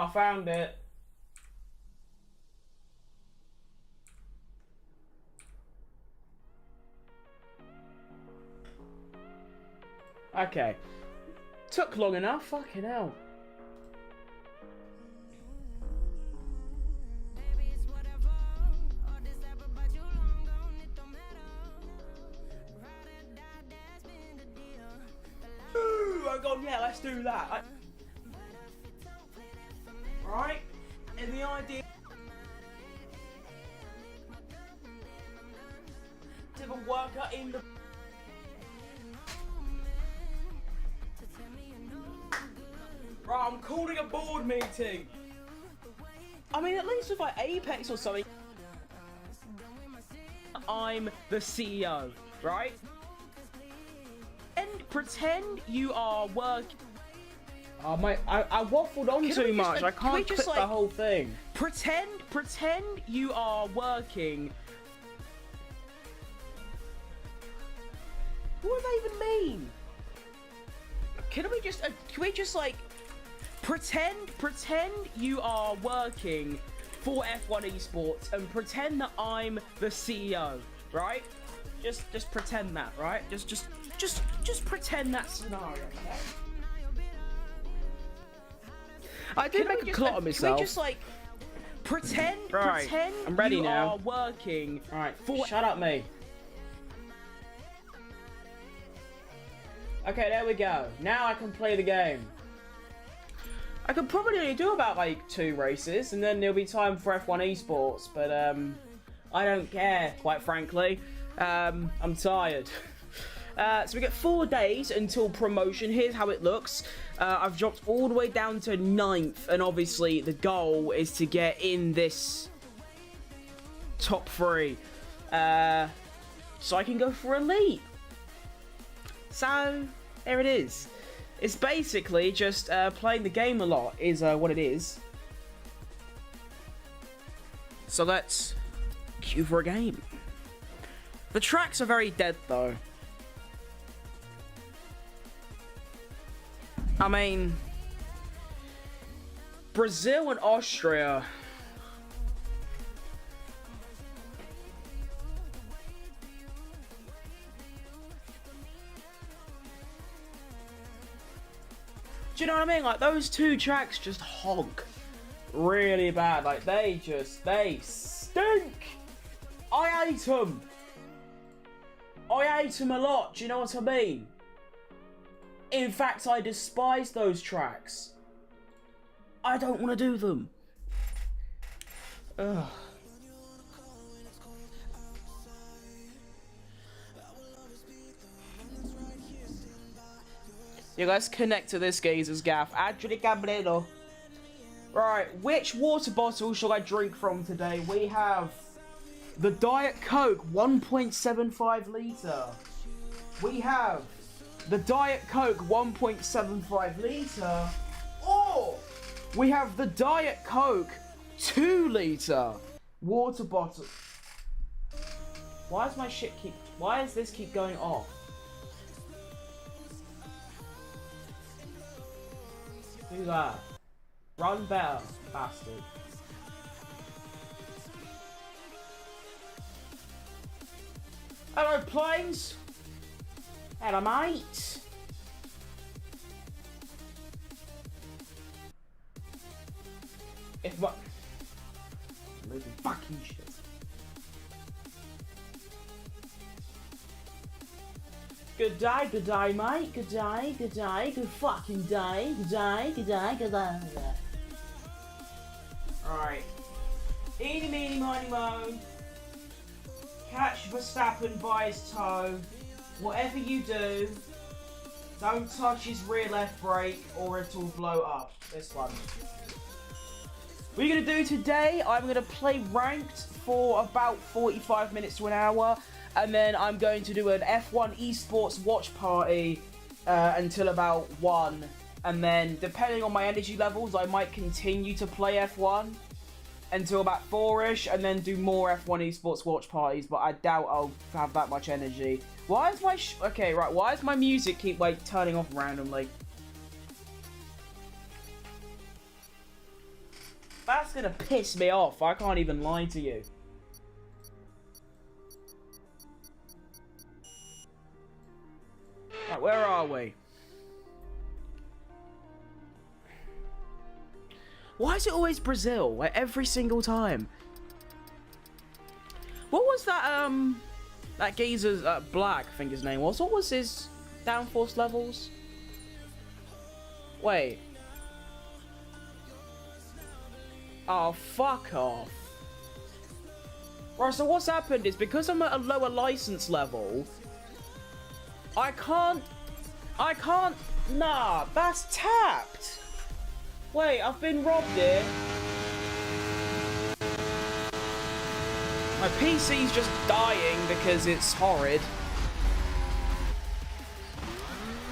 I found it. Okay. Took long enough, fucking hell. Oh god, yeah, let's do that. Right? And the idea of a worker in the right, I'm calling a board meeting. I mean, at least with like Apex or something, I'm the CEO, right? And pretend you are working. Oh mate, I waffled on too much. I can't clip the whole thing. Pretend you are working. What do they even mean? Can we just like pretend you are working for F1 Esports and pretend that I'm the CEO, right? Just pretend that, right? Just pretend that scenario, okay? I did make a clot of myself. Can we just like pretend I'm ready you now. Are working right for shut up me. Okay, there we go. Now I can play the game. I could probably only do about like 2 races and then there'll be time for F1 Esports, but I don't care, quite frankly. I'm tired. So we get 4 days until promotion. Here's how it looks. I've dropped all the way down to 9th, and obviously the goal is to get in this top 3. So I can go for Elite. So, there it is. It's basically just playing the game a lot is what it is. So let's queue for a game. The tracks are very dead though. I mean, Brazil and Austria. Do you know what I mean? Like, those 2 tracks just hog really bad. Like, they stink. I hate them. I hate them a lot. Do you know what I mean? In fact, I despise those tracks. I don't want to do them. Ugh. Yeah, let's connect to this geezer's gaff. Right, which water bottle shall I drink from today? We have the Diet Coke 1.75 litre. We have the Diet Coke 1.75 litre, or we have the Diet Coke 2 litre water bottle. Why does this keep going off? Do that. Run better, bastard. Hello, planes. Hello, mate. If what? Moving fucking shit. Good day, mate. Good day, good fucking day. Good day. Alright. Eeny, meeny, miny, moe. Catch Verstappen by his toe. Whatever you do, don't touch his rear left brake or it'll blow up. This one. What are you going to do today? I'm going to play ranked for about 45 minutes to an hour. And then I'm going to do an F1 Esports watch party until about 1. And then, depending on my energy levels, I might continue to play F1 until about 4-ish. And then do more F1 Esports watch parties. But I doubt I'll have that much energy. Why is my... okay, right. Why does my music keep, like, turning off randomly? That's gonna piss me off. I can't even lie to you. Right, where are we? Why is it always Brazil? Like, every single time. What was that, that geezer's, Black, I think his name was. What was his downforce levels? Wait. Oh, fuck off. Right, so what's happened is, because I'm at a lower license level, I can't, nah, that's tapped. Wait, I've been robbed here. My PC's just dying because it's horrid.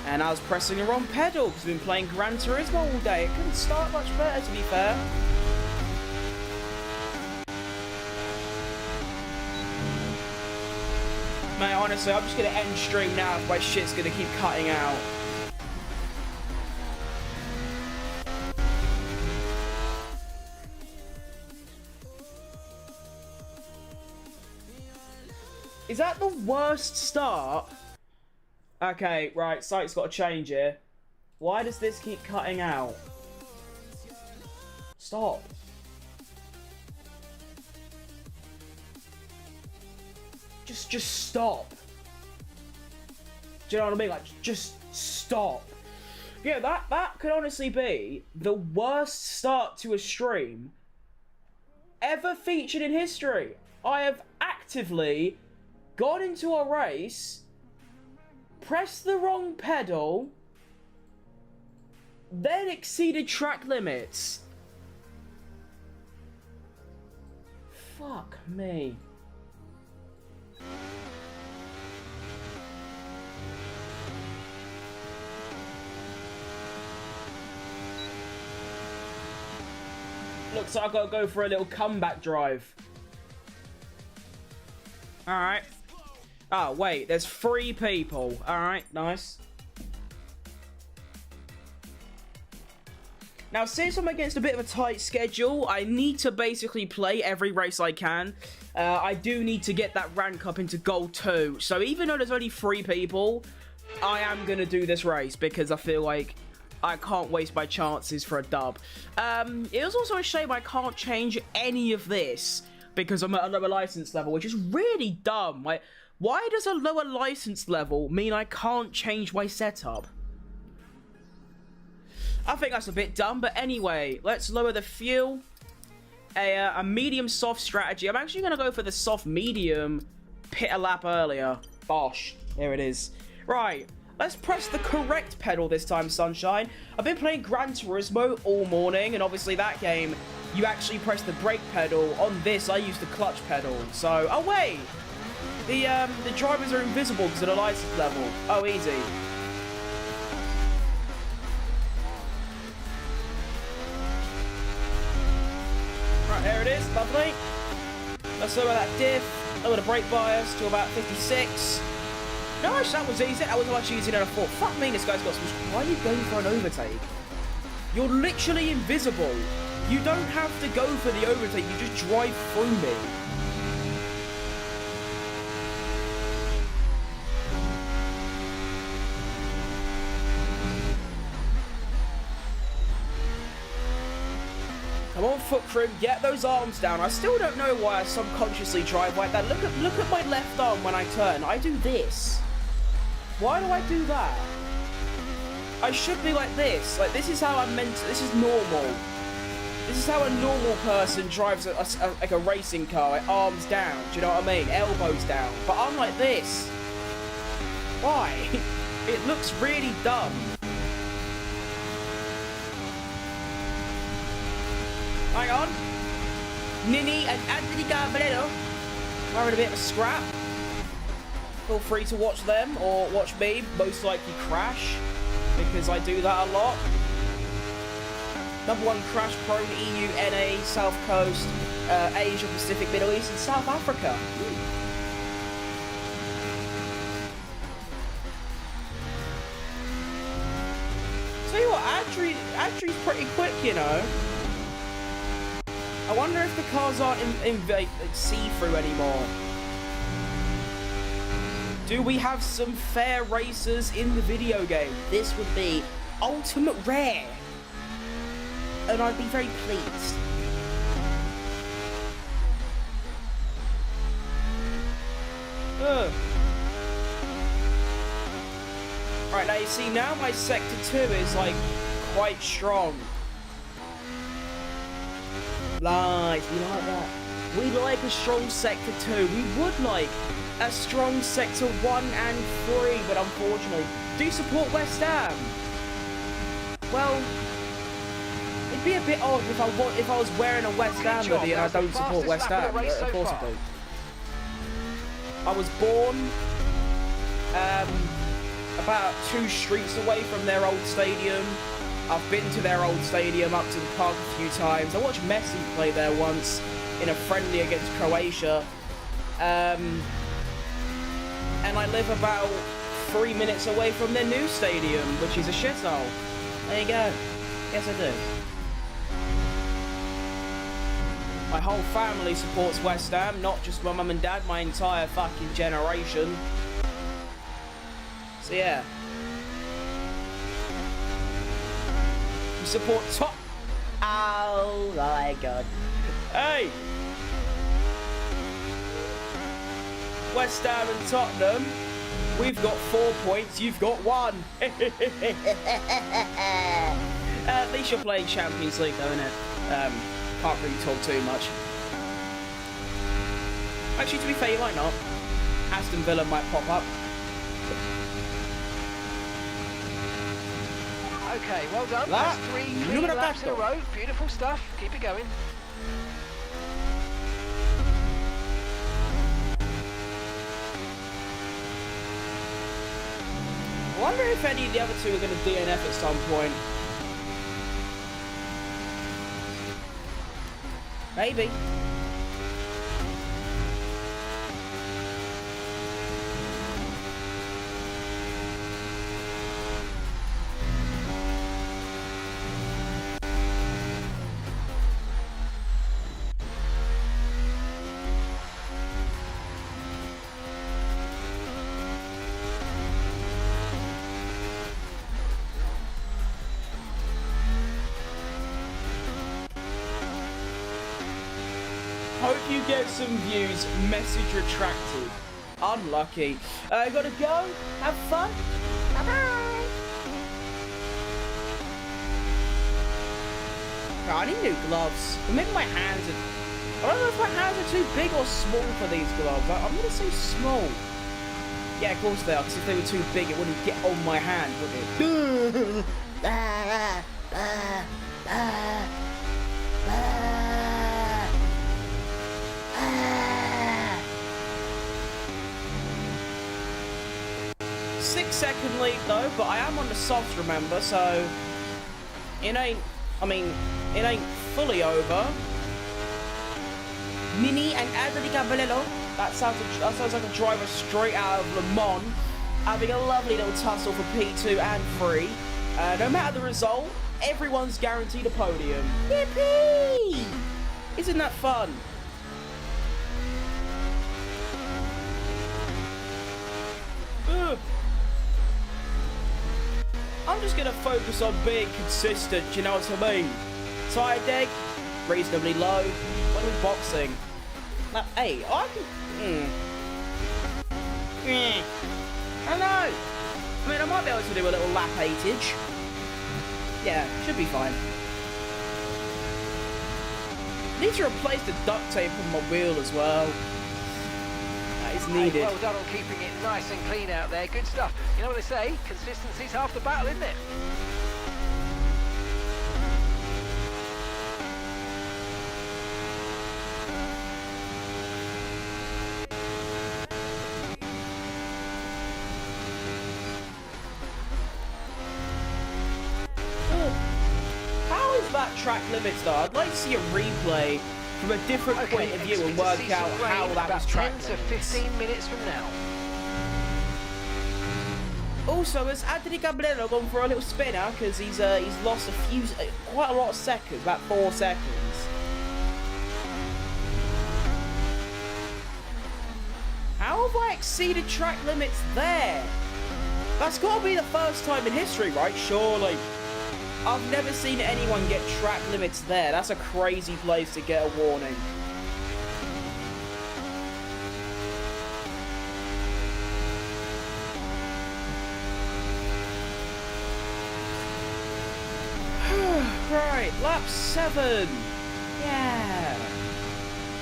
And I was pressing the wrong pedal because I've been playing Gran Turismo all day. It couldn't start much better, to be fair. Mate, honestly, I'm just going to end stream now if my shit's going to keep cutting out. Is that the worst start? Okay, right, site's got to change here. Why does this keep cutting out? Stop. Just stop. Do you know what I mean? Like, just stop. Yeah, that could honestly be the worst start to a stream ever featured in history. I have actively gone into a race, pressed the wrong pedal, then exceeded track limits. Fuck me. Looks like I've got to go for a little comeback drive. Alright. Oh, wait, there's 3 people. Alright, nice. Now, since I'm against a bit of a tight schedule, I need to basically play every race I can. I do need to get that rank up into Gold 2. So even though there's only 3 people, I am going to do this race because I feel like I can't waste my chances for a dub. It was also a shame I can't change any of this because I'm at a lower license level, which is really dumb. Like, why does a lower license level mean I can't change my setup? I think that's a bit dumb, but anyway, let's lower the fuel. A medium soft strategy. I'm actually going to go for the soft medium, pit a lap earlier. Bosh. There it is. Right. Let's press the correct pedal this time, Sunshine. I've been playing Gran Turismo all morning, and obviously that game, you actually press the brake pedal. On this, I use the clutch pedal. So, oh wait! The drivers are invisible because of the license level. Oh, easy. Right, there it is. Lovely. Let's lower that diff, lower the brake bias to about 56. No, actually, that was easy. That was much easier than I thought. Fuck me, this guy's got some... Why are you going for an overtake? You're literally invisible. You don't have to go for the overtake. You just drive through me. Come on, foot crew. Get those arms down. I still don't know why I subconsciously drive like that. Look at my left arm when I turn. I do this. Why do I do that? I should be like this. Like, this is how I'm meant to... This is normal. This is how a normal person drives like a racing car. Like, arms down. Do you know what I mean? Elbows down. But I'm like this. Why? It looks really dumb. Hang on. Nini and Anthony Garbanetto are in a bit of a scrap. Feel free to watch them or watch me, most likely crash, because I do that a lot. #1 crash prone EU, NA, South Coast, Asia, Pacific, Middle East, and South Africa. Tell you what, Adri's pretty quick, you know. I wonder if the cars aren't see-through anymore. Do we have some fair racers in the video game? This would be ultimate rare. And I'd be very pleased. Right, now you see, now my Sector 2 is, like, quite strong. Nice, we like that. We like a strong Sector 2. We would like a strong Sector 1 and 3, but unfortunately, do you support West Ham? Well, it'd be a bit odd if I was wearing a West Ham hoodie and I don't support West Ham. Of course I do. I was born about 2 streets away from their old stadium. I've been to their old stadium, up to the park a few times. I watched Messi play there once in a friendly against Croatia. And I live about 3 minutes away from their new stadium, which is a shithole. There you go. Yes, I do. My whole family supports West Ham, not just my mum and dad, my entire fucking generation. So yeah. We support top. Oh my god. Hey! West Ham and Tottenham, we've got 4 points, you've got 1. At least you're playing Champions League though, innit? Can't really talk too much. Actually, to be fair, you might not. Aston Villa might pop up. Okay, well done. That's 3 clean laps in a row. Beautiful stuff. Keep it going. I wonder if any of the other two are going to DNF at some point. Maybe. Hope you get some views. Message retracted. Unlucky. Gotta go. Have fun. Bye-bye. Oh, I need new gloves. Maybe my hands are... I don't know if my hands are too big or small for these gloves. I'm gonna say small. Yeah, of course they are, because if they were too big, it wouldn't get on my hand, would it? 6-second lead though, but I am on the softs, remember, so it ain't fully over. Mini and Adri Caballero, that sounds like a driver straight out of Le Mans, having a lovely little tussle for P2 and 3. No matter the result, everyone's guaranteed a podium. Yippee! Isn't that fun? Ugh. I'm just gonna focus on being consistent, you know what I mean? Tire deck, reasonably low. When we're boxing, now, hey, I can. I know. I mean, I might be able to do a little lap 8-age. Yeah, should be fine. Need to replace the duct tape on my wheel as well. That is needed. Hey, well done on keeping it nice and clean out there. Good stuff. You know what they say? Consistency's half the battle, isn't it? That track limits though. I'd like to see a replay from a different point of view and work out how that was track limits. 10 to 15 minutes from now. Also, has Adri Caballero gone for a little spinner because he's lost quite a lot of seconds, about 4 seconds. have I exceeded track limits there? That's got to be the first time in history, right? Surely. I've never seen anyone get track limits there. That's a crazy place to get a warning. Right, lap 7. Yeah.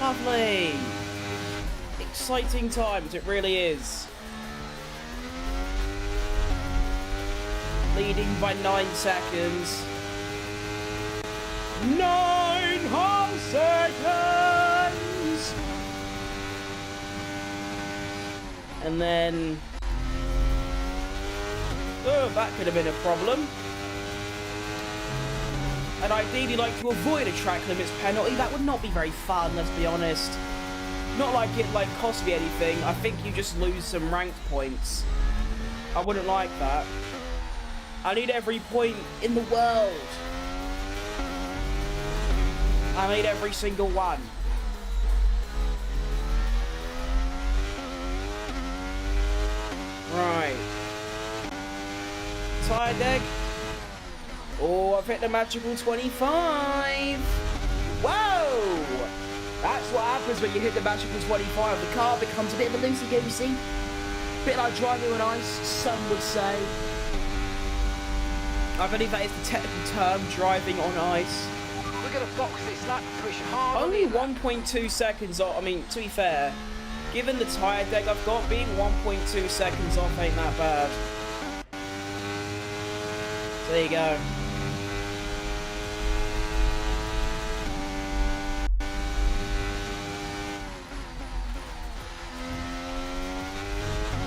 Lovely. Exciting times, it really is. Leading by 9 seconds. 9 whole seconds! And then... oh, that could have been a problem. And ideally like to avoid a track limits penalty. That would not be very fun, let's be honest. Not like it cost me anything. I think you just lose some ranked points. I wouldn't like that. I need every point in the world. I need every single one. Right. Tire deck. Oh, I've hit the magical 25. Whoa! That's what happens when you hit the magical 25. The car becomes a bit of a loosey-goosey. Bit like driving on ice, some would say. I believe that is the technical term, driving on ice. We're going to box this lap, push hard. Only 1.2 seconds off. I mean, to be fair, given the tyre deck I've got, being 1.2 seconds off ain't that bad. There you go.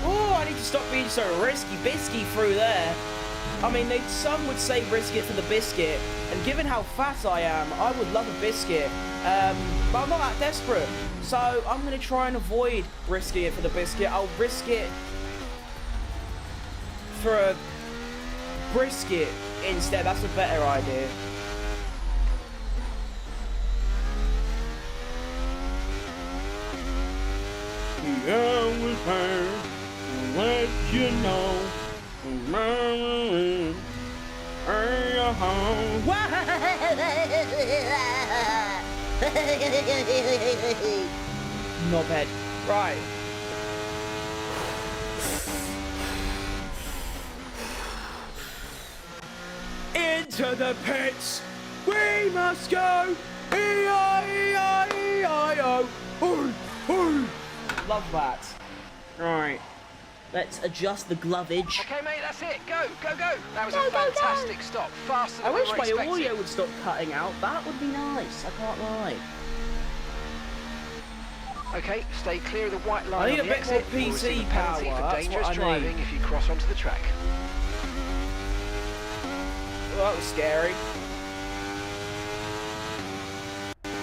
Oh, I need to stop being so risky-bisky through there. I mean, some would say risk it for the biscuit, and given how fat I am, I would love a biscuit, but I'm not that desperate, so I'm going to try and avoid risking it for the biscuit. I'll risk it for a brisket instead. That's a better idea. I was here to let you know. Not bad. Right. Into the pits we must go. E-I-E-I-E-I-O. Love that. Right. Let's adjust the glovage. Okay, mate, that's it. Go, go, go. That was a fantastic stop. Faster than I we wish were my expecting. audio would stop cutting out. That would be nice. I can't lie. Okay, stay clear of the white line. I need on a the bit more exit. We'll receive PT a penalty power. for That's dangerous what I driving need. if you cross onto the track. Well, that was scary.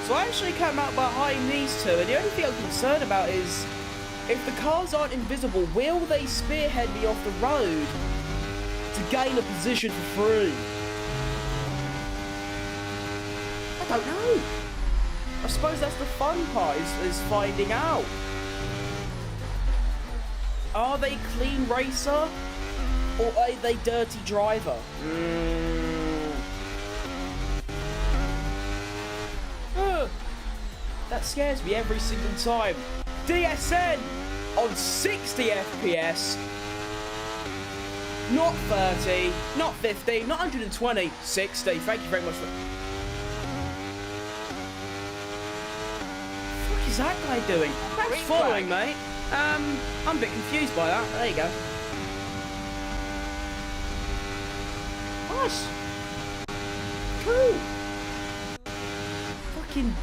So I actually came out behind these two, and the only thing I'm concerned about is if the cars aren't invisible, will they spearhead me off the road to gain a position for free? I don't know. I suppose that's the fun part, is finding out. Are they clean racer? Or are they dirty driver? That scares me every single time. DSN on 60 FPS. Not 30, not 50, not 120, 60. Thank you very much for... What is that guy doing? Thanks for following, mate. I'm a bit confused by that. There you go. Nice. Cool. Fucking...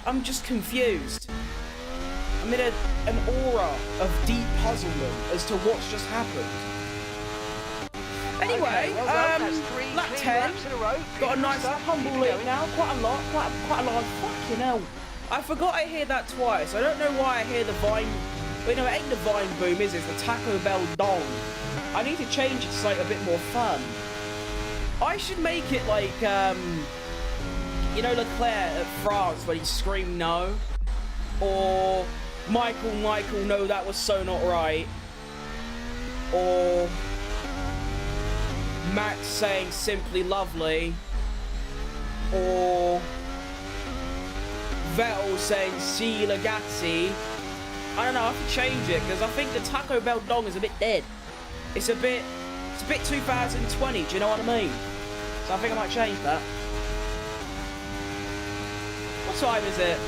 I'm just confused. I'm in an aura of deep puzzlement as to what's just happened. Anyway, Okay, well done. lap 10, got a nice humble lead now, quite a lot, quite a lot. Fucking hell. I forgot I hear that twice. I don't know why I hear the Vine, well, no, it ain't the Vine boom, is it? It's the Taco Bell dong. I need to change it to like a bit more fun. I should make it like, you know Leclerc at France when he screamed no? Or Michael, no, that was so not right. Or Max saying simply lovely. Or Vettel saying si ragazzi. I don't know, I have to change it because I think the Taco Bell dong is a bit dead. It's a bit 2020, do you know what I mean? So I think I might change that. What time is it?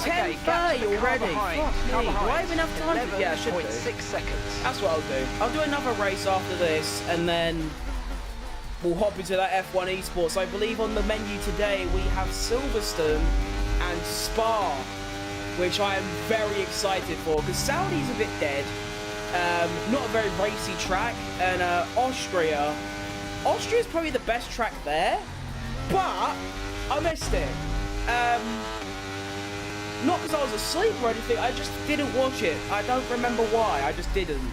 10:30 already. Fuck me. Do I have enough time? Yeah, I should do. 6 seconds. That's what I'll do. I'll do another race after this, and then we'll hop into that F1 esports. I believe on the menu today we have Silverstone and Spa, which I am very excited for, because Saudi's a bit dead. Not a very racy track, and Austria's probably the best track there, but I missed it. Not because I was asleep or anything, I just didn't watch it. I don't remember why, I just didn't.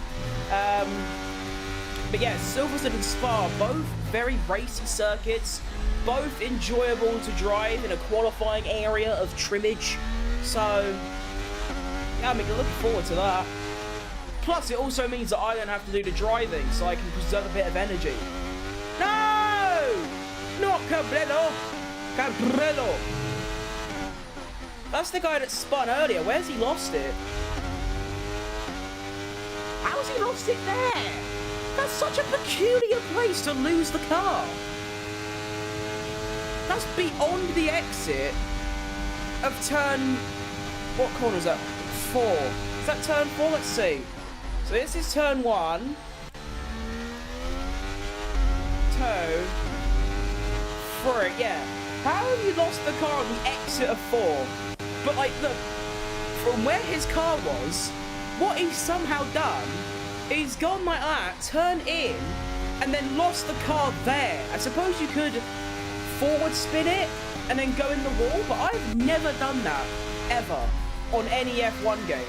But yeah, Silverstone and Spa, both very racy circuits, both enjoyable to drive in a qualifying area of trimmage. So, yeah, I'm looking forward to that. Plus, it also means that I don't have to do the driving, so I can preserve a bit of energy. No! Not Cabrero! Cabrero! That's the guy that spun earlier. Where's he lost it? How's he lost it there? That's such a peculiar place to lose the car. That's beyond the exit of turn... What corner is that? 4. Is that turn 4? Let's see. So this is turn 1. 2. 3. Yeah. How have you lost the car on the exit of 4? But like, look, from where his car was, what he's somehow done is gone like that, turn in, and then lost the car there. I suppose you could forward spin it and then go in the wall, but I've never done that, ever, on any F1 game.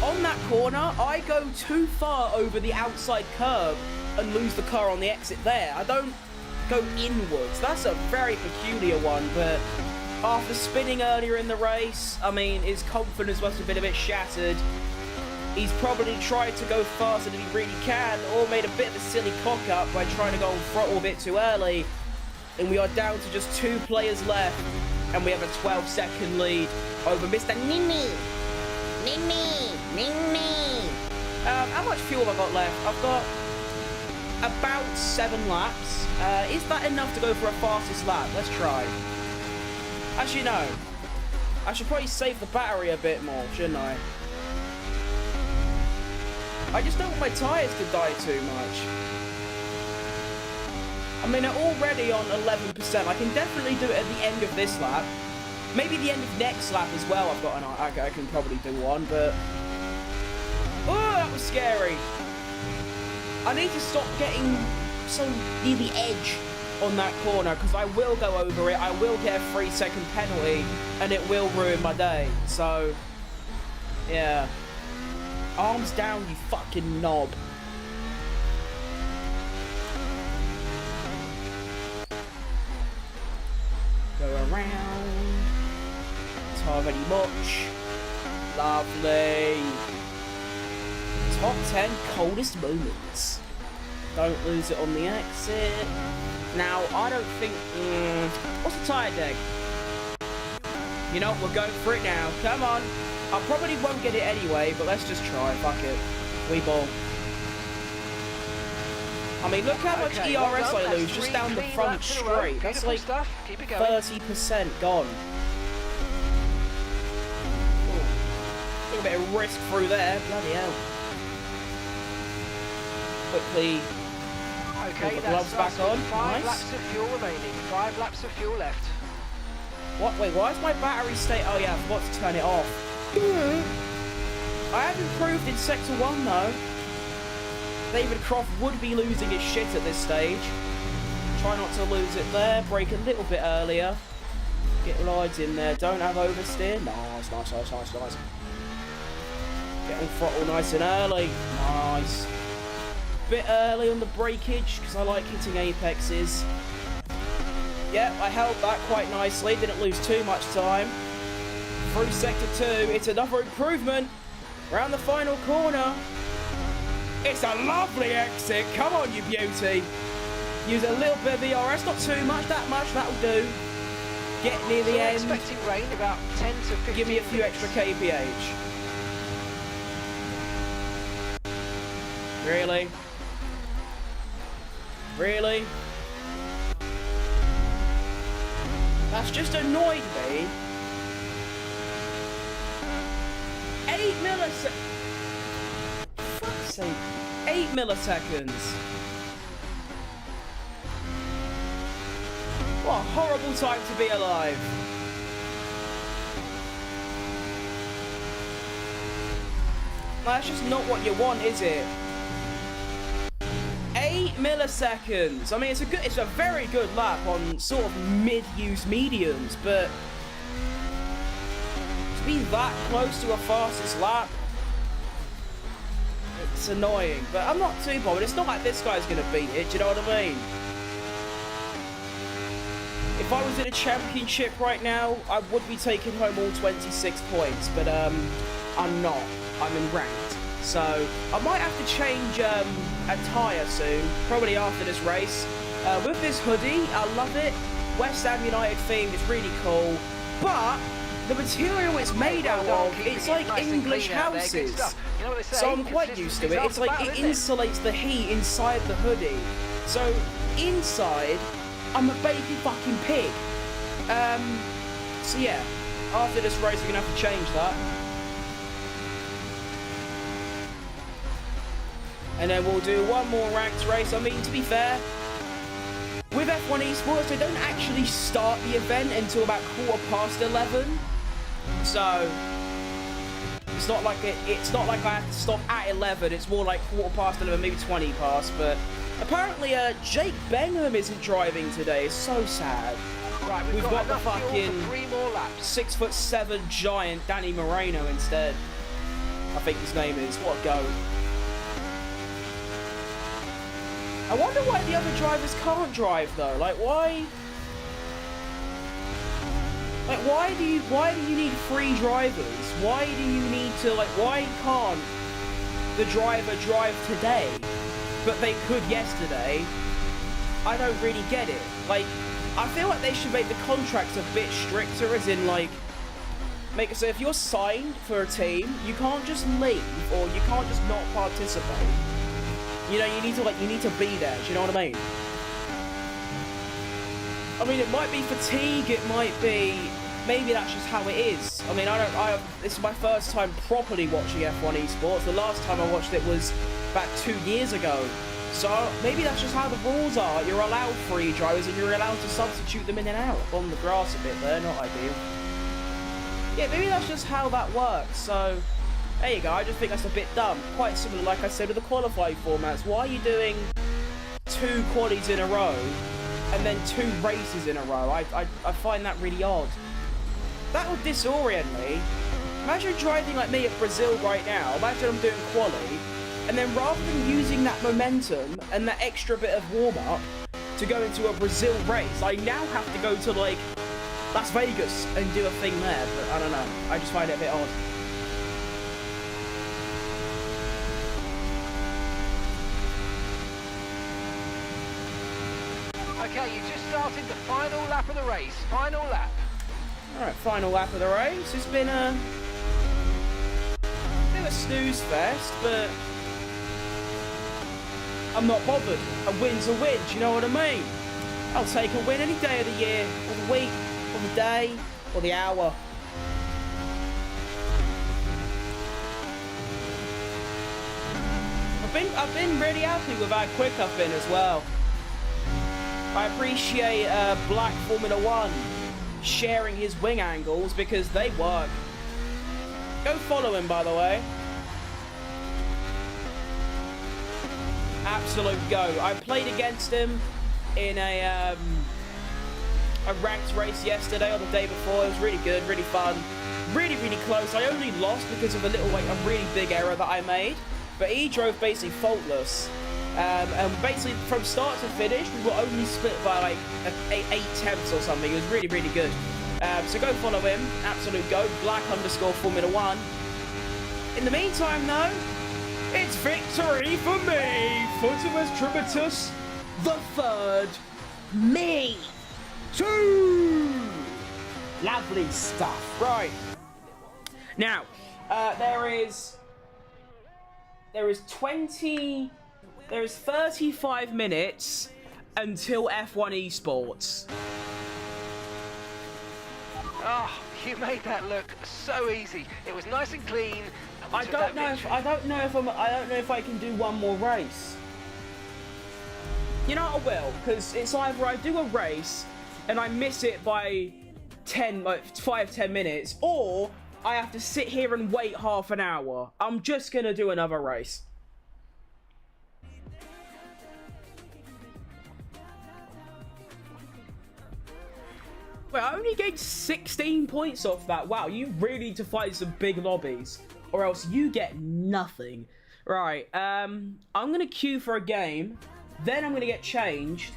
On that corner, I go too far over the outside curb and lose the car on the exit there. I don't go inwards. That's a very peculiar one, but after spinning earlier in the race, I mean, his confidence must have been a bit shattered. He's probably tried to go faster than he really can, or made a bit of a silly cock-up by trying to go on throttle a bit too early. And we are down to just 2 players left, and we have a 12-second lead over Mr. Nini. How much fuel have I got left? I've got about 7 laps. Is that enough to go for a fastest lap? Let's try. Actually, no. I should probably save the battery a bit more, shouldn't I? I just don't want my tyres to die too much. I mean, they're already on 11%. I can definitely do it at the end of this lap. Maybe the end of next lap as well. I've got an... I can probably do one, but... Oh, that was scary. I need to stop getting so near the edge on that corner, because I will go over it. I will get a 3-second penalty, and it will ruin my day. So, yeah. Arms down, you fucking knob. Go around. Already much. Lovely. Top 10 coldest moments. Don't lose it on the exit. Now, I don't think... what's the tyre deck? You know, we're going for it now. Come on. I probably won't get it anyway, but let's just try. Fuck it. We ball. I mean, look how much ERS I lose just down the front straight. That's like 30% gone. A bit of risk through there, bloody hell. Quickly put the gloves back on. 5 nice. laps of fuel remaining, 5 laps of fuel left. What? Wait, why is my battery state? Oh yeah, I forgot to turn it off. I have improved in Sector 1 though. David Croft would be losing his shit at this stage. Try not to lose it there, brake a little bit earlier. Get rides in there, don't have oversteer. Nice, nice, nice, nice, nice. Get on throttle nice and early. Nice. Bit early on the breakage, because I like hitting apexes. Yep, I held that quite nicely. Didn't lose too much time. through sector 2. It's another improvement. Round the final corner. It's a lovely exit. Come on, you beauty. Use a little bit of ERS, not too much, that'll do. Get near the end. Expecting rain about 10 to 15 Give me a few minutes. extra kph. Really? Really? That's just annoyed me. 8 milliseconds. Fuck's sake. 8 milliseconds. What a horrible time to be alive. That's just not what you want, is it? 8 milliseconds. I mean, it's a very good lap on sort of mid-use mediums, but to be that close to a fastest lap, it's annoying. But I'm not too bothered. It's not like this guy's gonna beat it. Do you know what I mean? If I was in a championship right now, I would be taking home all 26 points, but I'm not. I'm in ranked. So I might have to change a tyre soon, probably after this race. With this hoodie, I love it. West Ham United theme is really cool, but the material it's made out of, it's like English houses. So I'm quite used to it. It's like it insulates the heat inside the hoodie. So inside, I'm a baby fucking pig. So yeah, after this race, we're gonna have to change that. And then we'll do one more ranked race. I mean, to be fair, with F1 Esports, they don't actually start the event until about 11:15. So it's not like I have to stop at 11. It's more like 11:15, maybe 20 past. But apparently, Jake Benham isn't driving today. It's so sad. Right, we've got the fuel fucking for 3 more laps. 6'7" giant Danny Moreno instead. I think his name is. What a goat. I wonder why the other drivers can't drive though. Like why? Like why do you need 3 drivers? Why do you need to why can't the driver drive today, but they could yesterday? I don't really get it. Like I feel like they should make the contracts a bit stricter, as in make it so if you're signed for a team, you can't just leave or you can't just not participate. You know, you need to be there. Do you know what I mean? I mean, it might be fatigue. It might be maybe that's just how it is. I mean, this is my first time properly watching F1 Esports. The last time I watched it was about 2 years ago. So maybe that's just how the rules are. You're allowed 3 drivers and you're allowed to substitute them in and out. On the grass a bit there, not ideal. Yeah, maybe that's just how that works. So there you go. I just think that's a bit dumb. Quite similar, like I said, with the qualifying formats. Why are you doing 2 qualies in a row and then 2 races in a row? I find that really odd. That would disorient me. Imagine driving like me at Brazil right now. Imagine I'm doing quali, and then rather than using that momentum and that extra bit of warm-up to go into a Brazil race, I now have to go to like Las Vegas and do a thing there. But I don't know. I just find it a bit odd. Okay, you just started the final lap of the race. Final lap. Alright, final lap of the race. It's been a bit of a snooze fest, but I'm not bothered. A win's a win, do you know what I mean? I'll take a win any day of the year, or the week, or the day, or the hour. I've been really happy with how quick I've been as well. I appreciate Black Formula 1 sharing his wing angles because they work. Go follow him, by the way. Absolute go. I played against him in a ranked race yesterday or the day before. It was really good, really fun, really close. I only lost because of a really big error that I made, but he drove basically faultless. And basically from start to finish, we were only split by like 8 tenths or something. It was really good. So go follow him. Absolute goat. Black_Formula 1. In the meantime, though, it's victory for me. Futimus Tributus the third. Me. 2. Lovely stuff. Right. Now, there is 35 minutes until F1 esports. Oh, you made that look so easy. It was nice and clean. I don't know if I can do one more race. You know what, I will, because it's either I do a race and I miss it by 5-10 minutes, or I have to sit here and wait half an hour. I'm just gonna do another race. Wait, I only gained 16 points off that. Wow, you really need to find some big lobbies, or else you get nothing. Right, I'm gonna queue for a game, then I'm gonna get changed,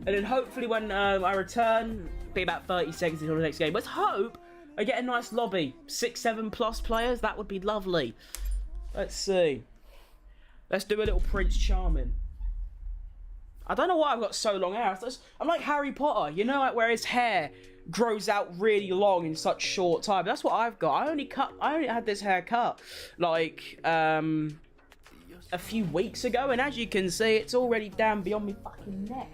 and then hopefully when I return, be about 30 seconds until the next game. Let's hope I get a nice lobby. 6-7 plus players, that would be lovely. Let's see. Let's do a little Prince Charming. I don't know why I've got so long hair. I'm like Harry Potter, you know, like where his hair grows out really long in such short time. That's what I've got. I only had this hair cut like a few weeks ago, and as you can see, it's already down beyond my fucking neck.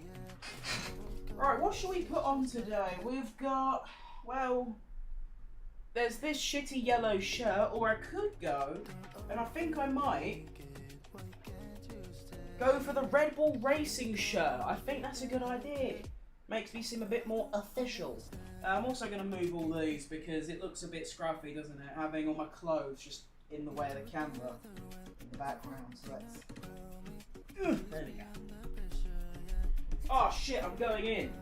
Alright, what should we put on today? We've got, well, there's this shitty yellow shirt, or I could go, and I think I might go for the Red Bull Racing shirt. I think that's a good idea. Makes me seem a bit more official. I'm also going to move all these because it looks a bit scruffy, doesn't it? Having all my clothes just in the way of the camera in the background. So let's... There we go. Oh shit, I'm going in.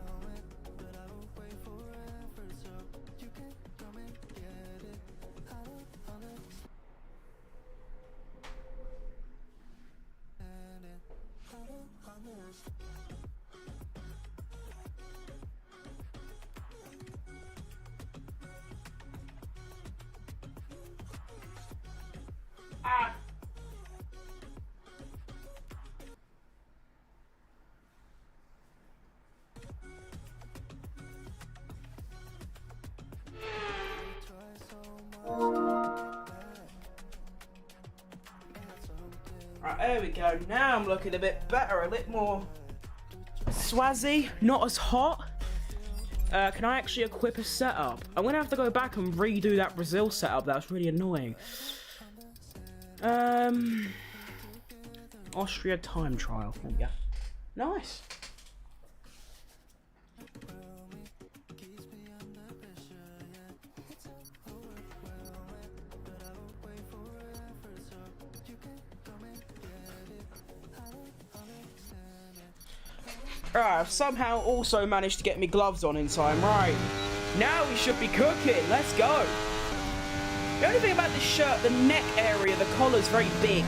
Ah! Right, there we go. Now I'm looking a bit better, a bit more swazzy, not as hot. Can I actually equip a setup? I'm gonna have to go back and redo that Brazil setup. That was really annoying. Austria time trial. There we go. Nice. Right, I've somehow also managed to get me gloves on in time. Right, now we should be cooking. Let's go. The only thing about this shirt, the neck area, the collar's very big.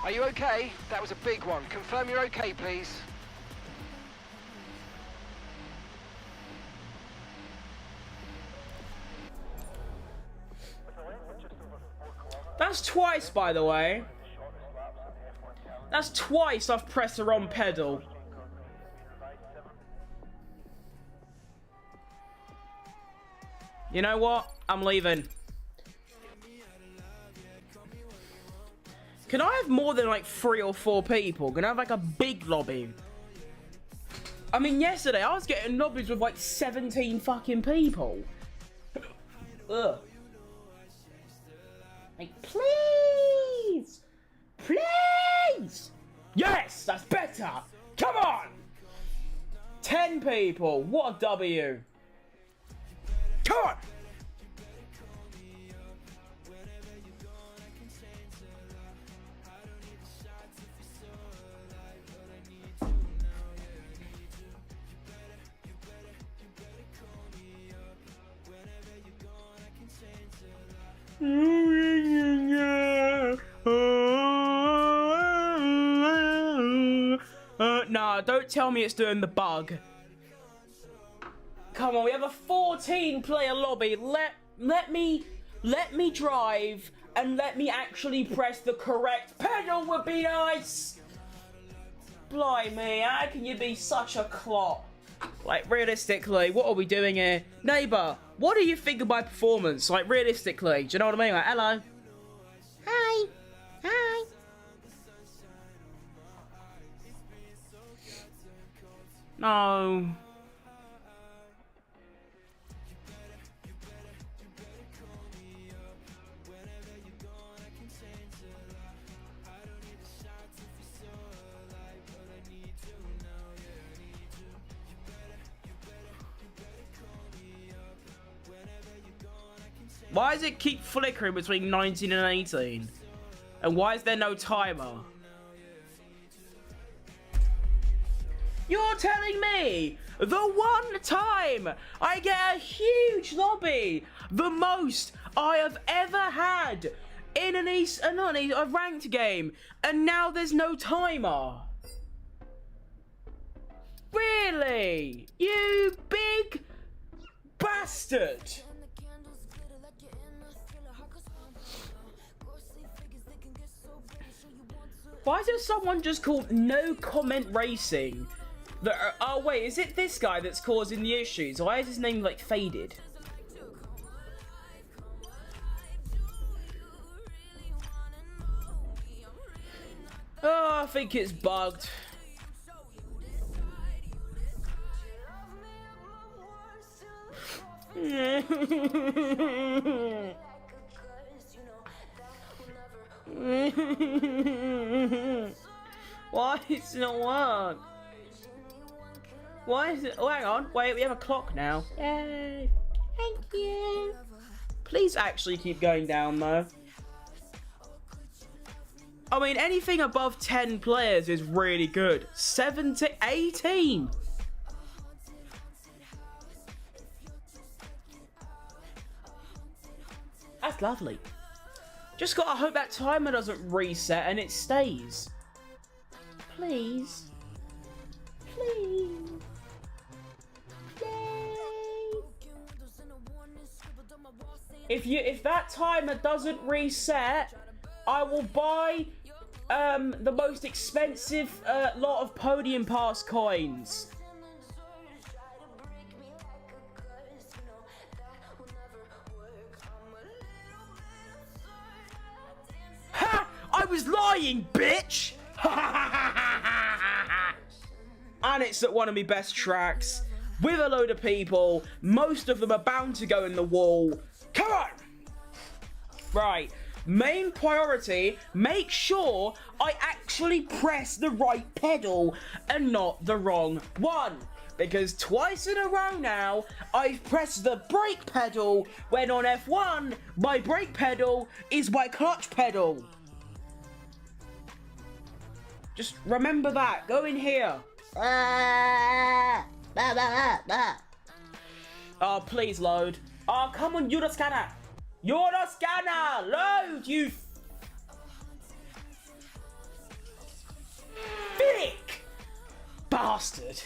Are you okay? That was a big one. Confirm you're okay, please. That's twice, by the way. That's twice I've pressed the wrong pedal. You know what? I'm leaving. Can I have more than like 3 or 4 people? Can I have like a big lobby? I mean, yesterday I was getting lobbies with like 17 fucking people. Ugh. Like, please! Please! Yes! That's better! Come on! 10 people. What a W. Come on! No, don't tell me it's doing the bug. come on. We have a 14-player lobby. Let me drive and let me actually press the correct pedal would be nice. Blimey, how can you be such a clot? Like, realistically, what are we doing here? Neighbour, what do you think of my performance? Like, realistically, do you know what I mean? Like, hello. Hi. Hi. No. Why does it keep flickering between 19 and 18? And why is there no timer? You're telling me the one time I get a huge lobby, the most I have ever had in a ranked game, and now there's no timer? Really? You big bastard! Why is there someone just called No Comment Racing? Oh wait, is it this guy that's causing the issues? Why is his name like faded? Oh, I think it's bugged. Why is it not work? Why is it? Oh, hang on. Wait, we have a clock now. Yay. Thank you. Please actually keep going down, though. I mean, anything above 10 players is really good. 7 to 18. That's lovely. Just gotta hope that timer doesn't reset and it stays. Please. Please. Yay. If that timer doesn't reset, I will buy the most expensive lot of podium pass coins. Ha! I was lying, bitch! And it's at one of my best tracks, with a load of people. Most of them are bound to go in the wall. Come on! Right. Main priority, make sure I actually press the right pedal and not the wrong one. Because twice in a row now, I've pressed the brake pedal when on F1, my brake pedal is my clutch pedal. Just remember that. Go in here. Oh, please load. Oh, come on, you're the scanner. You're the scanner! Load, you thick bastard.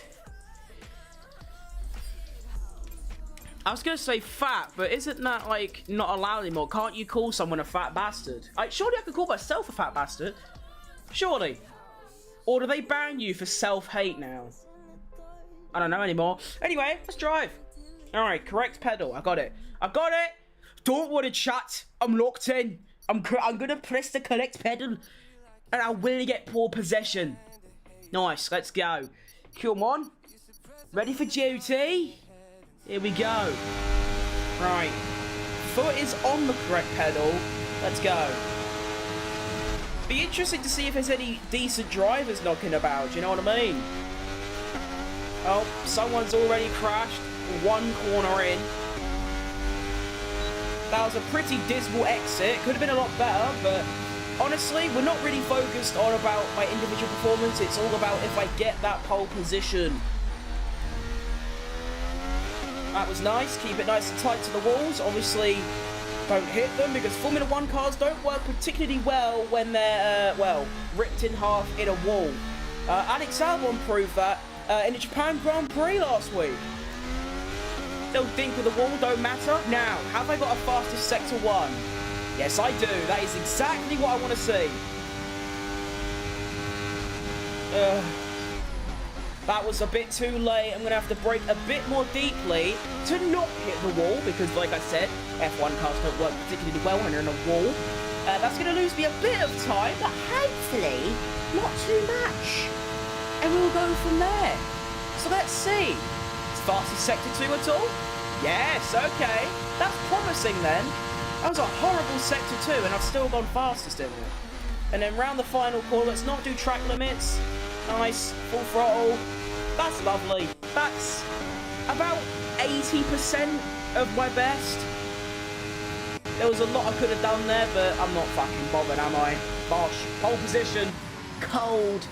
I was gonna say fat, but isn't that, like, not allowed anymore? Can't you call someone a fat bastard? Surely I could call myself a fat bastard. Surely. Or do they ban you for self-hate now? I don't know anymore. Anyway, let's drive. Alright, correct pedal. I got it. I got it! Don't worry, chat. I'm locked in. I'm gonna press the correct pedal, and I will get pole possession. Nice. Let's go. Come on. Ready for duty? Here we go. Right. Foot is on the correct pedal. Let's go. Be interesting to see if there's any decent drivers knocking about. Do you know what I mean? Oh, someone's already crashed. One corner in. That was a pretty dismal exit. Could have been a lot better, but honestly, we're not really focused on about my individual performance. It's all about if I get that pole position. That was nice. Keep it nice and tight to the walls. Obviously, don't hit them because Formula 1 cars don't work particularly well when they're, well, ripped in half in a wall. Alex Albon proved that in the Japan Grand Prix last week. Little dink with the wall, don't matter. Now, have I got a fastest sector 1? Yes, I do. That is exactly what I want to see. That was a bit too late. I'm going to have to brake a bit more deeply to not hit the wall because, like I said, F1 cars don't work particularly well when they're in a wall. That's going to lose me a bit of time, but hopefully not too much. And we'll go from there. So let's see. Is fastest sector 2 at all? Yes, okay. That's promising then. That was a horrible sector 2 and I've still gone fastest in it. And then round the final corner, let's not do track limits. Nice, full throttle. That's lovely. That's about 80% of my best. There was a lot I could have done there, but I'm not fucking bothered, am I? Bosh. Pole position. Cold.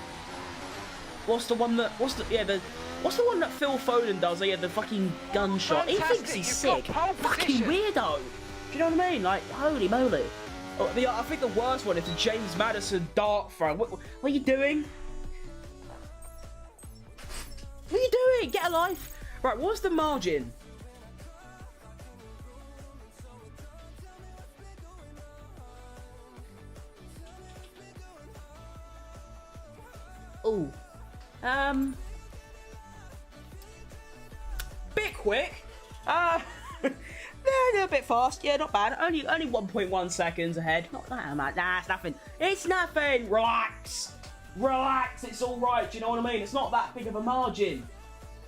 What's the one that Phil Foden does? He had the fucking gunshot. Fantastic. He thinks he's sick. Fucking weirdo. Do you know what I mean? Like, holy moly. Oh, I think the worst one is the James Maddison dart throw. What are you doing? What are you doing? Get a life. Right, what's the margin? Oh. Bit quick. Yeah, a bit fast. Yeah, not bad. Only 1.1 seconds ahead. Not that much. Nah, it's nothing. It's nothing. Relax. Relax. It's all right. Do you know what I mean? It's not that big of a margin.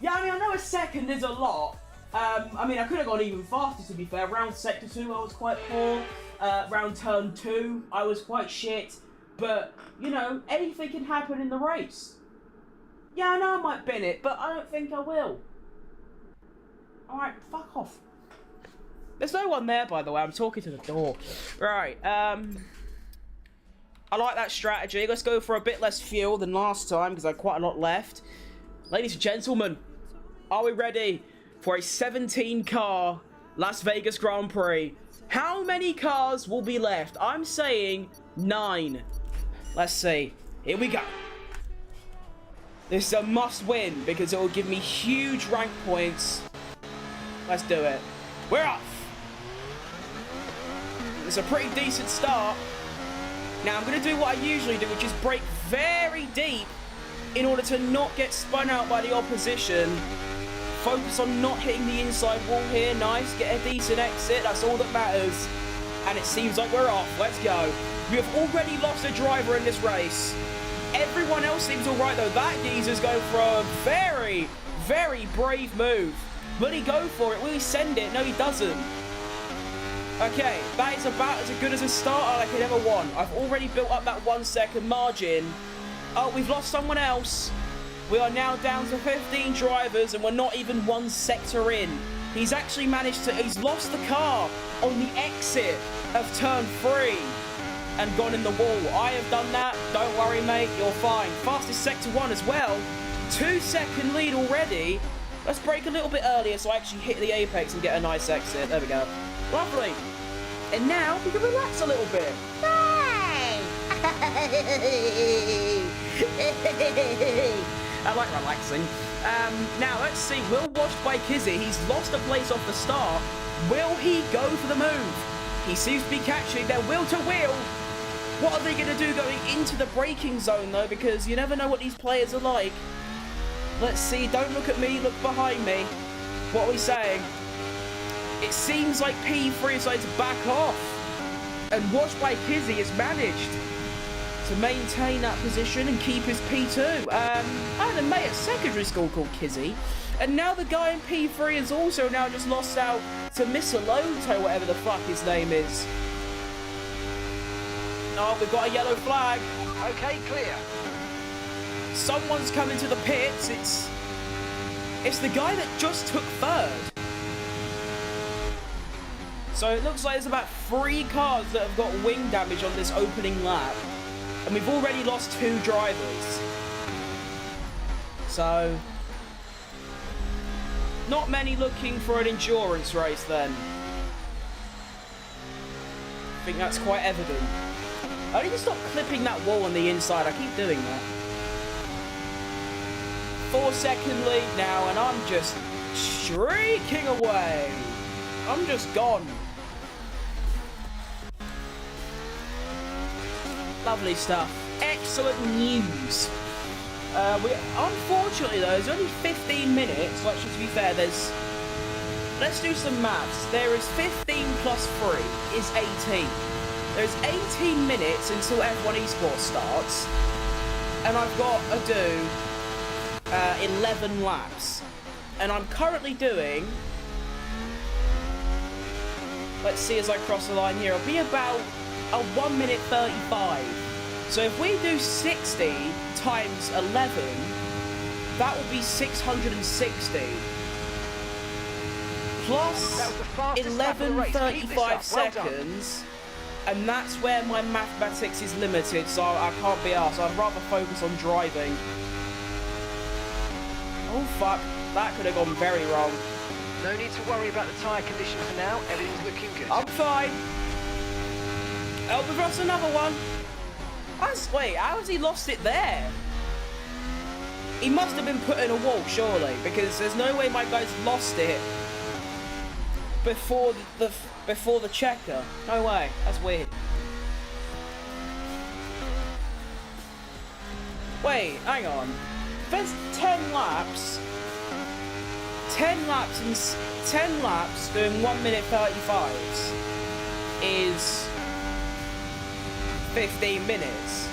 Yeah, I mean, I know a second is a lot. I mean, I could have gone even faster, to be fair. Round sector 2, I was quite poor. Round turn 2, I was quite shit. But, you know, anything can happen in the race. Yeah, I know I might bin it, but I don't think I will. Alright, fuck off. There's no one there, by the way. I'm talking to the door. Right, I like that strategy. Let's go for a bit less fuel than last time, because I had quite a lot left. Ladies and gentlemen, are we ready for a 17-car Las Vegas Grand Prix? How many cars will be left? I'm saying 9. Let's see. Here we go. This is a must-win, because it will give me huge rank points. Let's do it. We're off. It's a pretty decent start. Now, I'm going to do what I usually do, which is brake very deep in order to not get spun out by the opposition. Focus on not hitting the inside wall here. Nice. Get a decent exit. That's all that matters. And it seems like we're off. Let's go. We have already lost a driver in this race. Everyone else seems all right, though. That geezer's going for a very, very brave move. Will he go for it? Will he send it? No, he doesn't. Okay, that is about as good as a start I could ever want. I've already built up that 1 second margin. Oh, we've lost someone else. We are now down to 15 drivers and we're not even 1 sector in. He's actually managed to... He's lost the car on the exit of turn 3 and gone in the wall. I have done that. Don't worry, mate. You're fine. Fastest sector 1 as well. 2 second lead already. Let's brake a little bit earlier so I actually hit the apex and get a nice exit. There we go. Lovely. And now we can relax a little bit. Hey! I like relaxing. Now, let's see. Will Washed by Kizzy. He's lost a place off the start. Will he go for the move? He seems to be catching their will to wheel. What are they going to do going into the braking zone, though? Because you never know what these players are like. Let's see. Don't look at me. Look behind me. What are we saying? It seems like P3 is going to back off. And Watched by Kizzy has managed to maintain that position and keep his P2. I had a mate at secondary school called Kizzy. And now the guy in P3 has also now just lost out to Misaloto, whatever the fuck his name is. Oh, we've got a yellow flag. Okay, clear. Someone's coming to the pits. It's the guy that just took 3rd. So it looks like there's about 3 cars that have got wing damage on this opening lap. And we've already lost 2 drivers. So... not many looking for an endurance race then. I think that's quite evident. I need to stop clipping that wall on the inside. I keep doing that. 4 second lead now, and I'm just streaking away. I'm just gone. Lovely stuff. Excellent news. Unfortunately though, there's only 15 minutes. Well, actually, to be fair, let's do some maths. There is 15 plus 3 is 18. There's 18 minutes until F1 Esports starts. And I've got to do 11 laps. And I'm currently doing... Let's see as I cross the line here. It'll be about a 1 minute 35. So if we do 60 times 11, that will be 660. Plus 11:35 seconds. And that's where my mathematics is limited, so I can't be arsed. I'd rather focus on driving. Oh fuck, that could have gone very wrong. No need to worry about the tyre condition for now. Everything's looking good. I'm fine. Oh, we've lost another one. Wait, how has he lost it there? He must have been put in a wall, surely, because there's no way my guy's lost it before the checker. No way. That's weird. Wait, hang on. If there's 10 laps. 10 laps doing 1 minute 35s is 15 minutes.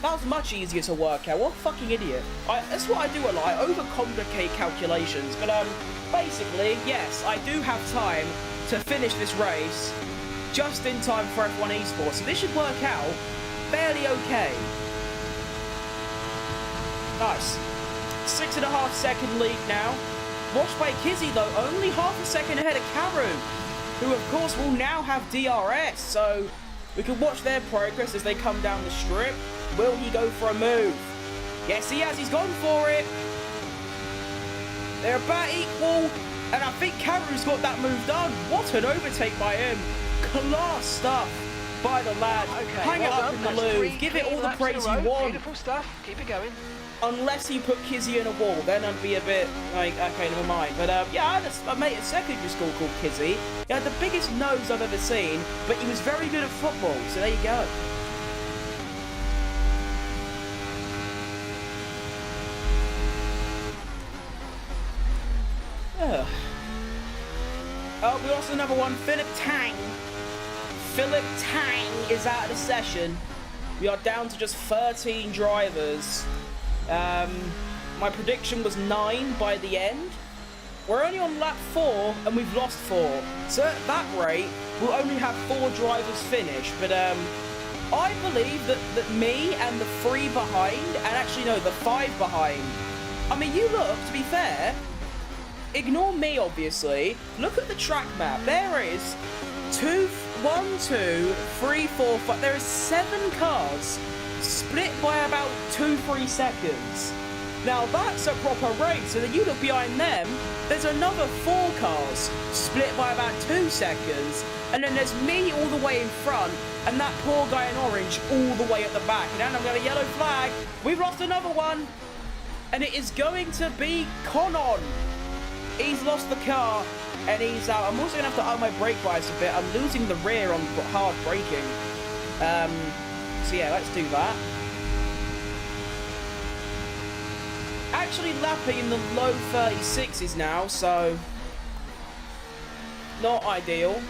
That was much easier to work out. What a fucking idiot. That's what I do a lot. I overcomplicate calculations. But basically, yes, I do have time to finish this race just in time for F1 Esports. So this should work out fairly okay. Nice. 6.5 second lead now. Watched by Kizzy though, only half a second ahead of Karu, who of course will now have DRS. So we can watch their progress as they come down the strip. Will he go for a move? Yes, he has. He's gone for it. They're about equal. And I think Karu's got that move done. What an overtake by him. Class stuff by the lad. Okay, Hang it up in the loo. Give it all the praise you want. Beautiful stuff. Keep it going. Unless he put Kizzy in a wall, then I'd be a bit like, okay, never mind. But yeah, I had a mate at secondary school called Kizzy. He had the biggest nose I've ever seen, but he was very good at football. So there you go. Oh, we lost another one. Philip Tang is out of the session. We are down to just 13 drivers. My prediction was 9 by the end. We're only on lap 4 and we've lost 4. So at that rate, we'll only have 4 drivers finish. But I believe that me and the 3 behind, and actually no, the 5 behind. I mean, you look, to be fair, ignore me obviously. Look at the track map. There is 1, 2, 3, 4, 5. There is 7 cars split by about 2-3 seconds. Now that's a proper race. So then you look behind them, there's another 4 cars split by about 2 seconds, and then there's me all the way in front and that poor guy in orange all the way at the back. And then I've got a yellow flag. We've lost another one, and it is going to be Conon. He's lost the car and he's out. I'm also gonna have to up my brake bias a bit. I'm losing the rear on hard braking. So yeah, let's do that. Actually lapping in the low 36s now, so not ideal.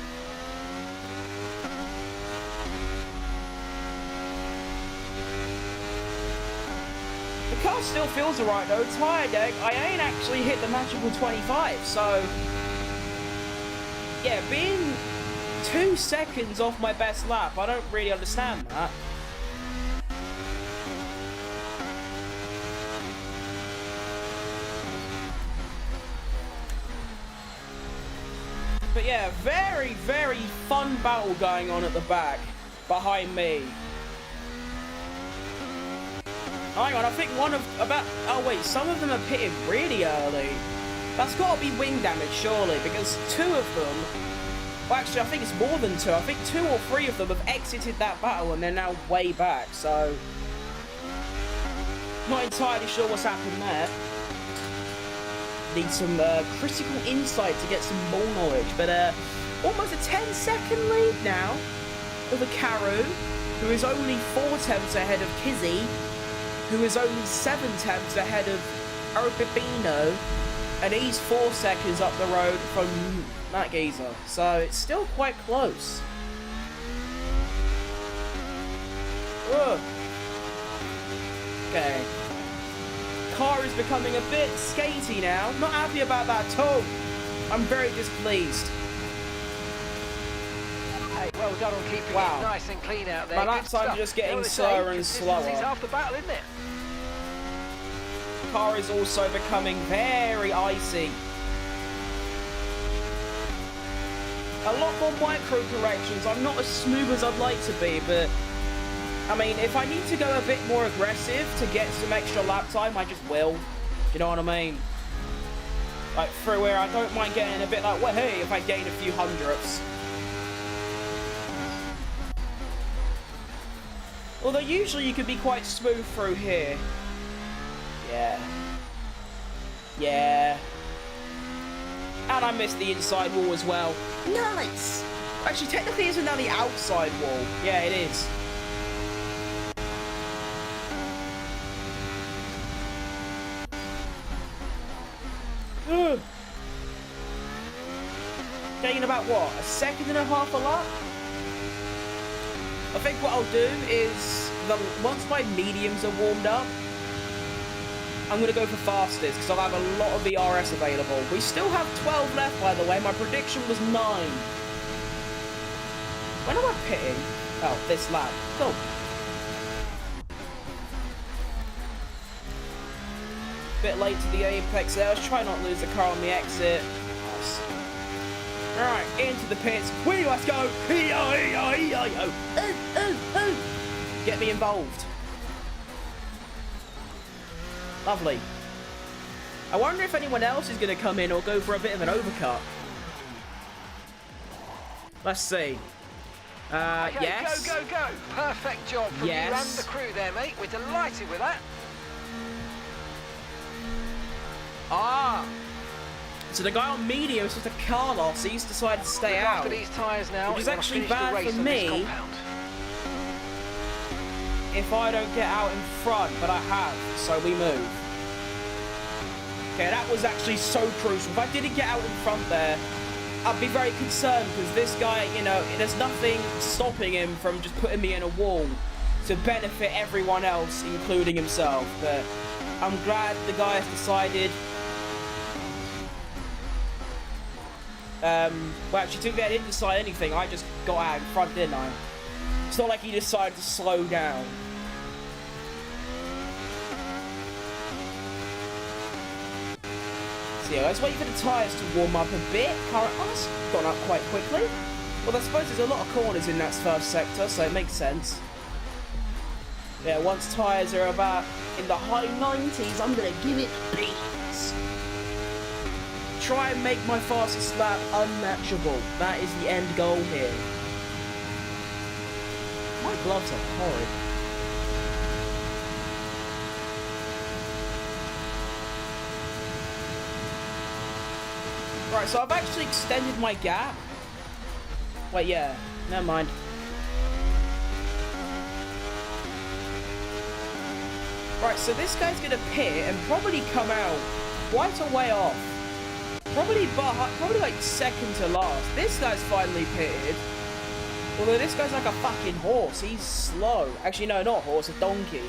The car still feels alright though. Tyre deck, I ain't actually hit the magical 25, so yeah, being 2 seconds off my best lap, I don't really understand that. But yeah, very, very fun battle going on at the back, behind me. Hang on, I think oh wait, some of them are pitted really early. That's got to be wing damage, surely, because 2 of them, well actually I think it's more than 2, I think 2 or 3 of them have exited that battle and they're now way back, so not entirely sure what's happened there. need some critical insight to get some ball knowledge. But almost a 10-second lead now over Karu, who is only 4 tenths ahead of Kizzy, who is only 7 tenths ahead of Obibino, and he's 4 seconds up the road from that geezer. So it's still quite close. Ugh. Okay. Car is becoming a bit skatey now. Not happy about that at all. I'm very displeased. Hey, well done on keeping it nice and clean out there. My lap time's just getting slower and slower. Consistency's half the battle, isn't it? Car is also becoming very icy. A lot more micro corrections. I'm not as smooth as I'd like to be, but I mean, if I need to go a bit more aggressive to get some extra lap time, I just will. You know what I mean? Like, through where I don't mind getting a bit like, well, hey, if I gain a few hundredths. Although usually you can be quite smooth through here. Yeah. Yeah. And I missed the inside wall as well. Nice! Actually, technically, isn't that the outside wall? Yeah, it is. Gain about what? A second and a half a lap? I think what I'll do is, once my mediums are warmed up, I'm going to go for fastest, because I'll have a lot of ERS available. We still have 12 left, by the way. My prediction was 9. When am I pitting? Oh, this lap. Cool. Bit late to the apex there. Let's try not to lose the car on the exit. Nice. Alright, into the pits. Whee, let's go! Get me involved. Lovely. I wonder if anyone else is going to come in or go for a bit of an overcut. Let's see. Okay, yes. Go, go, go. Perfect job from you and the crew there, mate. We're delighted with that. Ah. So the guy on medium is just a Carlos. He's decided to stay out. After these tyres now, which is actually bad for me if I don't get out in front, but I have, so we move. Okay, that was actually so crucial. If I didn't get out in front there, I'd be very concerned, because this guy, you know, there's nothing stopping him from just putting me in a wall to benefit everyone else, including himself. But I'm glad the guy has decided. Well, actually, to be fair, I didn't decide anything. I just got out in front, didn't I? It's not like he decided to slow down. So yeah, let's wait for the tyres to warm up a bit. Current has gone up quite quickly. Well, I suppose there's a lot of corners in that first sector, so it makes sense. Yeah, once tyres are about in the high 90s, I'm going to give it beats. Try and make my fastest lap unmatchable. That is the end goal here. My gloves are horrid. Right, so I've actually extended my gap. Wait, yeah, never mind. Right, so this guy's gonna pit and probably come out quite a way off. Probably like second to last. This guy's finally pitted. Although this guy's like a fucking horse. He's slow. Actually, no, not a horse, a donkey.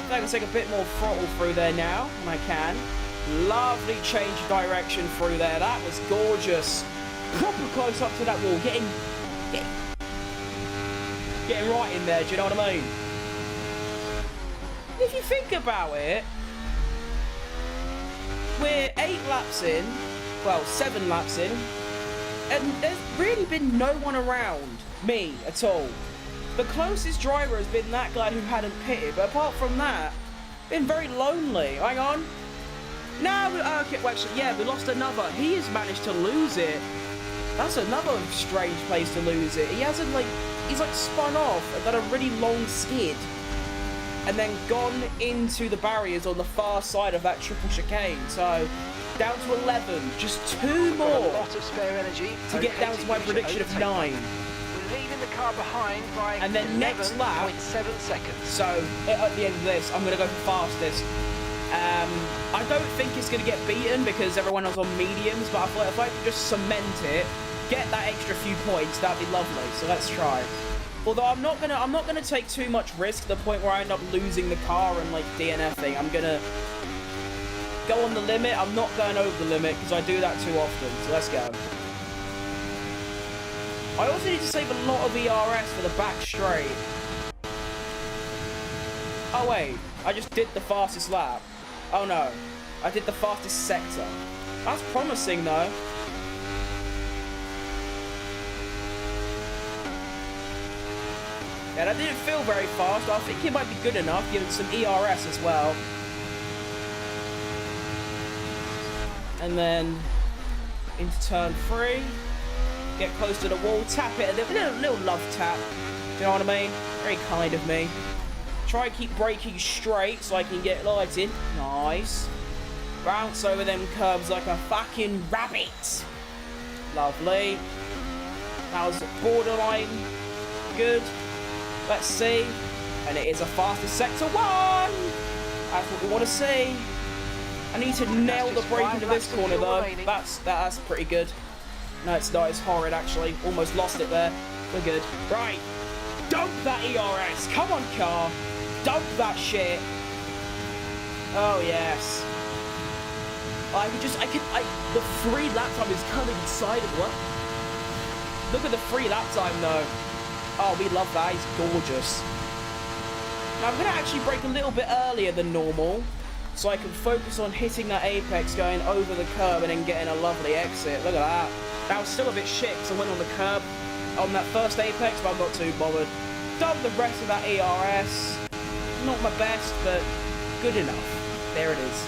I can take a bit more throttle through there now, and I can. Lovely change of direction through there. That was gorgeous. Proper close up to that wall. Getting right in there, do you know what I mean? If you think about it, we're 8 laps in, well, 7 laps in, and there's really been no one around me at all. The closest driver has been that guy who hadn't pitted, but apart from that, been very lonely. Hang on. No, okay, well, actually, yeah, we lost another. He has managed to lose it. That's another strange place to lose it. He hasn't, like, he's like spun off and done a really long skid. and then gone into the barriers on the far side of that triple chicane. So down to 11, just 2 more. Got a lot of spare energy to get down to my prediction of 9. We're leaving the car behind by and then next lap, 11.7 seconds. So at the end of this, I'm going to go for fastest. I don't think it's going to get beaten because everyone was on mediums, but I thought if I could just cement it, get that extra few points, that'd be lovely. So let's try. Although I'm not gonna take too much risk to the point where I end up losing the car and like DNFing. I'm gonna go on the limit. I'm not going over the limit because I do that too often. So let's go. I also need to save a lot of ERS for the back straight. Oh wait, I just did the fastest lap. Oh no, I did the fastest sector. That's promising though. Yeah, that didn't feel very fast. I think it might be good enough, given some ERS as well. And then into turn 3. Get close to the wall, tap it, a little love tap. You know what I mean? Very kind of me. Try and keep braking straight so I can get lighting. Nice. Bounce over them curbs like a fucking rabbit. Lovely. That was borderline good. Let's see. And it is a fastest sector 1. That's what we want to see. I need to nail the brake into this corner though. That's pretty good. No, it's not. It's horrid actually. Almost lost it there. We're good. Right. Dump that ERS. Come on, car. Dump that shit. Oh yes. The free lap time is coming inside of what? Look at the free lap time though. Oh, we love that. He's gorgeous. Now, I'm going to actually brake a little bit earlier than normal so I can focus on hitting that apex, going over the curb, and then getting a lovely exit. Look at that. That was still a bit shit because I went on the curb on that first apex, but I'm not too bothered. Done the rest of that ERS. Not my best, but good enough. There it is.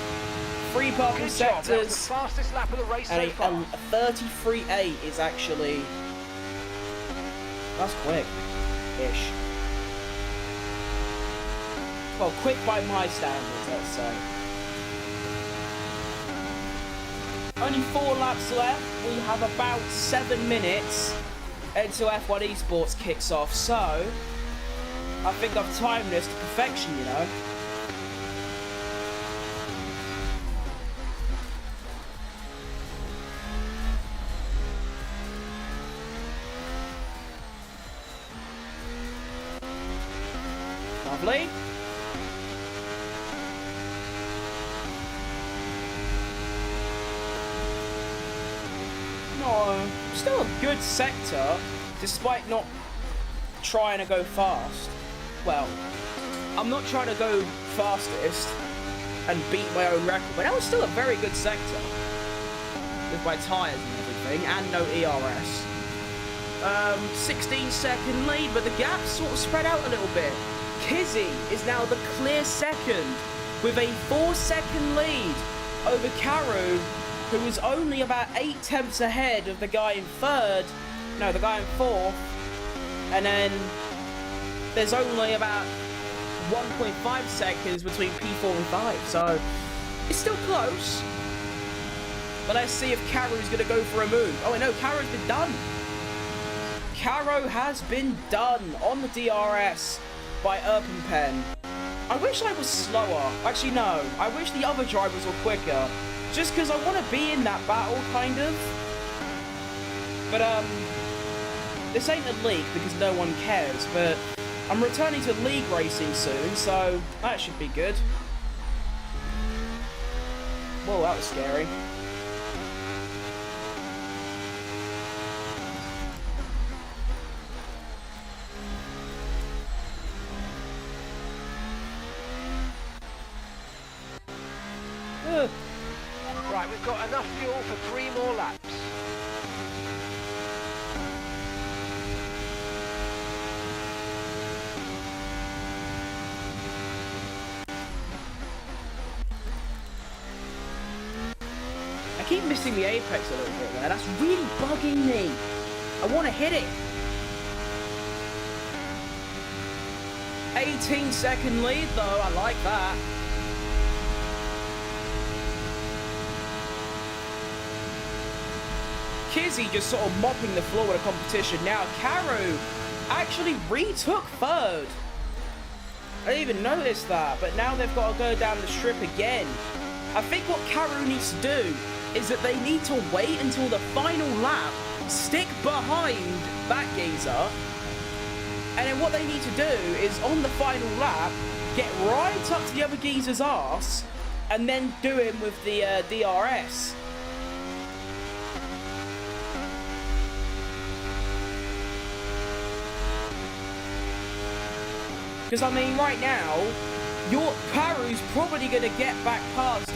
3 purple sectors. That was the fastest lap of the race so far. A 33.8 is actually... That's quick-ish. Well, quick by my standards, let's say. Only 4 laps left. We have about 7 minutes until F1 Esports kicks off. So, I think I've timed this to perfection, you know. Lovely. No, still a good sector, despite not trying to go fast. Well, I'm not trying to go fastest and beat my own record, but that was still a very good sector. With my tyres and everything, and no ERS. 16-second lead, but the gap's sort of spread out a little bit. Kizzy is now the clear second with a 4-second lead over Karu, who is only about 8 tenths ahead of the guy in third. No, the guy in fourth. And then there's only about 1.5 seconds between P4 and 5. So it's still close. But let's see if Karu's going to go for a move. Oh, no, Karu's been done. Karu has been done on the DRS by Erpenpen. I wish I was slower. Actually, no. I wish the other drivers were quicker. Just because I want to be in that battle, kind of. But, this ain't a league because no one cares, but I'm returning to league racing soon, so that should be good. Whoa, that was scary. Right, we've got enough fuel for 3 more laps. I keep missing the apex a little bit there. That's really bugging me. I want to hit it. 18-second lead, though. I like that. Kizzy just sort of mopping the floor with the competition. Now, Karu actually retook third. I didn't even notice that, but now they've got to go down the strip again. I think what Karu needs to do is that they need to wait until the final lap, stick behind that geezer, and then what they need to do is on the final lap, get right up to the other geezer's ass, and then do him with the DRS. Because, I mean, right now, your Karu's probably going to get back past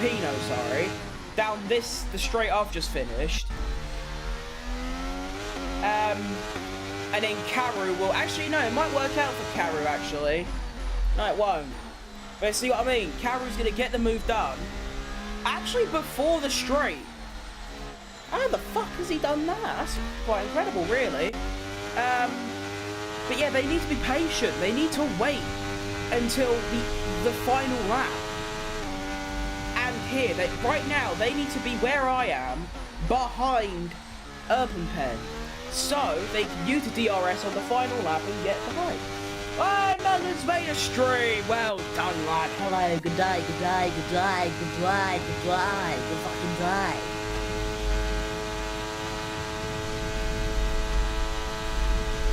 Pino, sorry, down the straight I've just finished. And then Karu will... Actually, no, it might work out for Karu, actually. No, it won't. But see what I mean? Karu's going to get the move done. Actually, before the straight. How the fuck has he done that? That's quite incredible, really. But yeah, they need to be patient. They need to wait until the final lap. And here, right now, they need to be where I am, behind Pen. So, they can use the DRS on the final lap and get behind. Oh, Melon's made a stream. Well done, lad. Hello, good day, good day, good day, good day, good day, good fucking day.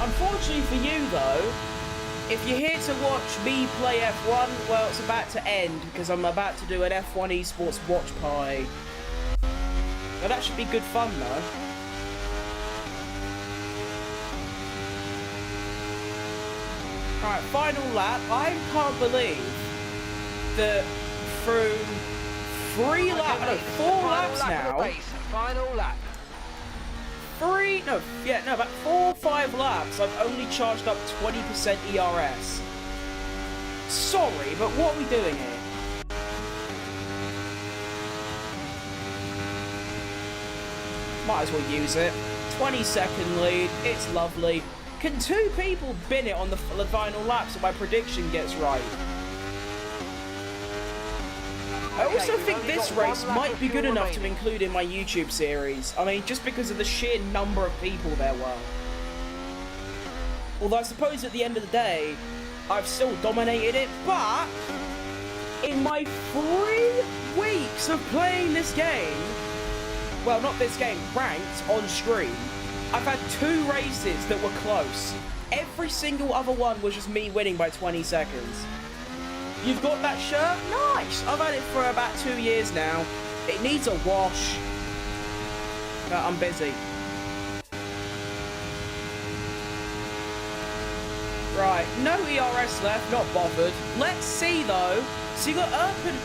Unfortunately for you, though, if you're here to watch me play F1, well, it's about to end, because I'm about to do an F1 ESPORTS watch party. Now, that should be good fun, though. Alright, final lap. I can't believe that through 4 laps now... Final lap. About 4 or 5 laps, I've only charged up 20% ERS. Sorry, but what are we doing here? Might as well use it. 20-second lead, it's lovely. Can 2 people bin it on the final lap so my prediction gets right? I also think this race might be good enough to include in my YouTube series. I mean, just because of the sheer number of people there were. Although I suppose at the end of the day, I've still dominated it, but in my 3 weeks of playing this game, well, not this game, ranked on stream, I've had 2 races that were close. Every single other one was just me winning by 20 seconds. You've got that shirt? Nice! I've had it for about 2 years now. It needs a wash. No, I'm busy. Right, no ERS left, not bothered. Let's see, though. So you got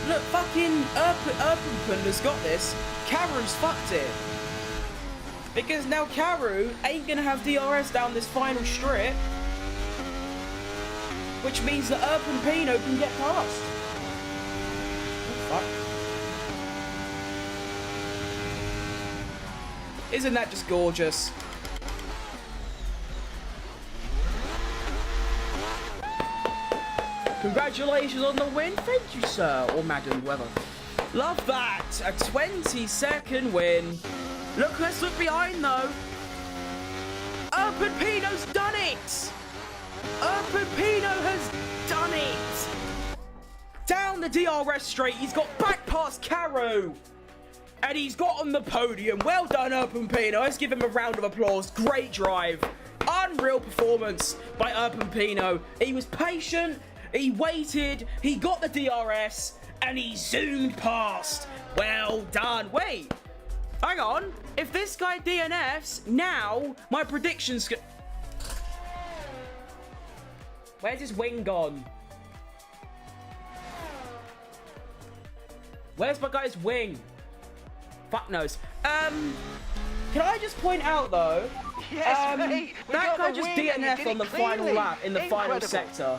look, fucking Erpenpun has got this. Karu's fucked it. Because now Karu ain't gonna have DRS down this final strip. Which means that Pino can get past. Oh, fuck. Isn't that just gorgeous? Congratulations on the win. Thank you, sir. Or madam, whoever. Love that. A 20-second win. Let's look behind, though. Pino's done it. Pino has done it! Down the DRS straight, he's got back past Karu! And he's got on the podium. Well done, Pino. Let's give him a round of applause. Great drive. Unreal performance by Pino. He was patient, he waited, he got the DRS, and he zoomed past. Well done. Wait, hang on. If this guy DNFs, now my predictions... Where's his wing gone? Where's my guy's wing? Fuck knows. Can I just point out though? Yes, mate. That guy just DNF'd on the final lap in the final sector.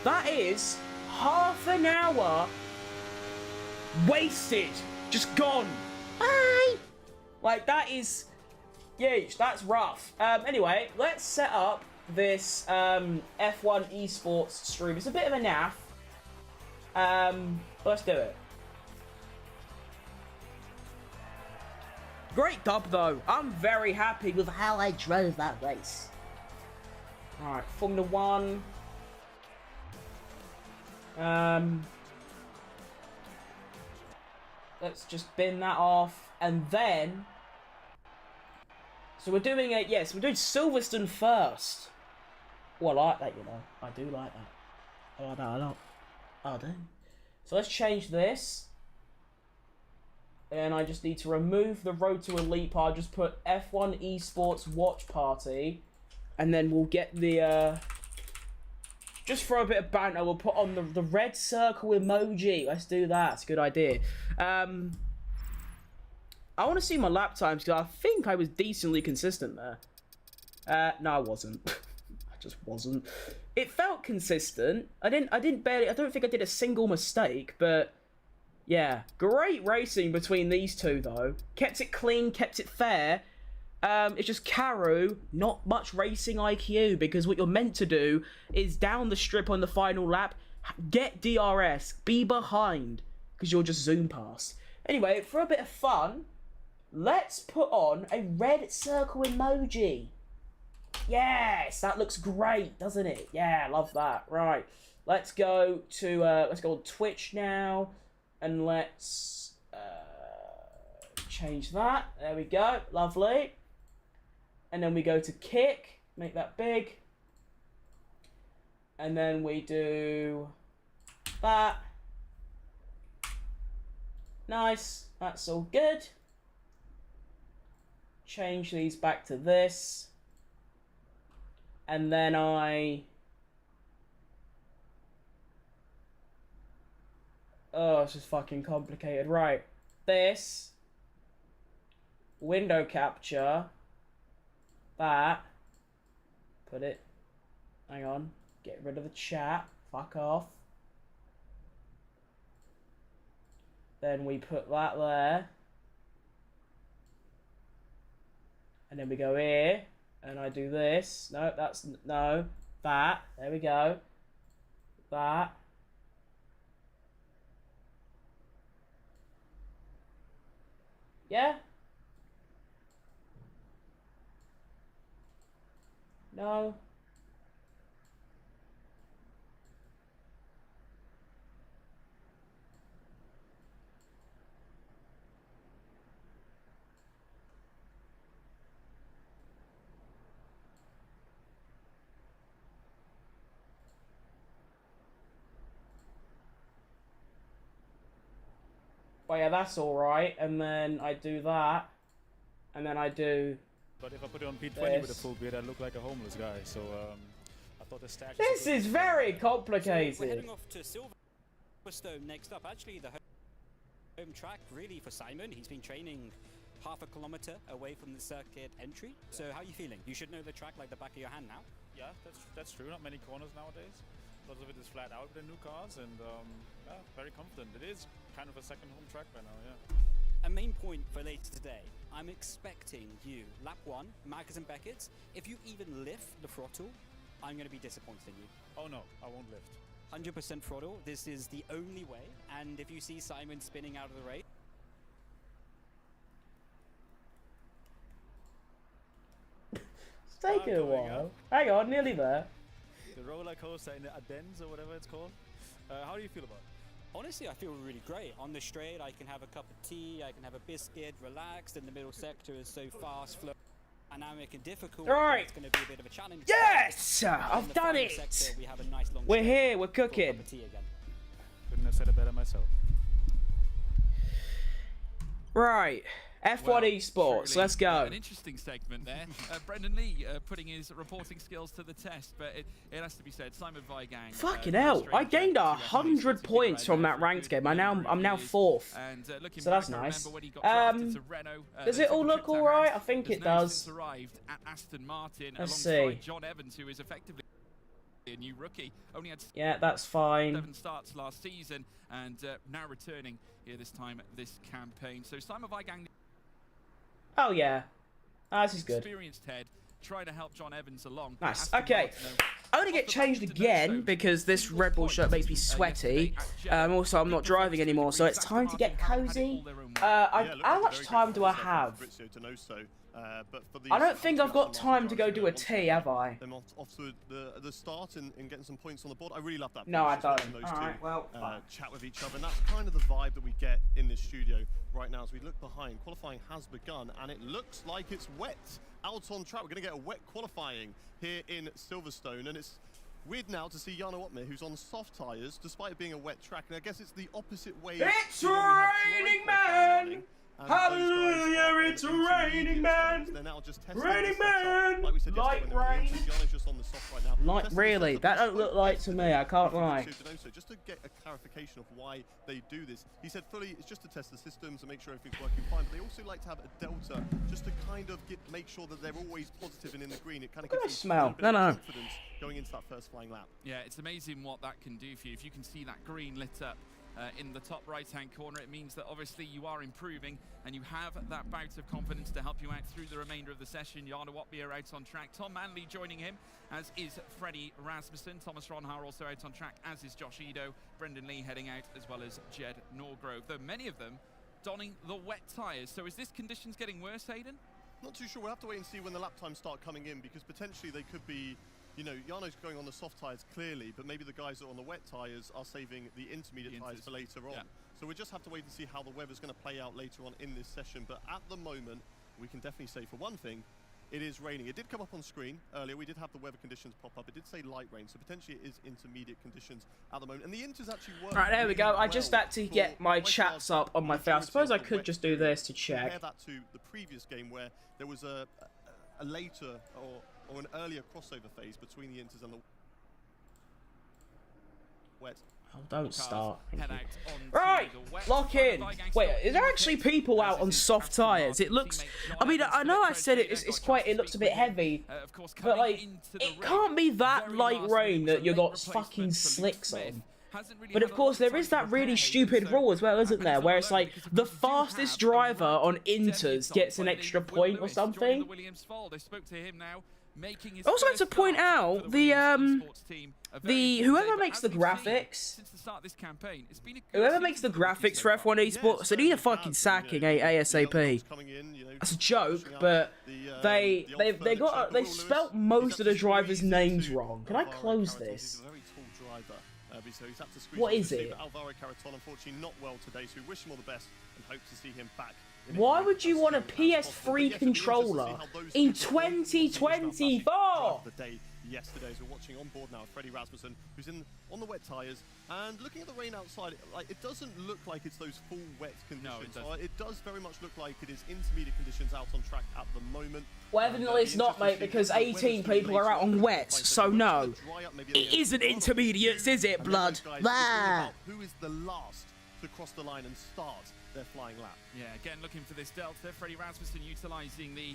That is half an hour wasted. Just gone. Bye. Like, that is Yeesh, that's rough. Anyway, let's set up this F1 esports stream. It's a bit of a naff. Let's do it. Great dub though. I'm very happy with how I drove that race. Alright, Formula 1. Let's just bin that off. And then... So we're doing it, yes, we're doing Silverstone first. Oh, I like that, you know. I do like that. I like that a lot. I do. So let's change this. And I just need to remove the Road to Elite part. Just put F1 Esports Watch Party. And then we'll get the, just for a bit of banter, we'll put on the red circle emoji. Let's do that. It's a good idea. I want to see my lap times because I think I was decently consistent there. No, I wasn't. I just wasn't. It felt consistent. I don't think I did a single mistake, but yeah, great racing between these two though. Kept it clean, kept it fair. It's just Karu, not much racing IQ, because what you're meant to do is down the strip on the final lap, get DRS, be behind, because you'll just zoom past. Anyway, for a bit of fun, let's put on a red circle emoji. Yes, that looks great, doesn't it? Yeah, love that. Right, let's go on Twitch now, and let's change that. There we go, lovely. And then we go to kick, make that big. And then we do that. Nice, that's all good. Change these back to this. And then oh, it's just fucking complicated. Right, this. Window capture. That. Put it. Hang on. Get rid of the chat. Fuck off. Then we put that there. And then we go here. And I do this. No, that's... No. That. There we go. That. Yeah? No. Well, yeah, that's alright. And then I do that. And then I do... But if I put it on P20 with a full beard, I look like a homeless guy. So I thought the stash. This is very complicated. So we're heading off to Silverstone next up. Actually, the home track really for Simon. He's been training half a kilometer away from the circuit entry. So how are you feeling? You should know the track like the back of your hand now. Yeah, that's true. Not many corners nowadays. Lots of it is flat out with the new cars, and yeah, very confident. It is kind of a second home track by now. Yeah. A main point for later today, I'm expecting you, lap 1, Marcus and Beckett, if you even lift the throttle, I'm going to be disappointed in you. Oh no, I won't lift. 100% throttle, this is the only way, and if you see Simon spinning out of the race... It's taking a while. Hang on, nearly there. The roller coaster in the Ardennes or whatever it's called. How do you feel about it? Honestly, I feel really great. On the straight, I can have a cup of tea, I can have a biscuit, relaxed, and the middle sector is so fast, flow, dynamic and difficult. Right. It's going to be a bit of a challenge. Yes! I've done it! Sector, we have a nice long We're straight. here, we're cooking. Cup of tea again. Couldn't have said it better myself. Right. F1 esports, let's go. An interesting segment there. Brendan Lee putting his reporting skills to the test, but it has to be said, Simon Weigang. Fucking hell, I gained 100 points from that ranked game. I'm now 4th. And, so that's nice. Renault, does it all look alright? I think it does. Arrived at Aston Martin Let's alongside see. John Evans, who is effectively a new rookie. Only had Yeah, that's fine. 7 starts last season, and now returning here this time this campaign. So Simon Weigang. Oh yeah. Ah, this is good. Experienced head, trying to help John Evans along. Nice. Aston Okay. Martin, I only get changed again because this Red Bull shirt makes me sweaty. Also, I'm not driving anymore, so it's time to get cozy. How much time do I have? I don't think I've got time to go do a tea, have I? Off to the start and getting some points on the board. I really love that. No, I Just don't. watching those Alright, two, well, chat with each other, and that's kind of the vibe that we get in this studio right now as we look behind. Qualifying has begun, and it looks like it's wet out on track. We're going to get a wet qualifying here in Silverstone, and it's weird now to see Jarno Opmeer, who's on soft tyres, despite it being a wet track. And I guess it's the opposite way. It's raining, man! Hallelujah, it's raining, man! Raining, man! Light rain! Like, really? That don't look like to me, I can't lie. So just to get a clarification of why they do this, he said fully it's just to test the systems and make sure everything's working fine, but they also like to have a delta just to kind of make sure that they're always positive and in the green. It kind of gives them a bit of confidence going into that first flying lap. Yeah, it's amazing what that can do for you. If you can see that green lit up in the top right-hand corner, it means that obviously you are improving and you have that bout of confidence to help you out through the remainder of the session. Jarno Opmeer out on track, Tom Manley joining him, as is Freddie Rasmussen. Thomas Ronhaar also out on track, as is Josh Edo. Brendan Lee heading out, as well as Jed Norgrove, though many of them donning the wet tyres. So is this conditions getting worse, Hayden? Not too sure. We'll have to wait and see when the lap times start coming in, because potentially they could be, you know, Jarno's going on the soft tyres clearly, but maybe the guys that are on the wet tyres are saving the intermediate tyres for later on. Yeah. So we'll just have to wait and see how the weather's going to play out later on in this session. But at the moment, we can definitely say for one thing, it is raining. It did come up on screen earlier. We did have the weather conditions pop up. It did say light rain, so potentially it is intermediate conditions at the moment. And the Inters actually work. Right, there we go. I just had to get my chats up on my phone. I suppose I could just do this to check. Compare that to the previous game where there was a later or an earlier crossover phase between the Inters and the wet. Oh, don't start. Right, lock in. Wait, is there actually people out on soft tyres? It looks, I mean, I know I said it's quite, it looks a bit heavy, but like, it can't be that light rain that you got fucking slicks on. But of course, there is that really stupid rule as well, isn't there? Where it's like, the fastest driver on Inters gets an extra point or something. I also like to point out whoever makes the graphics, for F1 Esports, they need a fucking sacking ASAP. That's a joke, but they spelt most of the drivers' names wrong. Can I close this? What is it? Alvaro Caraton, unfortunately, not well today, so we wish him all the best and hope to see him back. Why would you want a PS3 controller in 2024? Yesterday, as we're watching on board now, Freddie Rasmussen, who's on the wet tyres, and looking at the rain outside, it doesn't look like it's those full wet conditions. No, it does very much look like it is intermediate conditions out on track at the moment. Well, evidently it's not, mate, because 18 people are out on wets, so no. It isn't intermediates, is it, blood? Who is the last to cross the line and start their flying lap? Yeah, again, looking for this delta. Freddie Rasmussen utilising the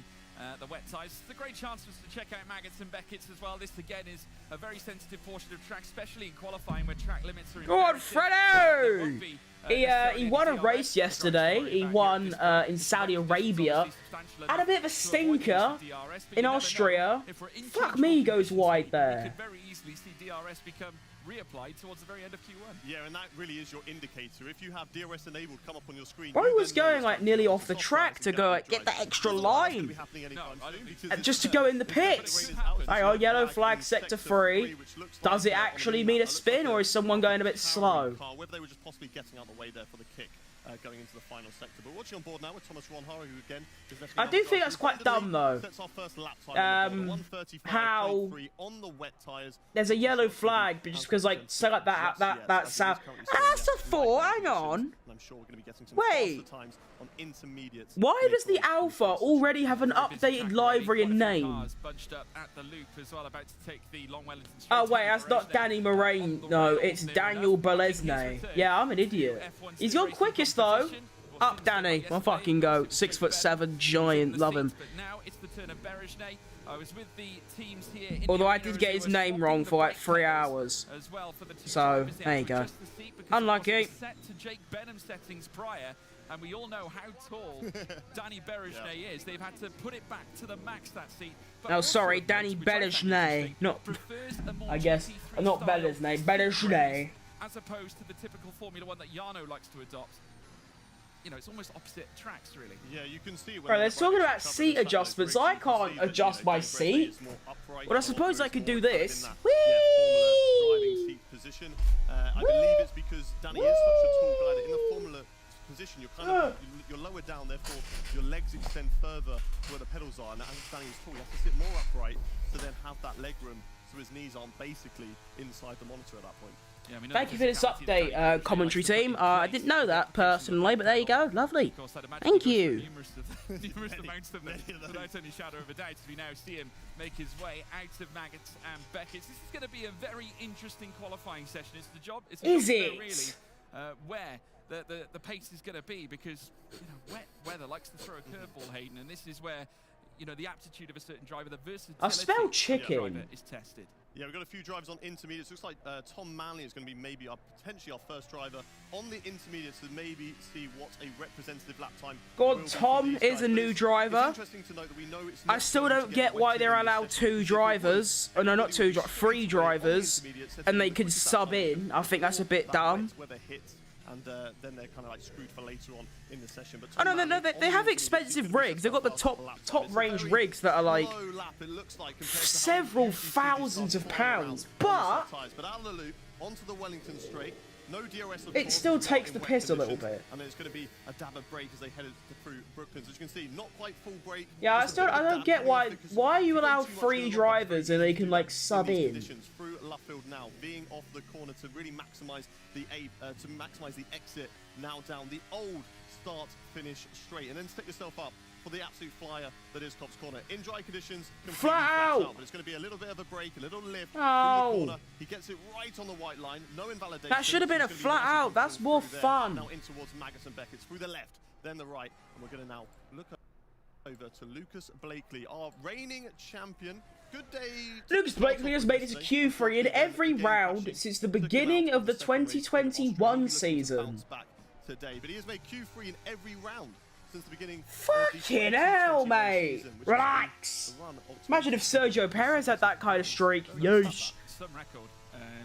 wet tyres. It's a great chance for us to check out Maggots and Beckett's as well. This, again, is a very sensitive portion of track, especially in qualifying where track limits are... Go on, Freddie! He won a race yesterday. He won in Saudi Arabia. Had a bit of a stinker in Austria. Fuck me, he goes wide there. You could very easily see DRS become reapplied towards the very end of Q1. Yeah, and that really is your indicator. If you have DRS enabled come up on your screen... Bro was going like nearly off the track to go get that extra line. Just to go in the pits. Hang on, yellow flag sector 3. Does it actually mean a spin, or is someone going a bit slow? Whether they were just possibly getting out of the way there for the kick. Going into the final sector. But watching on board now with Thomas Ronhaar, who again is I do think that's quite dumb though. How there's a yellow flag, but just because like so like that sound. That's a 4. Hang on. Wait. Why does the Alpha already have an updated livery and name? Oh wait, that's not Danny Moraine. No, it's Daniel Bolesne. Yeah, I'm an idiot. He's got quickest though. Up, Danny. I'll fucking go. 6'7" giant. Love him. Although I did get his name wrong for like 3 hours. So, there you go. Unlucky. and we all know how tall Danny Berejnay is. They've had to put it back to the max, that seat. But Oh, also, sorry, Danny which I find Berejnay, interesting, not. prefers a more I guess GT3 not style Berejnay, seat Berejnay. as opposed to the typical Formula 1 that Jarno likes to adopt. You know, it's almost opposite tracks, really. Yeah, you can see. Bro, they're talking about seat adjustments. I can't adjust my seat. But I suppose I could do this. Whee! Position. I believe it's because Danny is such a tall guy that in the Formula position, you're kind of you're lower down, therefore your legs extend further to where the pedals are. And as Danny is tall, you have to sit more upright to then have that leg room, so his knees aren't basically inside the monitor at that point. Yeah, Thank you for this update, commentary team. I didn't know that personally, but there you go. Lovely. Thank you. Numerous amounts of them, without any shadow of a doubt, as we now see him make his way out of Maggots and Beckett's. This is going to be a very interesting qualifying session. It's the job. It's Is to know it? really where the pace is going to be, because wet weather likes to throw a curveball, Hayden, and this is where the aptitude of a certain driver, the versatility I smell of a chicken. driver is tested. Yeah, we've got a few drivers on intermediates. Looks like Tom Manley is going to be maybe potentially our first driver on the intermediates to maybe see what a representative lap time. God, Tom is a new driver. It's interesting to note that we know it's I still don't get why they're allowed two drivers. Oh no, not two, three drivers, and they can sub in. I think that's a bit dumb. And then they're kind of like screwed for later on in the session. But Oh no, they have expensive rigs. They've got the top range rigs that are like several thousands of pounds, but out of the loop onto the Wellington straight. No DRS, of it course, still takes in the wet piss a little conditions. bit. And then it's going to be a dab of brake as they head through Brooklyn. So as you can see, not quite full brake. Yeah, I Just a bit of a don't dab get coming why off because are you you don't allow too much 3 going on drivers and they can like these sub in? conditions. Through Luffield now, being off the corner to really maximise the exit. Now down the old start finish straight, and then set yourself up for the absolute flyer that is Cops Corner. In dry conditions, completely Flat out. but it's going to be a little bit of a break, a little lift through Oh. the corner. He gets it right on the white line, no invalidation. That should have been It's a gonna be flat nice and out. That's neutral more through there. fun. Now in towards Maggots and Beckett's through the left, then the right, and we're going to now look over to Lucas Blakely, our reigning champion. Good day. Lucas Blakely has made it to Q3 in every round since the beginning of the 2021 season. Today, but he has made Q3 in every round since the beginning. Fucking hell, mate. Relax. Imagine if Sergio Perez had that kind of streak. Yeesh. Some record,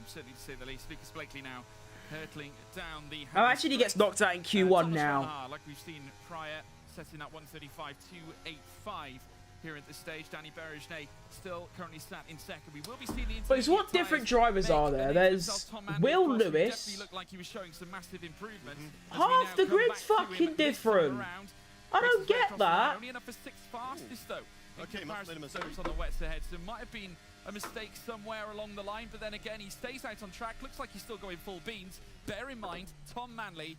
certainly to say the least. Lucas Blakely now hurtling down the. Oh, actually, he gets knocked out in Q1 now. Like we've seen prior, setting up 135.285 here at this stage. Danny Berejnay still currently sat in second. We will be seeing the. But it's what different drivers are there? There's Will Lewis. Looked like he was showing some massive improvement. Half the grid's fucking different. I don't get that. Only enough for 6th fastest though. Okay, must have made a mistake. On the wets ahead, so it might have been a mistake somewhere along the line, but then again he stays out on track. Looks like he's still going full beans. Bear in mind, Tom Manley,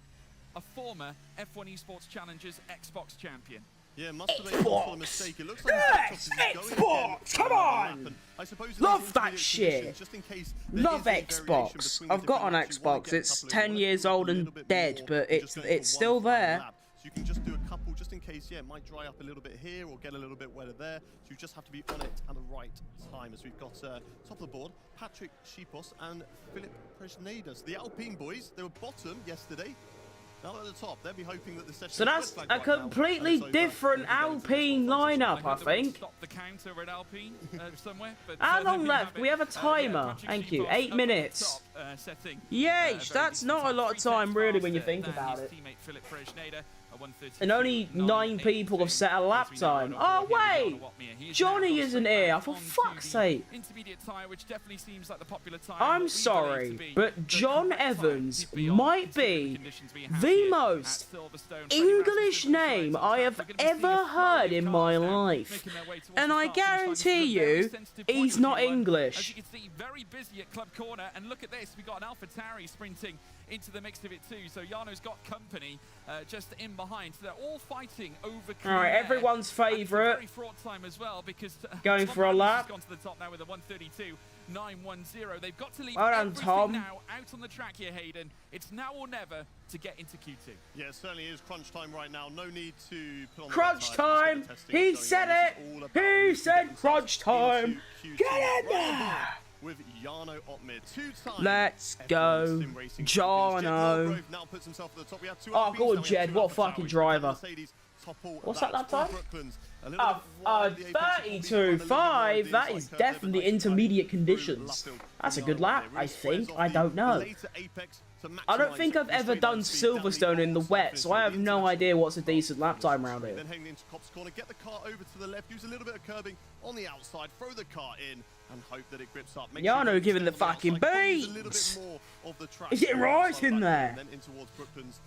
a former F1 Esports Challengers Xbox champion. Yeah, must have made a mistake. It looks like Yes, Xbox, come on! Love that shit. Love Xbox. I've got an Xbox. It's 10 years old and dead, but it's still there. So you can just do a couple just in case, yeah, it might dry up a little bit here or get a little bit wetter there. So you just have to be on it at the right time. As we've got top of the board, Patrick Schipos and Philip Presnadas. The Alpine boys, they were bottom yesterday. Now at the top, they'll be hoping that the session. So that's a completely different Alpine lineup, I think. Stop the counter at Alpine somewhere. But How long left? We have a timer. Thank you. 8 minutes. Yeesh, that's not a lot of time really when you think about it. And only 9 people have set a lap time. Oh wait, Johnny isn't here. For fuck's sake. I'm sorry, but John Evans might be the most English name I have ever heard in my life. And I guarantee you, he's not English. As you can see, very busy at Club Corner, and look at this, we got an AlphaTauri sprinting into the mix of it too. So Jarno's got company just in behind. So they're all fighting over. All right, everyone's favourite. Very fraught time as well because going for a lap. Gone to the top now with a 132.910. They've got to leave well done, everything Tom. now out on the track here, Hayden. It's now or never to get into Q2. Yeah, it certainly is crunch time right now. No need to put on crunch time. He said it. He said crunch time. Get in there. with Jarno Opmeer. 2-time Let's F1 go, sim racing Jarno. champion. Now puts himself at the top. We have two Oh, Alpines, go on, now we have Jed. two What Alpha fucking Tauris. driver. Mercedes Topple, What's that lap that's time? Brooklands. A little bit wide, the apex will be 32.5. on That the is inside curve there, definitely but nice intermediate through conditions. Luffield That's a from good Jarno lap, Opmeer. I Really think. squares I off don't the know. later apex to I don't maximise think I've the ever straight done line speed down the Silverstone in the old wet, so I have surface no into idea what's a international decent lap time around straight. here. Then heading into Copse Corner, get the car over to the left, use a little bit of curbing on the outside, throw the car in, and hope that it grips up. Make sure Jarno you giving the stay on fucking outside, use a little beats. bit more of the track He's getting on the right outside in back there. and then in towards Brooklands.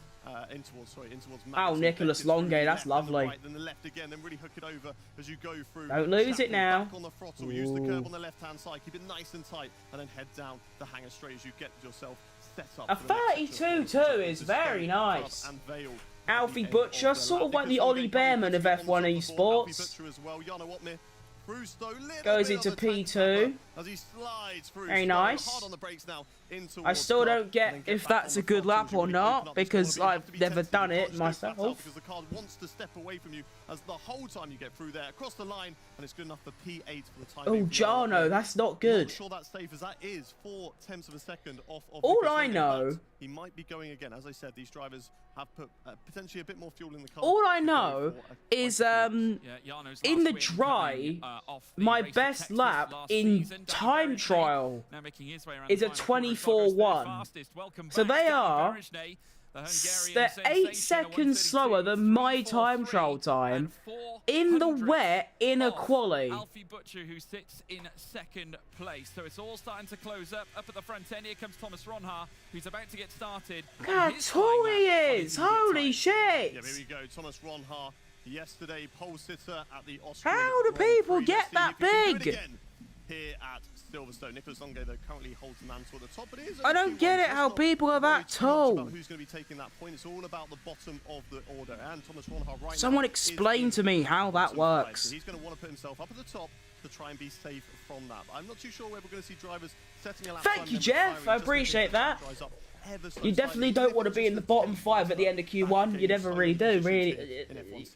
In towards Oh, Madison. Nicholas Beckett through Longe, the that's left and the lovely. right, then the left again, then really hook it over as you go through. Don't lose it Shackle now. back on the throttle, use the curb on the left-hand side, keep it nice and tight, and then head down the hangar straight as you get yourself set up. A for the next section of 32.2 corners. is This very Club nice. and Vale at Alfie the end Butcher, of the sort lap. of like the Nicholas Ollie Longe coming Behrman of quickly on the F1 top of the board. Alfie eSports. Butcher as well. Jarno Opmeer through Stowe, little Goes bit into of a tank P2. trapper as he slides through Very Stowe, nice. hard on the brakes now, in I towards still Club, don't and get then if back that's on a the good throttle lap as you or really not, open up this because corner, but you have to I've be never sensitive. done You it can't just go flat out myself. because the car wants to step away from you as the whole time you get through there across the line, and it's good enough for P8 for the time Oh, being for Jarno Jarno, Opmeer. that's not good. Not sure that's safe as that is 4/10 of a second off of All Nicholas I Longe, know- but he might be going again. As I said, these drivers have put potentially a bit more fuel in the car. All I to go know for a is quite a few laps. Yeah, Jarno's in last the win dry, coming, off the my race at best Texas lap last in season. time Danny trial now making his way around is the a final corner. 24.1. Doggos their fastest. Welcome So back, they Danny are Berejney, the Hungarian they're sensation, 8 a seconds 1:32, slower than my time 3:43, trial time and 4 in the hundredths wet in a off quali. Alfie Butcher, who sits in second place. So it's all starting to close up. Up at the front end, here comes Thomas Ronha, who's about to get started. Look how His tall time he lap on is! his year Holy time. shit! Yeah, here we go. Thomas Ronha, yesterday pole sitter at the Austrian How do Grand people Prix. get Let's see that if he can do it big? again here at Silverstone. Nicholas Longe, though, currently holds the mantle at the top, but it is I don't only get it Q1, so how it's not people are worry that too much tall. about who's going to be taking that point. It's all about the bottom of the order, and Thomas Ronha right Someone now explain is to me in how that bottom five, works. so he's going to want to put himself up at the top to try and be safe from that. But I'm not too sure where we're going to see drivers setting a lap Thank time you, and then Jeff. retiring I just in case appreciate the that. track dries up ever so You definitely slightly. don't want to be in the bottom 5 at the end of Q1. You never really do. Really,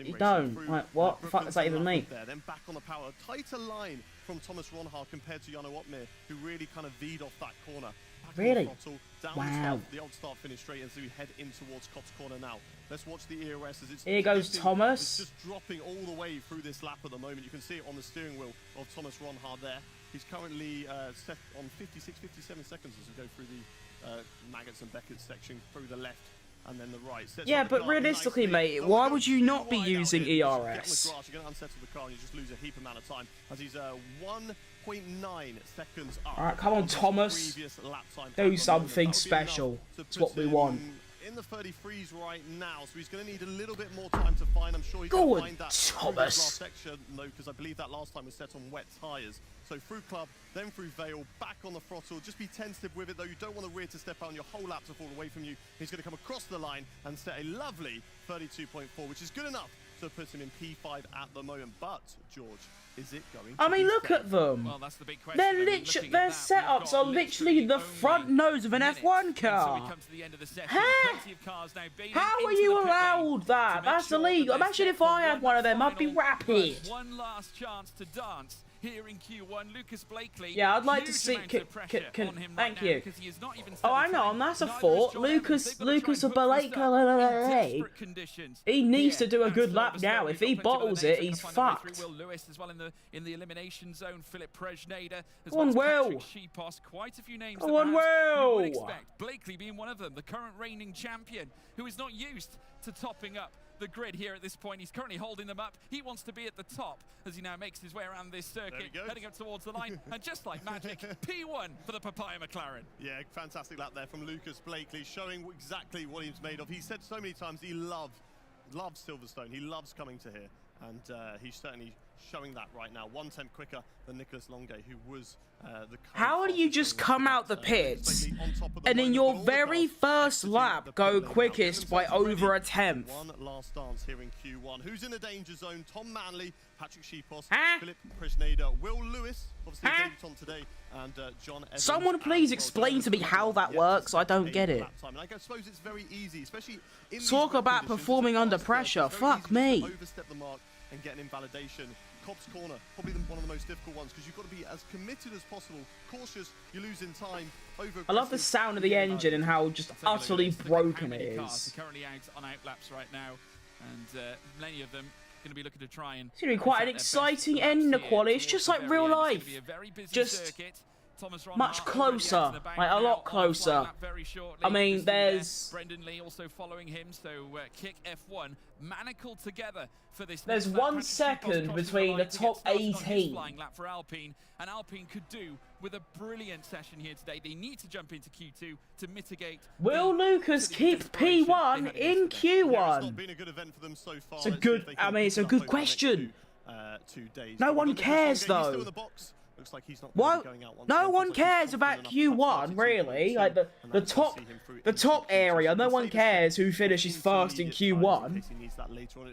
you don't. Like, what the fuck does that even mean? Then back on the power, tighter line from Thomas Ronha compared to Jarno Opmeer, who really kind of V'd off that corner. Back on the Really? throttle, down Wow. the old start finish straight as we head in towards Copse Corner now. Let's watch the EOS as it's Here goes dipping. Thomas. It's just dropping all the way through this lap at the moment. You can see it on the steering wheel of Thomas Ronha there. He's currently set on 56, 57 seconds as we go through the Maggots and Beckett section through the left and then the right. Sets Yeah, up the but car realistically, nicely. mate, Don't why wanna go would you too not be wide out using here. Just get on the ERS? grass, you're going to unsettle the car and you just lose a heap amount of time as he's 1.9 seconds up. Alright, come on, on his Thomas. previous lap time Do at the moment. something That would be enough special. to It's put what we him want. in the 33s right now, so he's going to need a little bit more time to find. I'm sure he Go can on, find that through this Thomas. last section, no, because I believe that last time was set on wet tyres. So through Club, then through Vale, back on the throttle. Just be tentative with it, though. You don't want the rear to step out and your whole lap to fall away from you. He's going to come across the line and set a lovely 32.4, which is good enough to put him in P5 at the moment. But, George, is it going to I mean, be look fair? at them. Well, that's the big question. Their I mean, looking at their that, we've setups got are literally the only front nose of an minutes F1 until we car. come to the end of the session. Huh? Plenty of cars now being How are into the you pit lane allowed to that? make That's sure illegal. that they're Imagine set if for I had one of them, I'd be final rapid. push. One last chance to dance here in Q1. Lucas Blakely. Yeah, I'd like to huge see- amount of pressure on him thank right you. now because he is not even Oh, I set know, a and that's a time. Neither fault. is John Evans. Lucas They've got to try and of hook this up in desperate conditions. He needs here to do a at good lap Silverstone. now. We've If got he plenty of bottles other it, names he's that can find their way fucked. through. Will Lewis as well in the elimination zone. Philip Prejnader as Go well on, as Will. Patrick Sheepos. Quite a few names Go that on, perhaps you would Will. expect. Blakely being one of them, the current reigning champion, who is not used to topping up the grid here at this point. He's currently holding them up. He wants to be at the top as he now makes his way around this circuit, heading up towards the line. And just like magic, P1 for the Papaya McLaren. Yeah, fantastic lap there from Lucas Blakely, showing exactly what he's made of. He said so many times he loves Silverstone. He loves coming to here, and he's certainly showing that right now. 1/10 quicker than Nicholas Longe, who was the current How do you fastest just in the come race. out the pits Blakely on top at the and in moment, your but all the very cars first exiting lap the pit go lane now. quickest by Getting themselves over a ready. tenth? One last dance here in Q1. Who's in the danger zone? Tom Manley, Patrick Sheepos, Huh? Philip Prejnader, Will Lewis, obviously Huh? debutant today, and John Evans. Someone please as well. explain to me how that Yeah, works. I it's don't a get it. lap time. And I suppose it's very easy, especially in these Talk wet about conditions, performing it's a under fast pressure. curve. It's very Fuck easy just to me. overstep the mark and get an invalidation. Cobb's corner, probably one of the most difficult ones because you've got to be as committed as possible, cautious, you're losing time. I love the sound of the engine and how just utterly broken it is. Currently out on outlaps right now, and many of them going to be looking to try and. It's going to be quite an exciting end in the quali. It's just like real life, just much closer, like a lot closer. I mean, there's Brendan Lee also following him, so Kick F1 manacled together for this. There's 1 second between the top 18. Flying lap for Alpine, and Alpine could do with a brilliant session here today. They need to jump into Q2 to mitigate. Will Lucas keep P1 in Q1? It's not been a good event for them so far. It's a good. I mean, it's a good question. 2 days. No one cares though. Looks like he's not Well, going out once no again. one Looks like cares he's about confident enough Q1 to really. Like the top area. No one cares who finishes first in Q1. It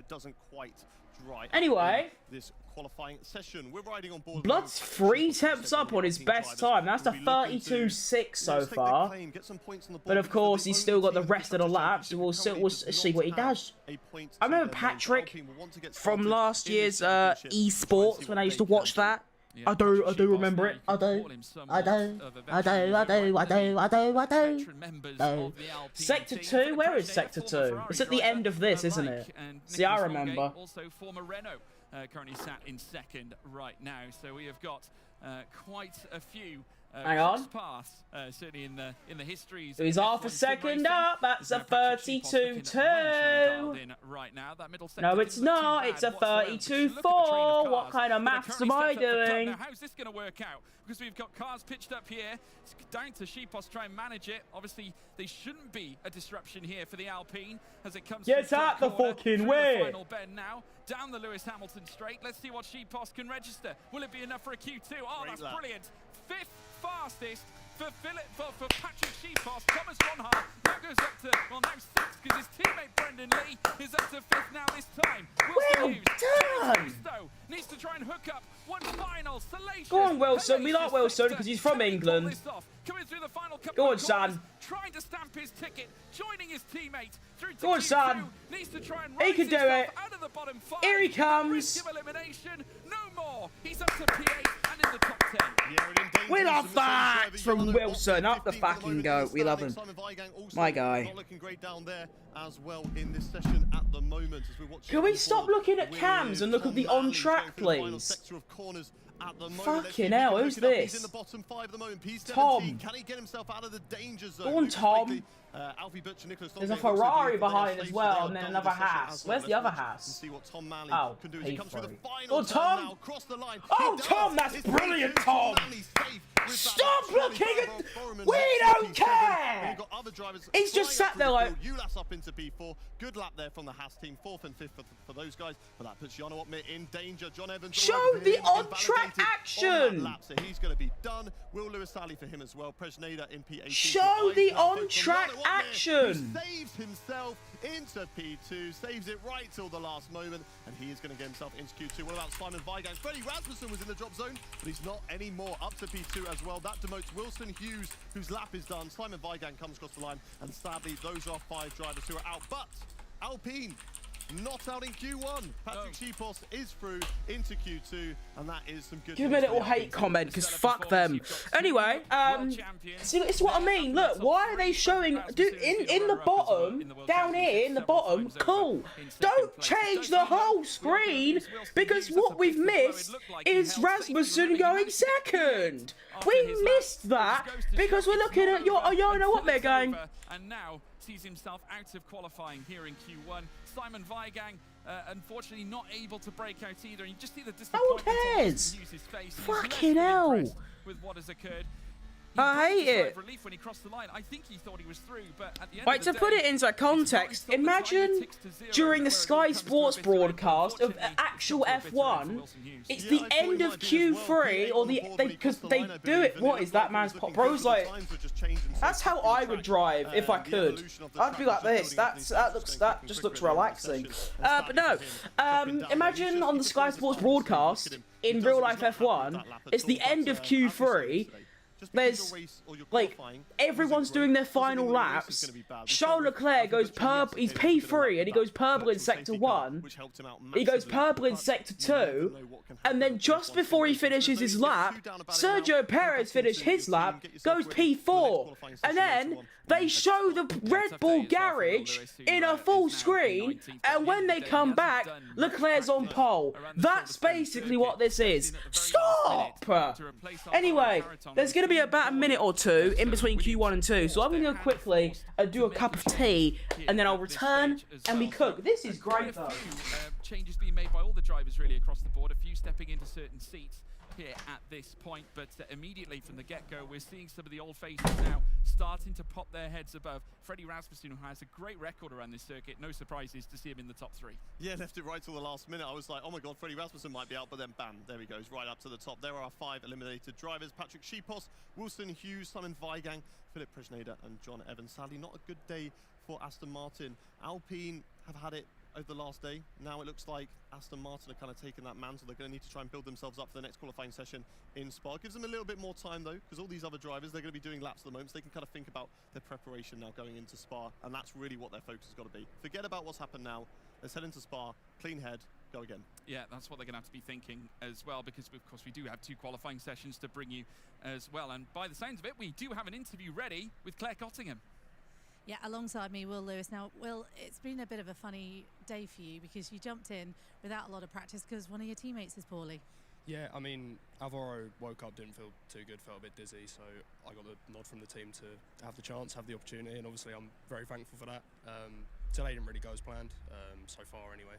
doesn't quite dry Anyway, this qualifying session. We're riding on board. Blood's 3 temps up on his best time. That's the 32.6 so far. But of course, he's still got the rest of the laps. We'll see what he does. I remember Patrick from last year's ESPORTS when I used to watch that. I do remember it. I do. Sector 2? Where is Sector 2? It's at the end of this, isn't it? See, I remember. Also, former Renault currently sat in second right now. So we have got quite a few hang on. pass, certainly in the histories. So he's half a second up. That's a 32.2. Right now. That middle No, it's not. It's a 32.4. What kind of maths am I doing? Now, how's this going to work out? Because we've got cars pitched up here. It's down to Sheepos to try and manage it. Obviously, there shouldn't be a disruption here for the Alpine as it comes. Get out the fucking way! Final bend now down the Lewis Hamilton straight. Let's see what Sheepos can register. Will it be enough for a Q2? Oh, that's brilliant. 5th fastest for Patrick Sheepos. Thomas Ronhart now goes up to, well, now 6th because his teammate Brendan Lee is up to 5th now this time. Well done! Needs to try and hook up one final salacious. Go on, Wilson. We like Wilson because he's from England. Coming through the final couple Go on, of son. Trying to stamp his ticket, joining his teammate through to Go on, Q2. son. Needs to try and He can do it. out of the bottom 5. Here he comes. Risk of elimination, no more. He's up to P8 and in the top 10. We love that from Wilson. Up the fucking goat. We love him. My guy. Not looking great down there as well in this session at the moment. As we're watching. Can we stop looking at cams and look at the on track, please? Fucking hell, who's this? Tom. Can he get himself out of the danger zone? Go on, Tom. Alfie Butcher, Nicholas There's a Ferrari behind as well, and then another Haas. Where's the other Haas? See what Tom Manley Oh, can do as he comes through the final. Go on, Tom. Across the line. Oh, Tom, that's brilliant, Tom. Stop looking at... We don't care! He's just sat there like... ULAS up into P4. Good lap there from the Haas team. 4th and 5th for those guys. But that puts Jono Opmit in danger. John Evans... Show the on-track action! So he's going to be done. Will Lewis Sally for him as well. Presnada in P18. Show the on-track action! Saves himself into P2. Saves it right till the last moment. And he is going to get himself into Q2. What about Simon Weigang? Freddie Rasmussen was in the drop zone, but he's not anymore. Up to P2 as well. That demotes Wilson Hughes, whose lap is done. Simon Weigang comes across the line. And sadly, those are 5 drivers who are out. But Alpine not out in Q1. Patrick Sheepos is through into Q2, and that is some good. Give me a little hate comment, because fuck them. Anyway, see, it's what I mean. Look, why are they showing in the bottom, down here in the bottom? Cool. Don't change the whole screen, because what we've missed is Rasmussen going second. We missed that because we're looking at what they're going. And now sees himself out of qualifying here in Q1. Simon Weigang, unfortunately, not able to break out either. And you just see the disappointment on his face. Fucking hell! With what has occurred. I hate it. Relief when he crossed the line. I think he thought he was through, but at the end Wait, of to the put day, it into context, imagine during the Sky Sports broadcast of actual F1, it's the end of Q3, or because they do it. What is that man's pop? Bro's like, that's how I would drive if I could. I'd be like this. That just looks relaxing. But no, imagine on the Sky Sports broadcast in real life F1, it's the end of Q3. Just because there's your race or your like qualifying everyone's wasn't doing great, their doesn't final mean the race is laps. gonna be bad. We Charles saw with Leclerc Alfred goes Giuliani purple. He's yesterday, he did a lap P3 and he with goes that purple in virtual sector safety car, 1. which helped him out He goes massively. purple in But sector you never 2. know what can And happen then in just F1 before he races. finishes There's his no need to lap, get too down about it now. Sergio Go back Perez finished into your his team, lap, get yourself goes ready for the next P4. qualifying And session then later on. they show the Red Bull garage in a full screen, and when they come back, Leclerc's on pole. That's basically what this is. Stop! Anyway, there's going to be about a minute or two in between Q1 and 2, so I'm going to go quickly and do a cup of tea, and then I'll return and we cook. This is great though. Changes being made by all the drivers really across the board, a few stepping into certain seats here at this point, but immediately from the get-go we're seeing some of the old faces now starting to pop their heads above. Freddie Rasmussen, who has a great record around this circuit, no surprises to see him in the top 3. Yeah, left it right till the last minute. I was like, oh my god, Freddie Rasmussen might be out, but then bam, there he goes, right up to the top. There are 5 eliminated drivers: Patrick Schipos, Wilson Hughes, Simon Weigang, Philip Presneda and John Evans. Sadly, not a good day for Aston Martin. Alpine have had it over the last day. Now it looks like Aston Martin are kind of taking that mantle. They're going to need to try and build themselves up for the next qualifying session in Spa. Gives them a little bit more time though, because all these other drivers, they're going to be doing laps at the moment, so they can kind of think about their preparation now going into Spa, and that's really what their focus has got to be. Forget about what's happened now. Let's head into Spa, clean head, go again. Yeah, that's what they're going to have to be thinking as well, because of course we do have 2 qualifying sessions to bring you as well, and by the sounds of it, we do have an interview ready with Claire Cottingham. Yeah, alongside me, Will Lewis. Now, Will, it's been a bit of a funny day for you because you jumped in without a lot of practice because one of your teammates is poorly. Yeah, I mean, Alvaro woke up, didn't feel too good, felt a bit dizzy, so I got the nod from the team to have the chance, have the opportunity, and obviously I'm very thankful for that. Today didn't really go as planned, so far anyway,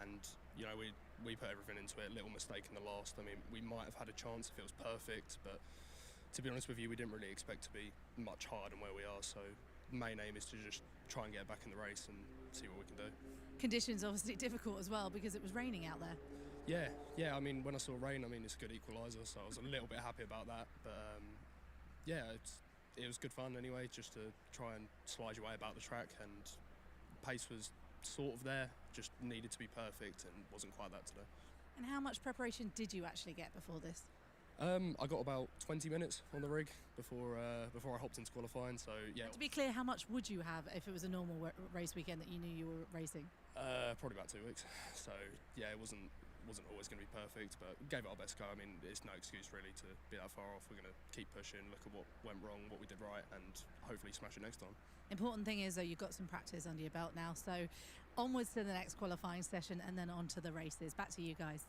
and you know, we put everything into it. Little mistake in the last. I mean, we might have had a chance if it was perfect, but to be honest with you, we didn't really expect to be much higher than where we are, so the main aim is to just try and get back in the race and see what we can do. Conditions obviously difficult as well because it was raining out there. Yeah, I mean, when I saw rain, I mean, it's a good equaliser, so I was a little bit happy about that, but yeah, it was good fun anyway, just to try and slide your way about the track, and pace was sort of there, just needed to be perfect and wasn't quite that today. And how much preparation did you actually get before this? I got about 20 minutes on the rig before I hopped into qualifying, so yeah. To be clear, how much would you have if it was a normal race weekend that you knew you were racing? Probably about 2 weeks. So yeah, it wasn't always going to be perfect, but gave it our best go. I mean, it's no excuse really to be that far off. We're going to keep pushing, look at what went wrong, what we did right, and hopefully smash it next time. Important thing is though, you've got some practice under your belt now, so onwards to the next qualifying session and then on to the races. Back to you guys.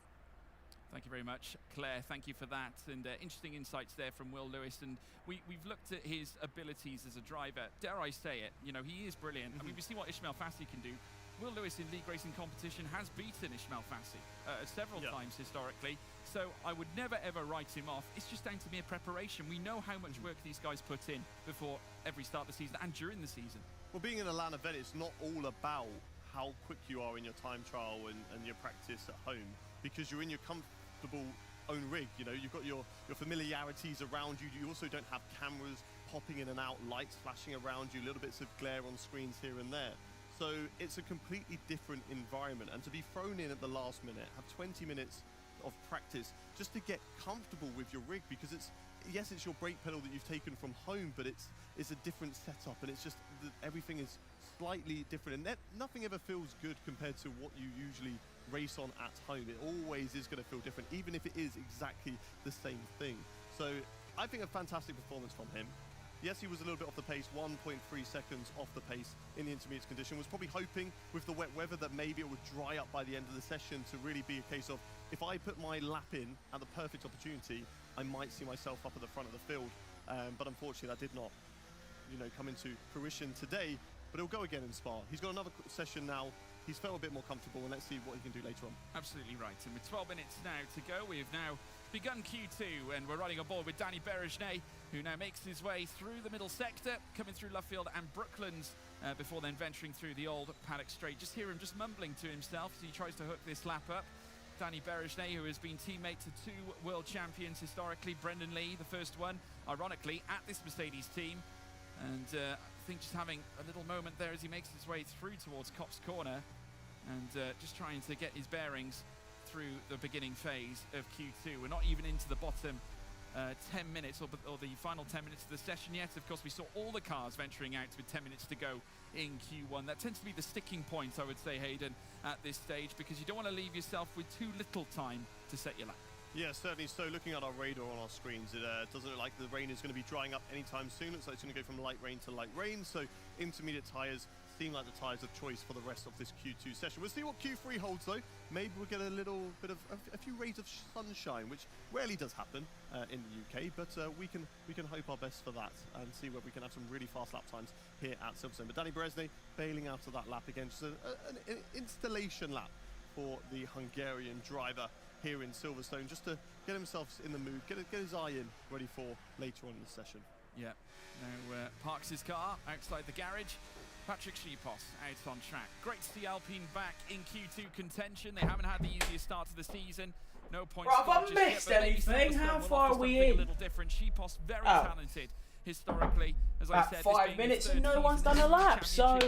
Thank you very much, Claire. Thank you for that, and interesting insights there from Will Lewis. And we've looked at his abilities as a driver. Dare I say it? You know, he is brilliant. I mean, we see what Ismail Fassi can do. Will Lewis in league racing competition has beaten Ismail Fassi several times historically, so I would never ever write him off. It's just down to mere preparation. We know how much work these guys put in before every start of the season and during the season. Well, being in a LAN event, it's not all about how quick you are in your time trial and your practice at home, because you're in your comfortable own rig. You know, you've got your familiarities around you. You also don't have cameras popping in and out, lights flashing around you, little bits of glare on screens here and there. So it's a completely different environment, and to be thrown in at the last minute, have 20 minutes of practice just to get comfortable with your rig, because it's your brake pedal that you've taken from home, but it's a different setup, and it's just everything is slightly different, and nothing ever feels good compared to what you usually race on at home. It always is going to feel different, even if it is exactly the same thing. So I think a fantastic performance from him. Yes, he was a little bit off the pace, 1.3 seconds off the pace in the intermediate condition. Was probably hoping with the wet weather that maybe it would dry up by the end of the session to really be a case of, if I put my lap in at the perfect opportunity, I might see myself up at the front of the field. But unfortunately that did not, come into fruition today, but he'll go again in Spa. He's got another session now. He's felt a bit more comfortable, and let's see what he can do later on. Absolutely right. And with 12 minutes now to go, we've now begun Q2, and we're riding on board with Danny Berejnet, who now makes his way through the middle sector, coming through Luffield and Brooklands, before then venturing through the old paddock straight. Just hear him just mumbling to himself as he tries to hook this lap up. Danny Berejnet, who has been teammate to 2 world champions historically, Brendan Lee, the first one, ironically, at this Mercedes team. And I think just having a little moment there as he makes his way through towards Copse Corner, and just trying to get his bearings through the beginning phase of Q2. We're not even into the bottom 10 minutes or the final 10 minutes of the session yet. Of course, we saw all the cars venturing out with 10 minutes to go in Q1. That tends to be the sticking point, I would say, Hayden, at this stage, because you don't want to leave yourself with too little time to set your lap. Yeah, certainly. So looking at our radar on our screens, it doesn't look like the rain is going to be drying up anytime soon. Looks like it's going to go from light rain to light rain. So intermediate tyres seem like the tyres of choice for the rest of this Q2 session. We'll see what Q3 holds, though. Maybe we'll get a little bit of a few rays of sunshine, which rarely does happen in the UK. But we can hope our best for that and see whether we can have some really fast lap times here at Silverstone. But Danny Beresny bailing out of that lap again. Just an installation lap for the Hungarian driver here in Silverstone, just to get himself in the mood, get his eye in, ready for later on in the session. Yeah, now parks his car outside the garage. Patrick Schipos out on track. Great to see Alpine back in Q2 contention. They haven't had the easiest start to the season. No points. Bro, have I missed anything? How far are we in? A little different. Schipos very talented historically. As I said, 5 minutes and no one's done a lap, so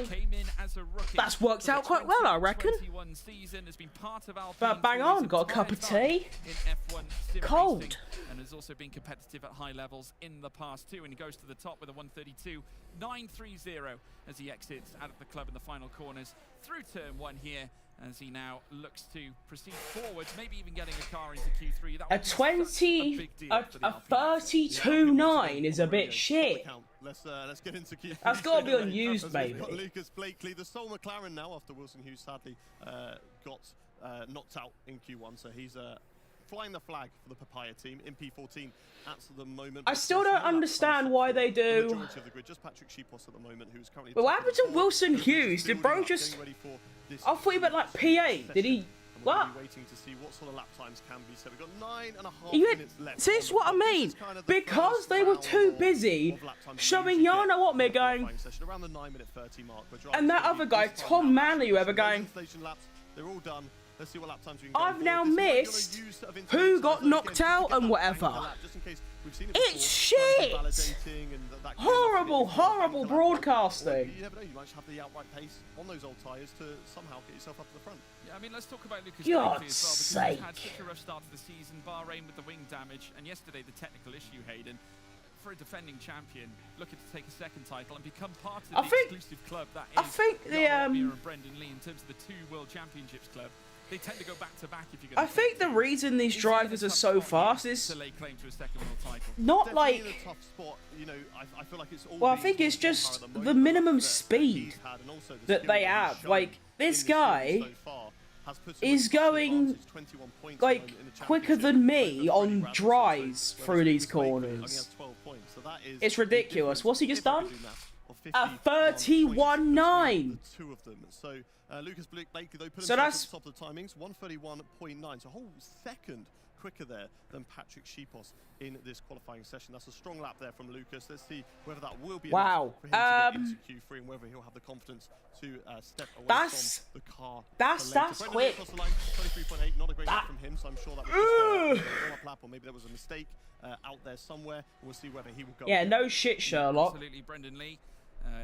that's worked out quite well, I reckon. But bang on, got a cup of tea. Cold. And has also been competitive at high levels in the past too. And he goes to the top with a 132.930 as he exits out of the club in the final corners through turn 1 here, as he now looks to proceed forwards, maybe even getting a car into Q3. That a 32.9 is a bit shit. Let's get into Q3. That's got to be unused, maybe. Lucas Blakely, the sole McLaren now, after Wilson Hughes sadly got knocked out in Q1, so he's flying the flag for the Papaya team in P14 at the moment. I still don't understand why they do. The majority of the grid, just Patrick Schipos at the moment, who's currently. But what happened to Wilson Hughes? Did bro just? I thought he meant like PA. Did he? What? Waiting to see what sort of lap times can be set. We've got 9.5 minutes left. See, this is what I mean. Because they were too busy showing Jarno Opmeer going, around the 9:30 mark. and that other guy, Tom Manley, whoever going. They're all done. Let's see what lap times we can I've now missed who got knocked out and whatever. It's shit! Horrible, horrible broadcasting. You never know, you might have the outright pace on those old tyres to somehow get yourself up to the front. Yeah, I mean, let's talk about Lucas God's Blakely as well, because sake. he's had such a rough start to the season, Bahrain with the wing damage, and yesterday the technical issue, Hayden. For a defending champion, looking to take a second title and become part of the exclusive club that is and Brendan Lee in terms of the 2 World Championships club. They tend to go back to back if you're going to. I think the reason these drivers are so fast is to lay claim to a second world title. Not like. In a tough spot, you know, I feel like it's all. Well, I think it's just the minimum speed that they have. Like this guy is going like quicker than me on dries through these corners. It's ridiculous. What's he just done? A 31.9. Two of them. So Lucas Blakely though put so himself at the top of the timings, 131.9. So a whole second quicker there than Patrick Schipos in this qualifying session. That's a strong lap there from Lucas. Let's see whether that will be enough for him to get into Q3 and whether he'll have the confidence to step away from the car. That's quick. 23.8, not a great lap from him, so I'm sure that was just a warm-up lap, or maybe there was a mistake out there somewhere. We'll see whether he will go. Yeah, no shit, Sherlock. Absolutely, Brendan Lee.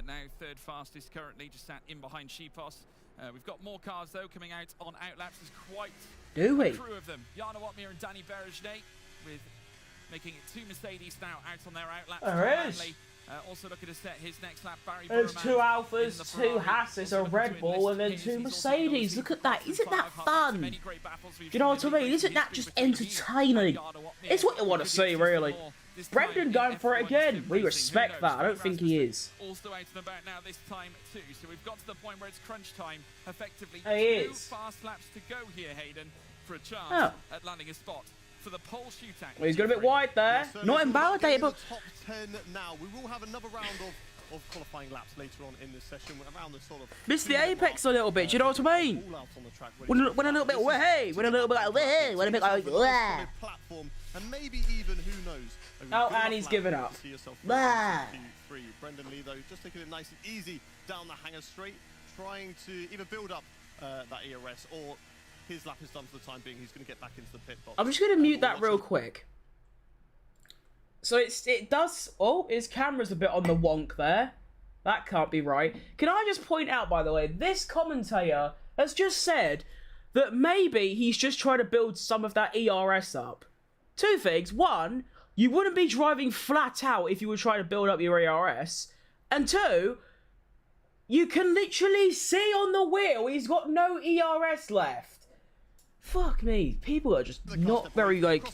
Now third fastest currently, just sat in behind Schipos. We've got more cars though coming out on outlaps. There's quite a crew of them. Jarno Opmeer and Danny Beresny, with making it 2 Mercedes now out on their outlaps. There is. Also looking to set his next lap. Barry There's Burman 2 Alphas, 2 Hasses, a Red Bull, and then 2 Mercedes. Look at that. Isn't that fun? Do you know what I mean? Isn't that just entertaining? It's what you want to see, really. Brendan going for it again. We respect that. I don't think he is. Also out and about now this time too. So we've got to the point where it's crunch time. Effectively, 2 fast laps to go here, Hayden, for a chance at landing a spot for the pole shootout. Well, he's got a bit wide there. Not invalidated, but top 10 now. We will have another round of qualifying laps later on in this session, around the sort of missed the apex a little bit. Do you know what I mean? Went a little bit way. Went a little bit like way. Went a bit like platform, and maybe even who knows. Oh, and he's given up. Brendan Lee though, just taking it nice and easy down the hanger straight, trying to either build up that ERS or his lap is done for the time being. He's going to get back into the pit box. I'm just going to mute that real quick. So it does. Oh, his camera's a bit on the wonk there. That can't be right. Can I just point out, by the way, this commentator has just said that maybe he's just trying to build some of that ERS up. 2 things. 1, you wouldn't be driving flat out if you were trying to build up your ERS. And 2, you can literally see on the wheel he's got no ERS left. Fuck me. People are just not very, like,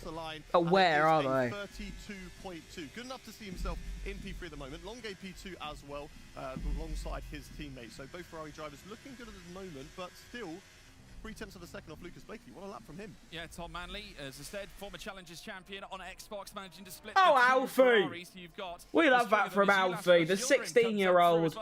aware, are they? 32.2. Good enough to see himself in P3 at the moment. Longgate P2 as well, alongside his teammates. So both Ferrari drivers looking good at the moment, but still 0.3 of a second off Lucas Blakely. What a lap from him. Yeah, Tom Manley, as I said, former Challengers champion on Xbox, managing to split oh, the Alfie! We love that from Alfie, the 16-year-old.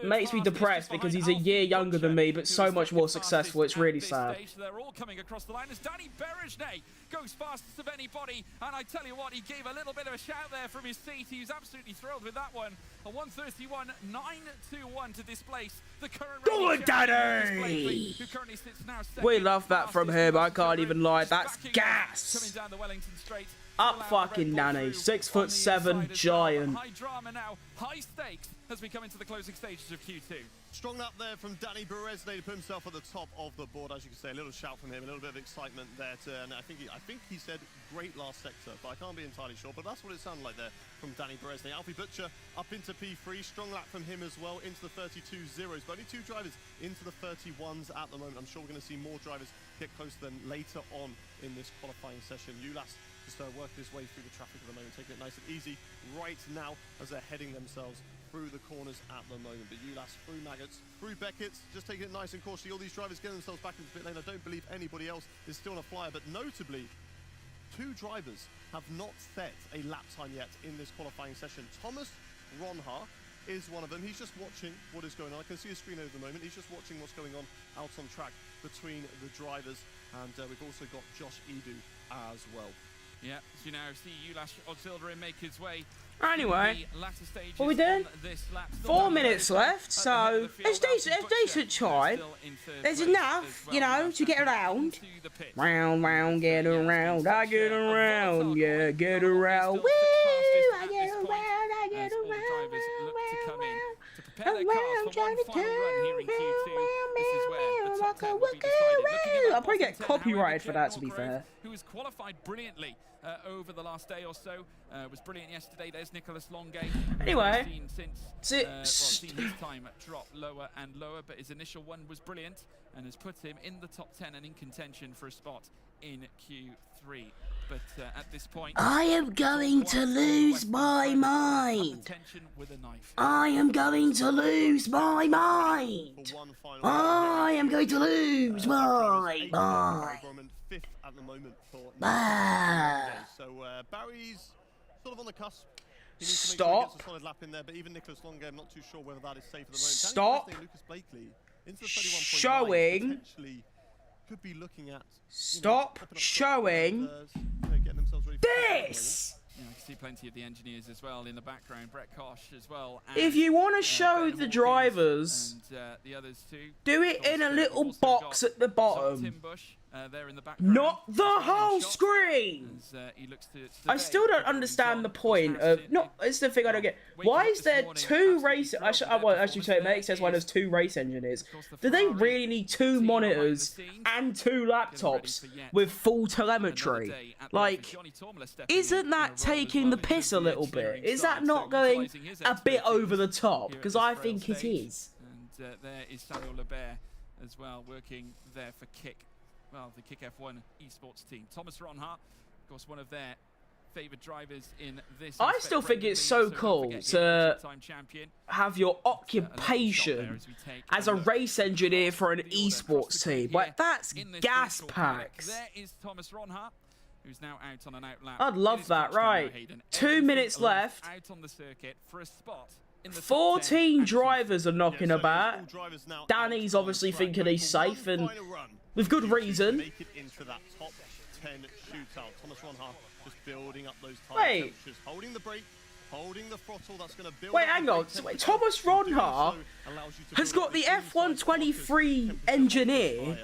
Makes me depressed because he's a year younger than me, but so much more successful. It's really sad. They're all coming across the line as Danny Berejnay goes fastest of anybody, and I tell you what, he gave a little bit of a shout there from his seat. He was absolutely thrilled with that one. A 1:31.921 to displace the current. Good, Danny! Who currently sits now second. We love that from him. I can't even lie. That's Coming gas. down the Wellington Straight. Up fucking Danny. 6'7" giant. High drama now, high stakes as we come into the closing stages of Q2. Strong lap there from Danny Berejnay to put himself at the top of the board. As you can say, a little shout from him, a little bit of excitement there. And I think he said great last sector, but I can't be entirely sure. But that's what it sounded like there from Danny Berejnay. Alfie Butcher up into P3. Strong lap from him as well into the 32.0s. But only 2 drivers into the 31s at the moment. I'm sure we're going to see more drivers get close to them later on in this qualifying session. Ulas just working his way through the traffic at the moment, taking it nice and easy right now as they're heading themselves through the corners at the moment. But Ulas through Maggots, through Beckett, just taking it nice and cautiously. All these drivers getting themselves back into the pit lane. I don't believe anybody else is still on a flyer, but notably, 2 drivers have not set a lap time yet in this qualifying session. Thomas Ronha is one of them. He's just watching what is going on. I can see his screen over the moment. He's just watching what's going on out on track between the drivers. And we've also got Josh Edu as well. Yeah, so you now see Ulas Auxiliary make his way. Anyway, what we doing? 4 minutes left, so it's decent time. There's enough, you know, to get around. Round, round, get around, I get around, yeah, get around. Woo! I get around, I get around, around, trying to turn I'll probably get copyrighted for that, to be fair. Who has qualified brilliantly over the last day or so. Was brilliant yesterday. There's Nicholas Longgate. Anyway, seen his time drop lower and lower, but his initial one was brilliant and has put him in the top 10 and in contention for a spot in Q3. But at this point, I am going to lose my mind. I am going to lose my mind. I am going to lose my mind. 5th at the moment for so Barry's sort of on the cusp. He needs to make sure he gets a solid lap in there, but even Nicholas Longgate, I'm not too sure whether that is safe at the moment. Stop Lucas Blakely into the showing. Potentially could be looking at. Stop showing this. Yeah, I can see plenty of the engineers as well in the background. Brett Kosh as well. And, if you want to show the drivers, and, the others too, do it in a little box at the bottom. Tim Bush, there in the background. Not the whole screen. As, he looks to I still don't understand the point of. It's the thing I don't get. Why is there 2 race? Actually, say it makes sense why there's 2 race engineers. Do they really need 2 monitors and 2 laptops with full telemetry? Like, isn't that taking the piss a little bit? Is that not going a bit over the top? Because I think it is. And there is Samuel Lebert as well, working there for Kick. Well, the Kick F1 esports team. Thomas Ronha, of course, one of their favoured drivers in this. I still think it's so cool to have your occupation as a race engineer for an esports team. Like, that's gas packs. There is Thomas Ronha, who's now out on an out lap. I'd love that, right? 2 minutes left. Out on the circuit for a spot. 14 drivers are knocking about. Danny's obviously thinking he's safe, and with good reason. Make it into that top 10 shootout. Thomas Ronha just building up those tire temperatures, holding the brake, holding the throttle. That's going to build. Wait, hang on. Wait, Thomas Ronha has got the F123 engineer,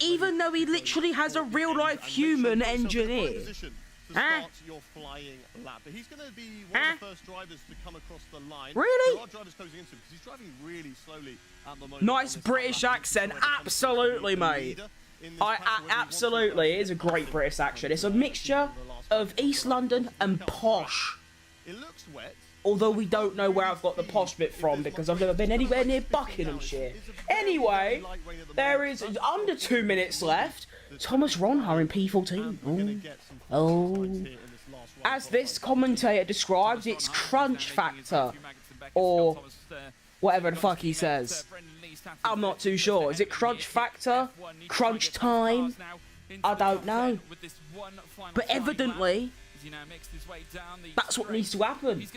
even though he literally has a real-life human engineer. Your flying lap. But he's going to be one of the first drivers to come across the line. Really? There are drivers closing into him because he's driving really slowly at the moment. Nice British accent, absolutely, mate. Absolutely, it is a great British accent. It's a mixture of East London and posh. It looks wet. Although we don't know where I've got the posh bit from because I've never been anywhere near Buckinghamshire. Anyway, there is under 2 minutes left. Thomas Ronha in P14. Oh. As this commentator describes, it's crunch factor. Or whatever the fuck he says. I'm not too sure. Is it crunch factor? Crunch time? I don't know. But evidently, that's what needs to happen.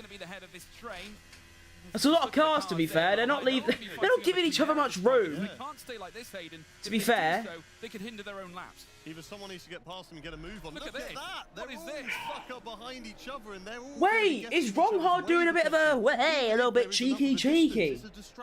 That's a lot of cars, to be fair. They're not giving each other much room. To be fair. Either someone needs to get past them and get a move on. Look at that! They're all stuck up behind each other and they're all... Wait, is Ronhard doing a bit of a little bit cheeky?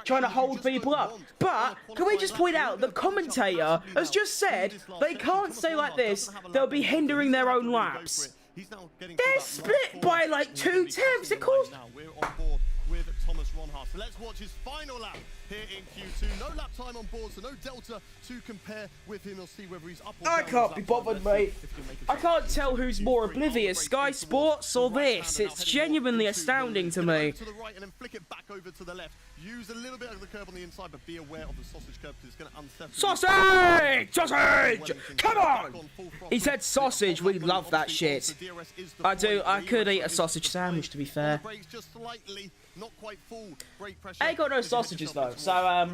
Trying to hold people up. But, can we just point out, the commentator has just said they can't stay like this, they'll be hindering their own laps. They're split by like 2 tenths, of course. Now we're on board with Thomas Ronhard. So let's watch his final lap here in Q2. No lap time on board, so no delta to compare with him. We'll see whether he's up or down. I can't be bothered, mate. I can't tell who's more oblivious, Sky Sports or this. It's genuinely astounding to me. To the right and then flick it back over to the left. Use a little bit of the curb on the inside, but be aware of the sausage curb because it's going to unsettle. Sausage! Sausage! Come on! He said sausage. We love that shit. I do. I could eat a sausage sandwich, to be fair. Just slightly, not quite full brake pressure. I ain't got no sausages though, so I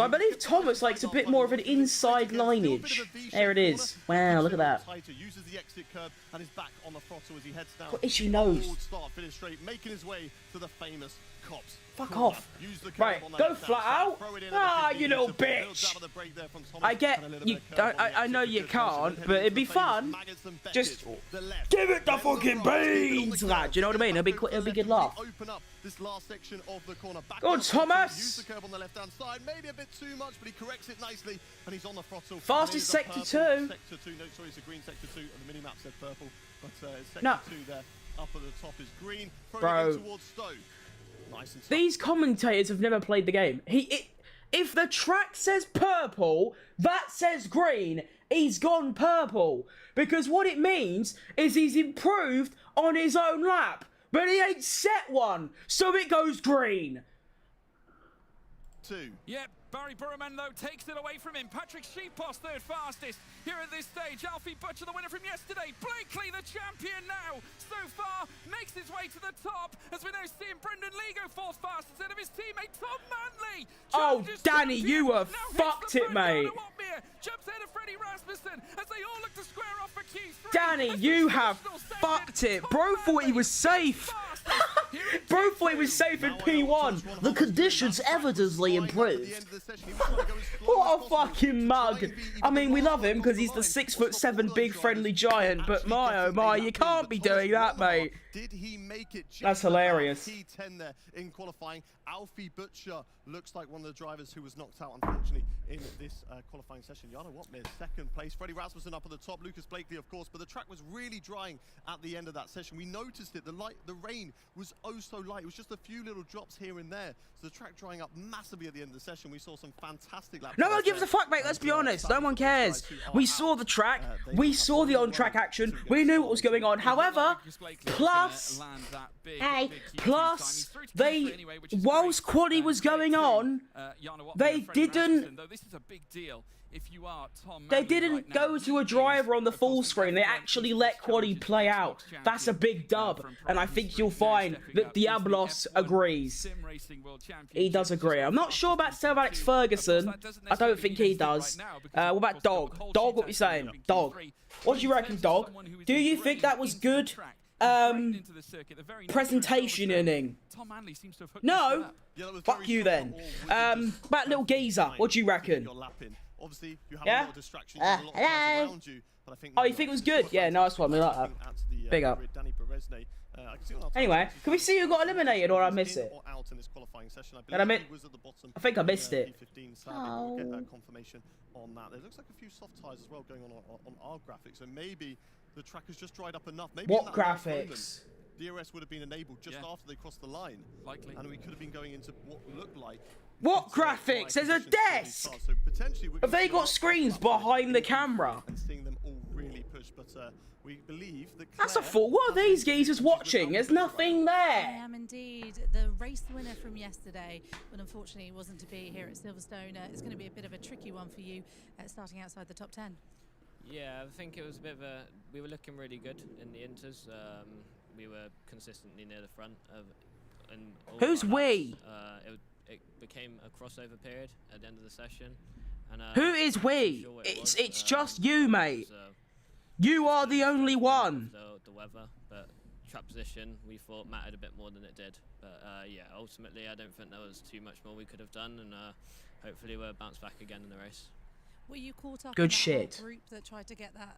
believe Thomas likes a bit more of an inside lineage. There it is. Wow, look at that. What itchy nose? Making his way to the famous cops. Fuck off. Right, go flat out. Ah, you little bitch. I get you. I know you can't, but it'd be fun. Just give it the fucking beans, lad. Do you know what I mean? It'll be good laugh. Go on, Thomas. Maybe a bit too much, but he corrects it nicely, and he's on the throttle. Fastest sector 2. Sector 2. No, sorry, it's a green sector 2. The mini map said purple, but sector 2 there. Up at the top is green. Bro. Towards Stowe. Nice and These commentators have never played the game. If the track says purple, that says green, he's gone purple. Because what it means is he's improved on his own lap. But he ain't set one, so it goes green. 2. Yep, Barry Burman, though, takes it away from him. Patrick Sheepos, third fastest here at this stage. Alfie Butcher, the winner from yesterday. Blakely, the champion now, so far, makes his way to the top. As we now see him, Brendan Lee go fourth fastest ahead of his teammate Tom Manley. Oh, Danny, you have fucked it, mate. Jumps ahead of Freddie Rasmussen as they all look to square off for Q3. Danny, you have fucked it. Bro thought he was safe. Bro thought he was safe in P1. The conditions evidently improved. What a fucking mug. I mean, we love him because he's the 6'7" big friendly giant, but my oh my, you can't be doing that, mate. Did he make it? That's hilarious. P10 there in qualifying. Alfie Butcher looks like one of the drivers who was knocked out, unfortunately, in this qualifying session. Jana Watmir, second place. Freddie Rasmussen up at the top. Lucas Blakely, of course, but the track was really drying at the end of that session. We noticed it. The rain was oh so light. It was just a few little drops here and there. So the track drying up massively at the end of the session. We saw some fantastic laps. No one gives a fuck, mate. Let's be honest. No one cares. We saw the track. We saw the on-track action. We knew what was going on. However, plus, whilst quali was going on, they didn't go to a driver on the full screen. They actually let quali play out. That's a big dub, and I think you'll find that Diablos agrees. He does agree. I'm not sure about Sir Alex Ferguson. I don't think he does. What about Dog? Dog, what we saying? Dog. What do you reckon, Dog? Do you think that was good? Presentation inning. No? Fuck you then. About little geezer, what do you reckon? Obviously, you have Yeah? a lot of distractions and a lot of cars around you, but I think Oh, you think it was good? Yeah, nice one. We like that. Big up. Anyway, can we see who got eliminated or I miss it? I think I missed it. Oh. We'll get that confirmation on that. There looks like a few soft tyres as well going on our graphics, so maybe the track has just dried up enough. Maybe What graphics? DRS would have been enabled just after they crossed the line. Likely. And we could have been going into what looked like... What graphics? There's a desk! So potentially Have they got screens behind the camera? And seeing them all really push, but we believe that That's a Claire fool. What are has these made geezers decisions watching? without There's push right nothing now. I there. am indeed. The race winner from yesterday, but unfortunately wasn't to be here at Silverstone. It's going to be a bit of a tricky one for you starting outside the top 10. Yeah, I think it was a bit of a... We were looking really good in the inters. We were consistently near the front of... And Who's we? It became a crossover period at the end of the session. And, Who is we? sure It's just you, mate. You are the only one. The weather, but track position we thought mattered a bit more than it did. But yeah, ultimately I don't think there was too much more we could have done, and hopefully we'll bounce back again in the race. Were you caught up Good in that shit. whole group that tried to get that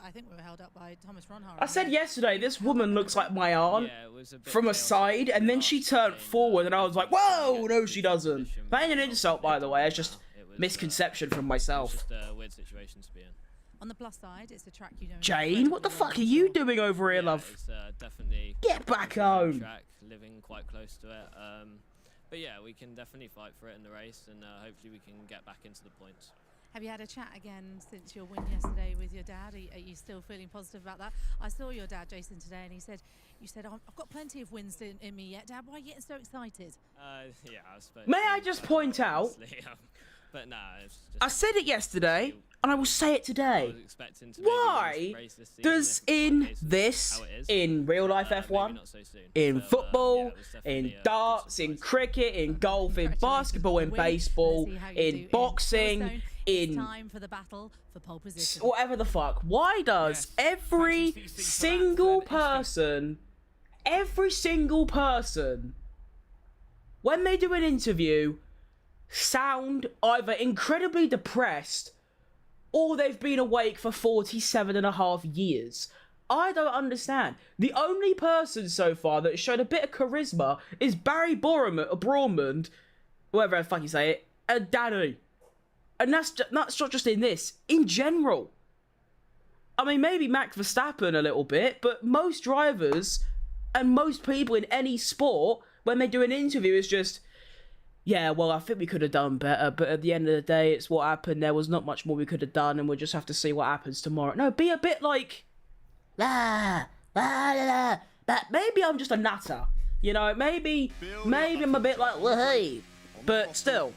I think we were held up by Thomas Ronhard. I said yesterday, this woman looks like my aunt Yeah, it was a bit from a chaotic side, and then she turned forward, and I was like, whoa, no, she doesn't. position, That ain't an but insult, by the way. It's just it was, misconception from It was myself. just a weird situation to be in. On the plus side, it's a track you don't. Jane, what the fuck are you doing over here, Yeah, love? it's definitely Get back a home. track, living quite close to it. But yeah, we can definitely fight for it in the race, and hopefully we can get back into the points. Have you had a chat again since your win yesterday with your dad? Are you still feeling positive about that? I saw your dad, Jason, today, and you said, oh, I've got plenty of wins in me yet, Dad. Why are you getting so excited? Yeah, I suppose. May I just point out, honestly, but nah, it's just, I said it yesterday, and I will say it I today. was expecting to Why maybe race this season does if it's in not the case of this, how it is. in real life Maybe F1, not so soon. in But, football, yeah, it was definitely in a good darts, in surprise. cricket, in golf, in basketball, in Win. Let's baseball, see how you do in boxing, Silverstone. It's in time for the battle for pole position. whatever the fuck. Why does Yes, every thank you, CC, for single that, person, when they do an interview, sound either incredibly depressed or they've been awake for 47.5 years? I don't understand. The only person so far that showed a bit of charisma is Barry Borman, whatever the fuck you say it, and Danny. And that's not just in this, in general. I mean, maybe Max Verstappen a little bit, but most drivers and most people in any sport, when they do an interview, is just, yeah, well, I think we could have done better, but at the end of the day, it's what happened. There was not much more we could have done, and we'll just have to see what happens tomorrow. No, be a bit like, but maybe I'm just a nutter. You know, maybe I'm a bit like, well, hey. But still,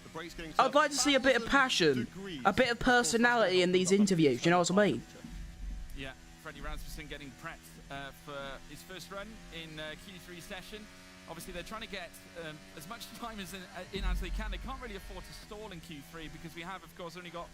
I'd like to see a bit of passion, a bit of personality in these interviews, you know what I mean? Yeah, Freddie Rasmussen getting prepped for his first run in Q3 session. Obviously, they're trying to get as much time in as they can. They can't really afford to stall in Q3 because we have, of course, only got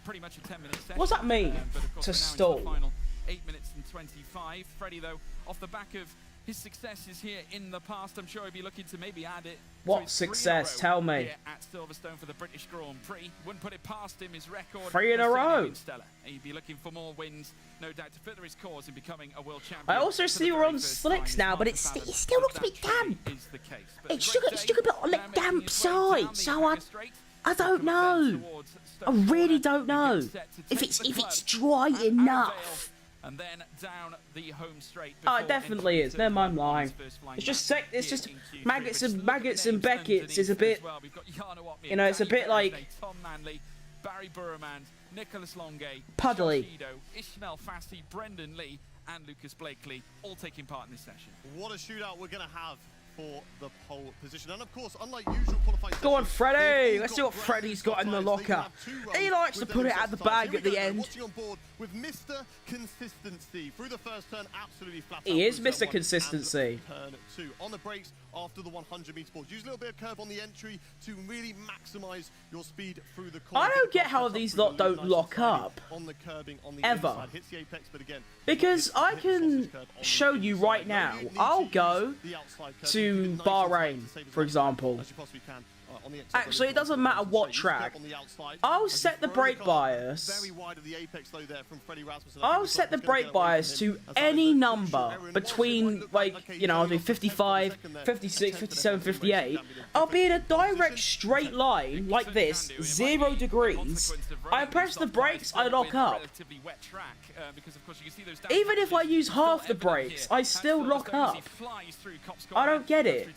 pretty much a 10-minute session. What's that mean, But of course, to we're now into stall? the final 8 minutes and 25. Freddie, though, off the back of his successes here in the past, I'm sure he'll be looking to maybe add it. What to his 3 in a success? row Tell me. Here at Silverstone for the British Grand Prix. Wouldn't put it past him, his record. 3 in a has seen row. him in stellar. He'd be looking for more wins, no doubt, to further his cause in becoming a world champion. I also for see the we're very on first slicks time. now, but It's it Marcus still looks a Allen. bit That damp. truly is the case. But It's a still great a bit on the day, now damp making his way down side, the so Hanger Straight. I don't Coming then know. towards I Stoke really Corner. don't He know gets set to if take it's the club dry and out of enough. Vale, and then down the home straight. Oh, it before definitely entering is. Never mind turn one on lying. his first flying It's just lap it's here just in Q3. maggots But and just look at maggots the and names Beckett's is a underneath bit, as well. We've got Jarno Watmir, you know, it's a Danny bit like Thursday, Tom Manley, Barry Burman, Nicholas Longe, puddly. Josh Edo, Ishmael Fassi, Brendan Lee, and Lucas Blakely, all taking part in this session. What a shootout we're going to have for the pole position. And of course, unlike usual qualifying Go on, sessions, Freddie. they've all Let's see got what brand Freddie's new got in the soft tyres. They can locker. have 2 He runs likes to with put their it at the soft tyres. bag Here at we the go, end. watching on board with Mr. Consistency. Through the first turn, absolutely flat out. He is through Mr. turn 1 Consistency. and turn 2. On the brakes after the 100 meter balls. Use a little bit of curve on the entry to really maximise your speed through the corner. I don't get how these lot don't lock up. On the curbing on the ever. inside. Hits the apex, but again, Because I hits the can sausage curve on the show you inside. right No now. need to I'll use go the outside curve. to You can do it nice and Bahrain, tight to save as for much example. as you possibly can. On the exit, Actually, it doesn't matter what track. I'll set the brake bias. Very wide of the apex though there from Freddie Rasmussen. I'll set the brake bias to any number between, like, you know, I'll do 55, 56, 57, 58. I'll be in a direct straight line like this, 0 degrees. I press the brakes, I lock up. Even if I use half the brakes, I still lock up. I don't get it.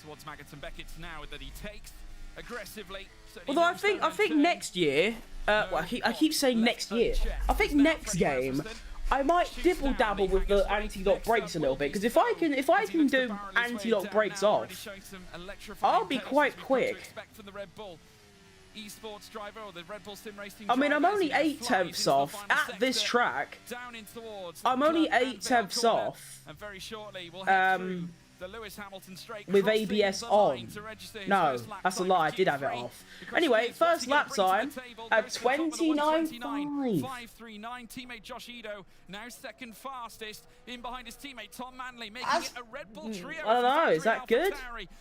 Although I think next year, Well, I keep saying next year. I think next game I might dibble dabble with the anti-lock brakes a little bit, because if I can do anti-lock brakes off, I'll be quite quick. ESPORTS driver or the Red Bull Sim Racing I mean, I'm driver only as he 8 flies tenths into the off final at this sector, track. down in towards I'm the only club 8 and tenths corner, off. and very shortly we'll head through the Lewis Hamilton straight, With crossing ABS the on. line to register his No, first lap that's a time lie. I of did have it Q3. off. The question Anyway, is, what's first he gonna lap bring to the time table? at Goes to the top of the 29.5. 5.39. Teammate Josh Edo now second fastest. In behind his teammate Tom Manley, making That's- it a Red Bull trio. I don't know, is that good?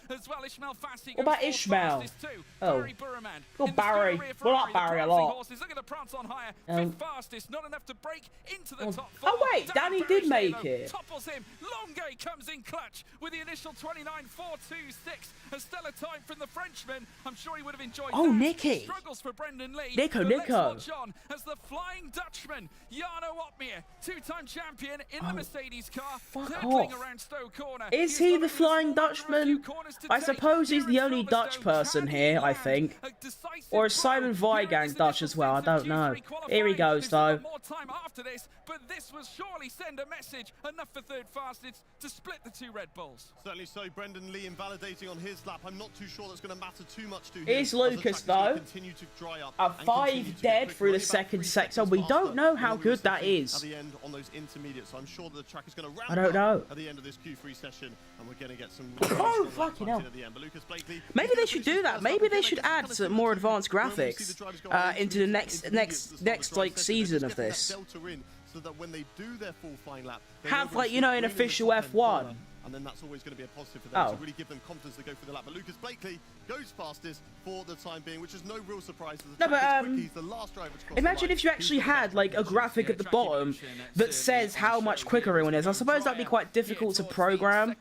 As well, Ishmael Fassi What about goes Ishmael? fastest too. Oh. Barry Burman Well, in the Barry. Scuderia We like Ferrari, the Barry a prancing lot. horses. Look at the prance on higher. Um, Fifth fastest, not enough to break into the oh. top four. Oh, wait, Danny did make Barrichello it. topples him. Longay comes in clutch with the initial 29.426. A stellar time from the Frenchman. I'm sure he would have enjoyed Oh, that. Nicky. Struggles for Brendan Lee. Nico. Let's watch on as the Flying Dutchman, Jarno Opmeer, two-time champion in the Mercedes car, hurtling off. around Stowe Corner. Is He's he got the only a Flying small number of few Dutchman? corners to I take. suppose he's Here the at only Dutch Silverstone, person can he here, I land think. a decisive Or is blow Simon here in Weigang this Dutch initial as well? I stint of don't know. Q3 Here he qualifying? goes, There's still though. more time after this, but this will surely send a message, enough for third fastest to split the two Red Bulls. Certainly so. Brendan Lee invalidating on his lap. I'm not too sure that's going to matter too much to him. Here's as the Lucas, track is gonna though. continue to dry up A and continue 5 to get dead quicker. through the Only about second 3 sector. seconds We don't faster know than how we were good that sitting is. At the end on those intermediates, so I'm sure that the track is going to ramp I don't know. up at the end of this Q3 session, and we're going to get some. Oh, fucking hell. At the end. But Lucas Blakely, Maybe they should do that. Maybe they should add some more advanced graphics into the next like season of this. So that when they do their full flying lap, Have, like, you know, an official F1. And then that's always going to be a positive for them Oh. to really give them confidence to go through the lap. But Lucas Blakely goes fastest for the time being, which is no real surprise. No, but, He's the last driver to cross the Imagine line. if you actually had like a graphic at the bottom that says how much quicker everyone is. I suppose that'd be quite difficult to program,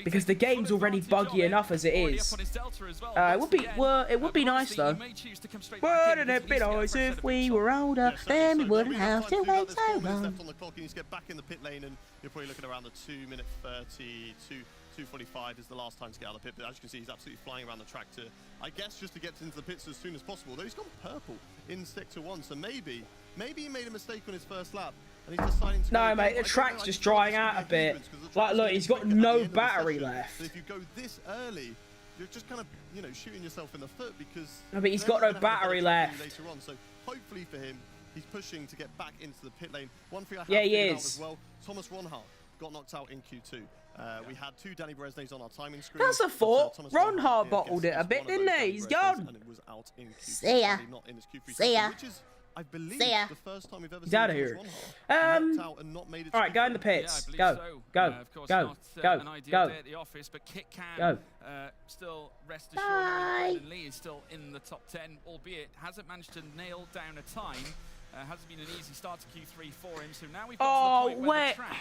because the game's already buggy enough as it is. It would be nice though. Wouldn't it be nice if we were older? Then we wouldn't have to wait so long. Left on the clock, and you get back in the pit lane, and you're probably looking around the 2-minute 32. 2:45 is the last time to get out of the pit, but as you can see, he's absolutely flying around the track to, I guess, just to get into the pits as soon as possible. Though he's gone purple in sector 1, so maybe he made a mistake on his first lap, and he's deciding to. No, mate, the track's just drying out a bit. Like, look, he's got no battery left. But if you go this early, you're just kind of, you know, shooting yourself in the foot, because. No, but he's got no battery left. Later on, so hopefully for him, he's pushing to get back into the pit lane. One thing I have Yeah, he figured out is. as well, Thomas Ronhart got knocked out in Q2. We had 2 Danny Bresnays on our timing screen. That's a thought. Thomas Ronhart yeah, bottled it a guessed bit, one of didn't those he? Danny He's Bresnays, gone. and it was out in Q2, See ya. not in his Q3 See ya. session, which is, I believe, See ya. the first time we've ever He's seen outta Thomas here. Ronhart knocked out and not made it to Alright, go in the Q3. pits. Yeah, I Go, believe so. go, Of course, go, not, go, an ideal go. day at the office, but Kit Can Go. still rest assured Bye. Brendan Lee is still in the top 10, albeit hasn't managed to nail down a time. Hasn't been an easy start to Q3 for him, so now we've got to the point where the track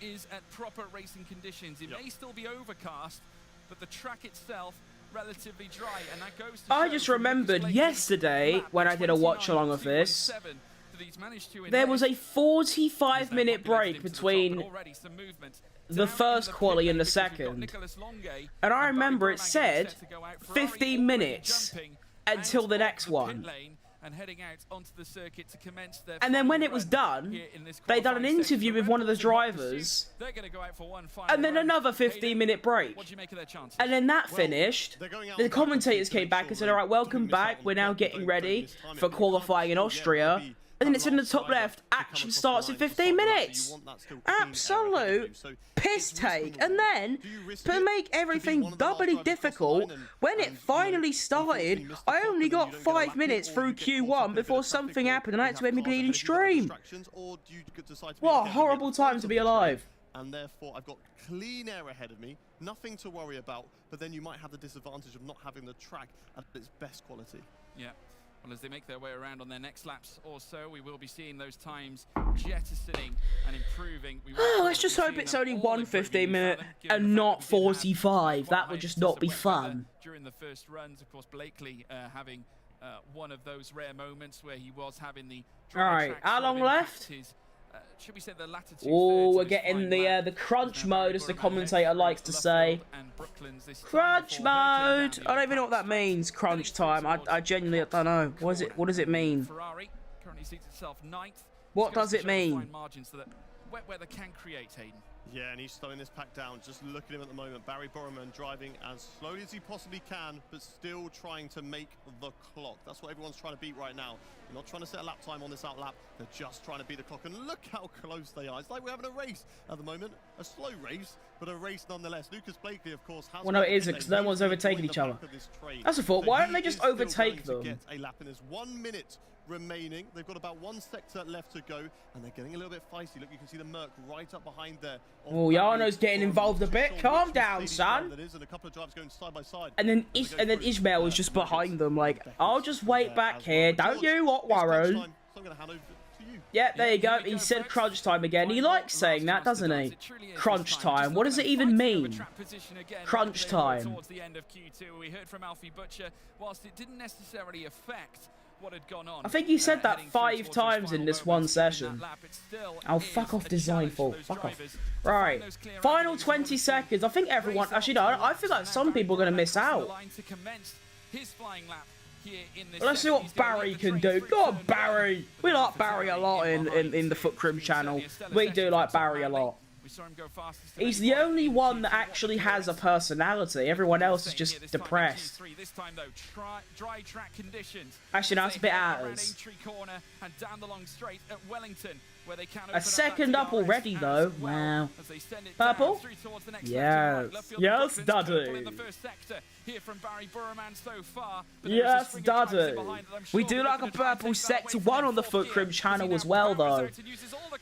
is at proper racing conditions. It may still be overcast, but the track itself relatively dry, and that goes to I show just from remembered Lucas Blake's yesterday lap when I did a watch along of 29.217 this, that he's managed to there was a inherit. 45-minute break between the first quali and the second. And I remember it said 15 minutes until the next one. And then when it was done, they done an interview with one of the drivers, and then another 15-minute break. And then that finished. The commentators came back and said, alright, welcome back, we're now getting ready for qualifying in Austria. And then it's in the top left, action starts in 15 minutes. Absolute piss take. And then, to make everything doubly difficult, when it finally started, I only got 5 minutes through Q1 before something happened and I had to end me bleeding stream. What a horrible time to be alive. And therefore, I've got clean air ahead of me, nothing to worry about, but then you might have the disadvantage of not having the track at its best quality. Yeah. Well, as they make their way around on their next laps or so, we will be seeing those times jettisoning and improving. Let's just hope it's only 1 15-minute and not 45. That would just not be fun. During the first runs, of course, Blakely having one of those rare moments where he was having the Alright, how long left? His should we say the latter two Oh, thirds we're of his getting flying the lap. crunch Now Barry mode, as the Burman commentator heads likes to through say. Luffield and Brooklands this time Crunch before hurtling mode. down the I don't even know what that impact means. straight. Crunch time. I genuinely don't know. What does it mean? Ferrari currently seats itself ninth. What This goes does to it show the mean? fine margins that wet weather can create, Hayden. Yeah, and he's slowing this pack down. Just look at him at the moment. Barry Borman driving as slowly as he possibly can, but still trying to make the clock. That's what everyone's trying to beat right now. They're not trying to set a lap time on this out lap. They're just trying to beat the clock. And look how close they are. It's like we're having a race at the moment. A slow race, but a race nonetheless. Lucas Blakely, of course, has... Well, no, it isn't, because no one's overtaking each other. That's a thought. Why don't they just overtake them? Get a lap, and there's 1 minute remaining. They've got about one sector left to go, and they're getting a little bit feisty. Look, you can see the Merc right up behind there. Oh, Jarno's getting involved a bit. Calm down, son. And a couple of drivers going side by side. And then Ismail is just behind them, like, I'll just wait back here. Don't you what worry. Yeah, there you go. He said crunch time again. He likes saying that, doesn't he? Crunch time. What does it even mean? Crunch time. Towards the end of Q2, we heard from Alfie Butcher, whilst it didn't necessarily affect what had gone on. I think he said that 5 times in this one session. Oh, fuck off, design fault. Fuck off. Right. Final 20 seconds. I think everyone... Actually, no, I feel like some people are going to miss out. Well, let's see what Barry can do. Go on, Barry. We like Barry a lot in the Foot Crim channel. We do like Barry a lot. He's the only one that actually has a personality. Everyone else is just depressed. Actually, no, that's a bit ours. A second up already, though. Wow. Purple? Yes. Yes, Daddy. Yes, Daddy. We do like a purple sector 1 on the Foot Crim channel as well, though.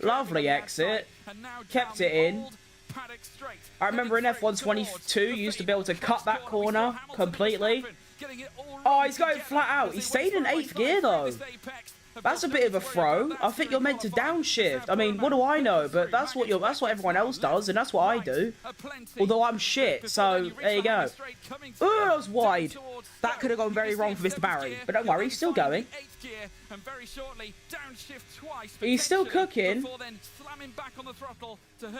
Lovely exit. Kept it in. I remember in F1 22, you used to be able to cut that corner completely. Oh, he's going flat out. He stayed in 8th gear, though. That's a bit of a throw. I think you're meant to downshift. I mean, what do I know? But that's what everyone else does, and that's what I do. Although I'm shit, so there you go. Oh, that was wide. That could have gone very wrong for Mr. Barry. But don't worry, he's still going. He's still cooking.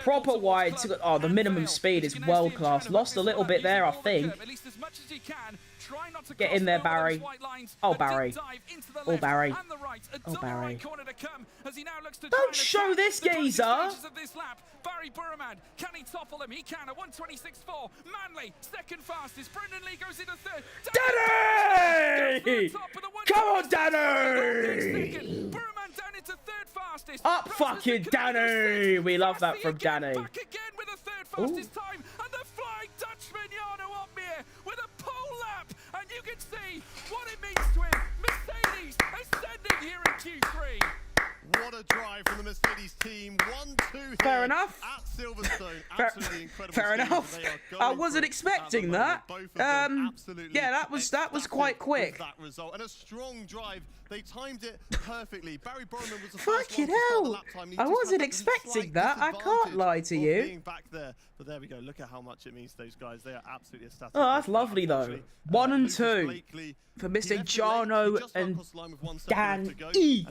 Proper wide. Oh, the minimum speed is world class. Lost a little bit there, I think. Get in there, Barry. Oh, Barry. Oh, Barry. Oh, Barry. Don't show this geezer! Barry Burman, can he topple him? He can at 1:26.4. Manley, second fastest. Brendan Lee goes into third. Danny! Come on, Danny! Burman down into third fastest. Up fucking Danny! We love that from Danny. Back again with a third fastest time. And the Flying Dutchman, Jarno Opmeer, with a pole lap. And you can see what it means to him. Mercedes ascending here in Q3. What a drive from the Mercedes team. 1-2 Fair enough. at Silverstone. Absolutely incredible. Fair enough. I wasn't expecting that. Yeah, that was quite quick. That result and a strong drive. They timed it perfectly. Barry Borman was the first Fucking one to start the hell! lap time. He I just wasn't had expecting slight that. I can't lie to disadvantage you. of being back there. But there we go. Look at how much it means to those guys. They are absolutely ecstatic. Oh, that's lovely though. 1 and 2 for Mr. Jarno and Dan E.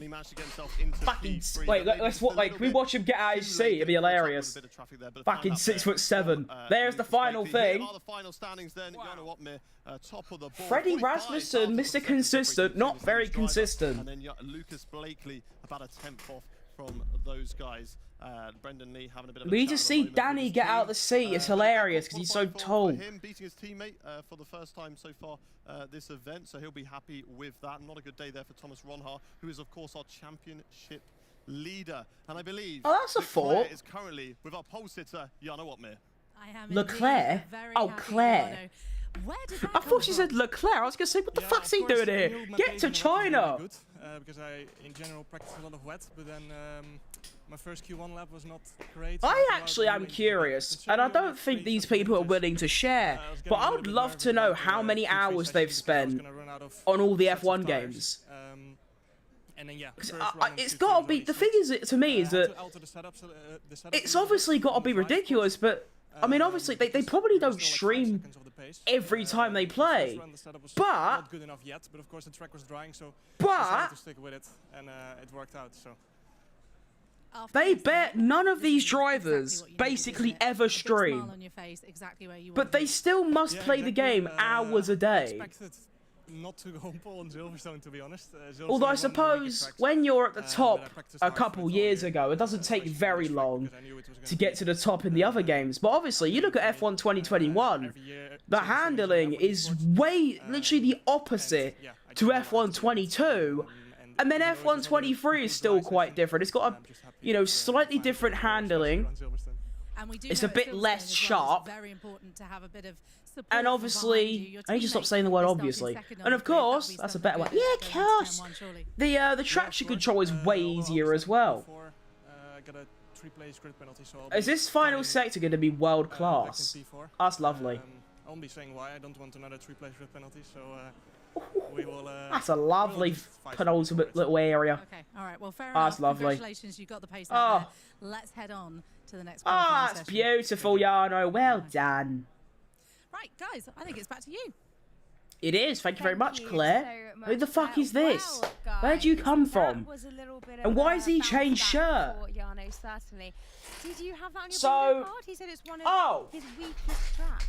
Fucking wait, let's what? Like, can we watch him get out of his seat? It'd be hilarious. Fucking 6'7". There's the final thing. Freddie Rasmussen, Mr. Consistent, not very consistent. And then Lucas Blakely about a 10th off from those guys. Brendan Lee having a bit of We just see Danny get out of the seat. It's hilarious because he's so tall. Him beating his teammate for the first time so far this event, so he'll be happy with that. Not a good day there for Thomas Ronha, who is of course our championship leader. And I believe that's a fault. Is currently with our pole sitter Jarno Opmeer. Leclerc? Oh, Claire. I thought she said Leclerc. I was going to say, what the fuck's he doing here? Get to China! Because I, in general, practice a lot of wet, but then my first Q1 lap was not great. I actually am curious, and I don't think these people are willing to share, but I would love to know how many hours they've spent on all the F1 games. And then, yeah, it's got to be, the thing is, to me, is that it's obviously got to be ridiculous, but I mean, obviously, they probably don't stream every time they play, but not good enough yet. But of course, the track was drying, so but I decided to stick with it, and it worked out. So none of these drivers basically ever stream. But they still must play the game hours a day. Not to go on pole on Silverstone, to be honest. Although I suppose when you're at the top a couple years ago, it doesn't take very long to get to the top in the other games. But obviously, you look at F1 2021, the handling is literally the opposite to F1 22. And then F1 23 is still quite different. It's got a, slightly different handling. It's a bit less sharp. And obviously, I need to stop saying the word obviously. And of course, that's a better one. Yeah, of course. The traction control is way easier as well. Is this final sector going to be world class? That's lovely. I won't be saying why. I don't want another 3-place grid penalty, so we will... That's a lovely penultimate little area. Okay, all right. Well, fair enough. That's lovely. Congratulations, you got the pace out there. Let's head on to the next that's session. Beautiful, Jarno. Well done. Right, guys, I think it's back to you. It is. Thank you very much, Claire. Who the fuck is this? Where'd you come from? And why has he changed shirt? Jarno, certainly. Did you have that on your so, card? He said it's one of his weakest tracks.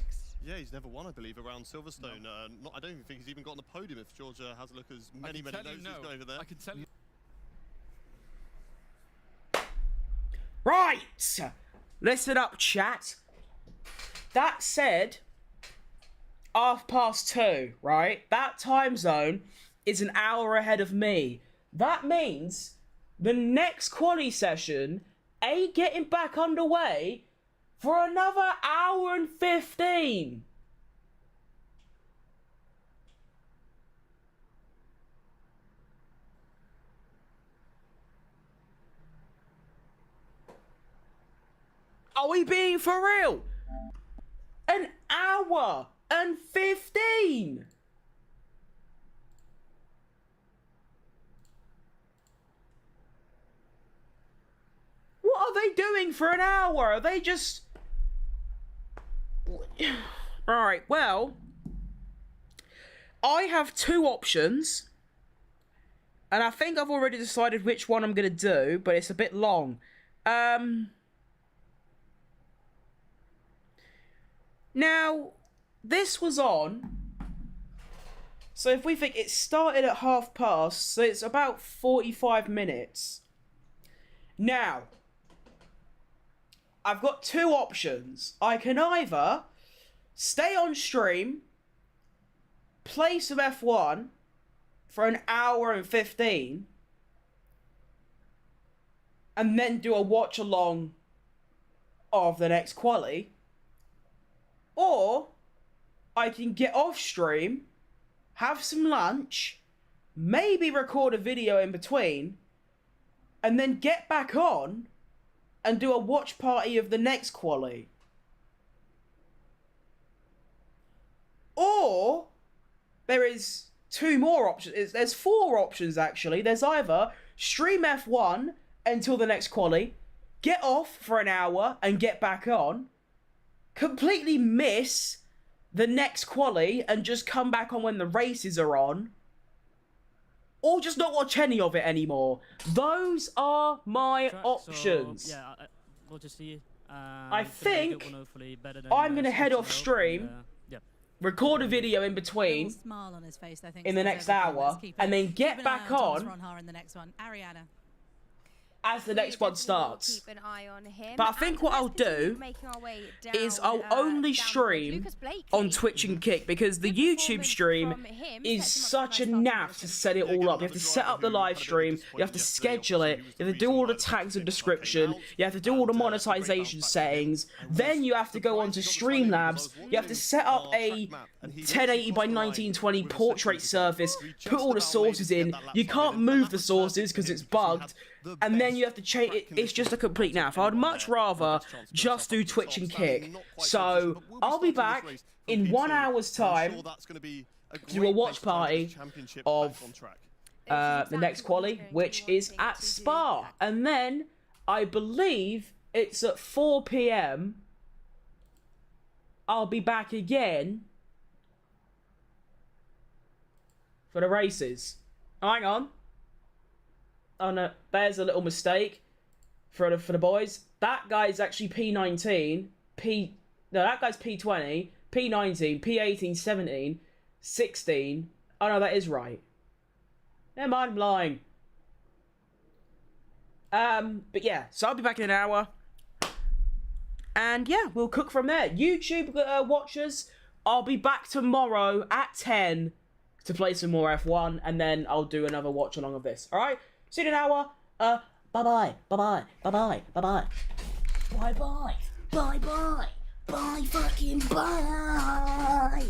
Yeah, he's never won, I believe, around Silverstone. No. I don't even think he's even got on the podium if Georgia has a look as many notes he's got over there. I can tell you. Right! Listen up, chat. That said, 2:30, right? That time zone is an hour ahead of me. That means the next quali session ain't getting back underway for another hour and 15. Are we being for real? An hour and 15. What are they doing for an hour? Are they just... Alright, well, I have two options, and I think I've already decided which one I'm going to do, but it's a bit long. Now, this was on, so if we think it started at past, so it's about 45 minutes. Now, I've got two options. I can either stay on stream, play some F1 for an hour and 15, and then do a watch along of the next quali, or I can get off stream, have some lunch, maybe record a video in between, and then get back on and do a watch party of the next quali. Or there is two more options. There's four options actually. There's either stream F1 until the next quali, get off for an hour and get back on, completely miss the next quali and just come back on when the races are on, or just not watch any of it anymore. Those are my options. So, yeah, we'll just see. I think I'm going to head off stream, record a video in between, smile on his face, I think, in the next hour, and then get back on in the next one. Ariana. As the next one starts. Keep an eye on him. But I think what I'll do is I'll only stream on Twitch and Kick, because the YouTube stream is such a naff to set it all up. You have to set up the live stream, you have to schedule it, you have to do all the tags and description, you have to do all the monetization settings, then you have to go onto Streamlabs, you have to set up a 1080 by 1920 portrait surface, put all the sources in, you can't move the sources because it's bugged, and then you have to change it. It's just a complete naff. I'd much rather just do Twitch and Kick. So I'll be back in 1 hour's time to do a watch party of the next quali, which is at Spa. And then I believe it's at 4 PM. I'll be back again for the races. Oh, hang on. Oh no, there's a little mistake. for the boys. That guy is actually P19, that guy's P20, P19, P18, 17, 16. Oh no, that is right. Never mind, I'm lying. But yeah, so I'll be back in an hour. And yeah, we'll cook from there. YouTube watchers, I'll be back tomorrow at 10 to play some more F1, and then I'll do another watch along of this. Alright? See you in an hour. Bye-bye. Bye-bye. Bye-bye. Bye-bye. Bye-bye. Bye-bye. Bye fucking bye.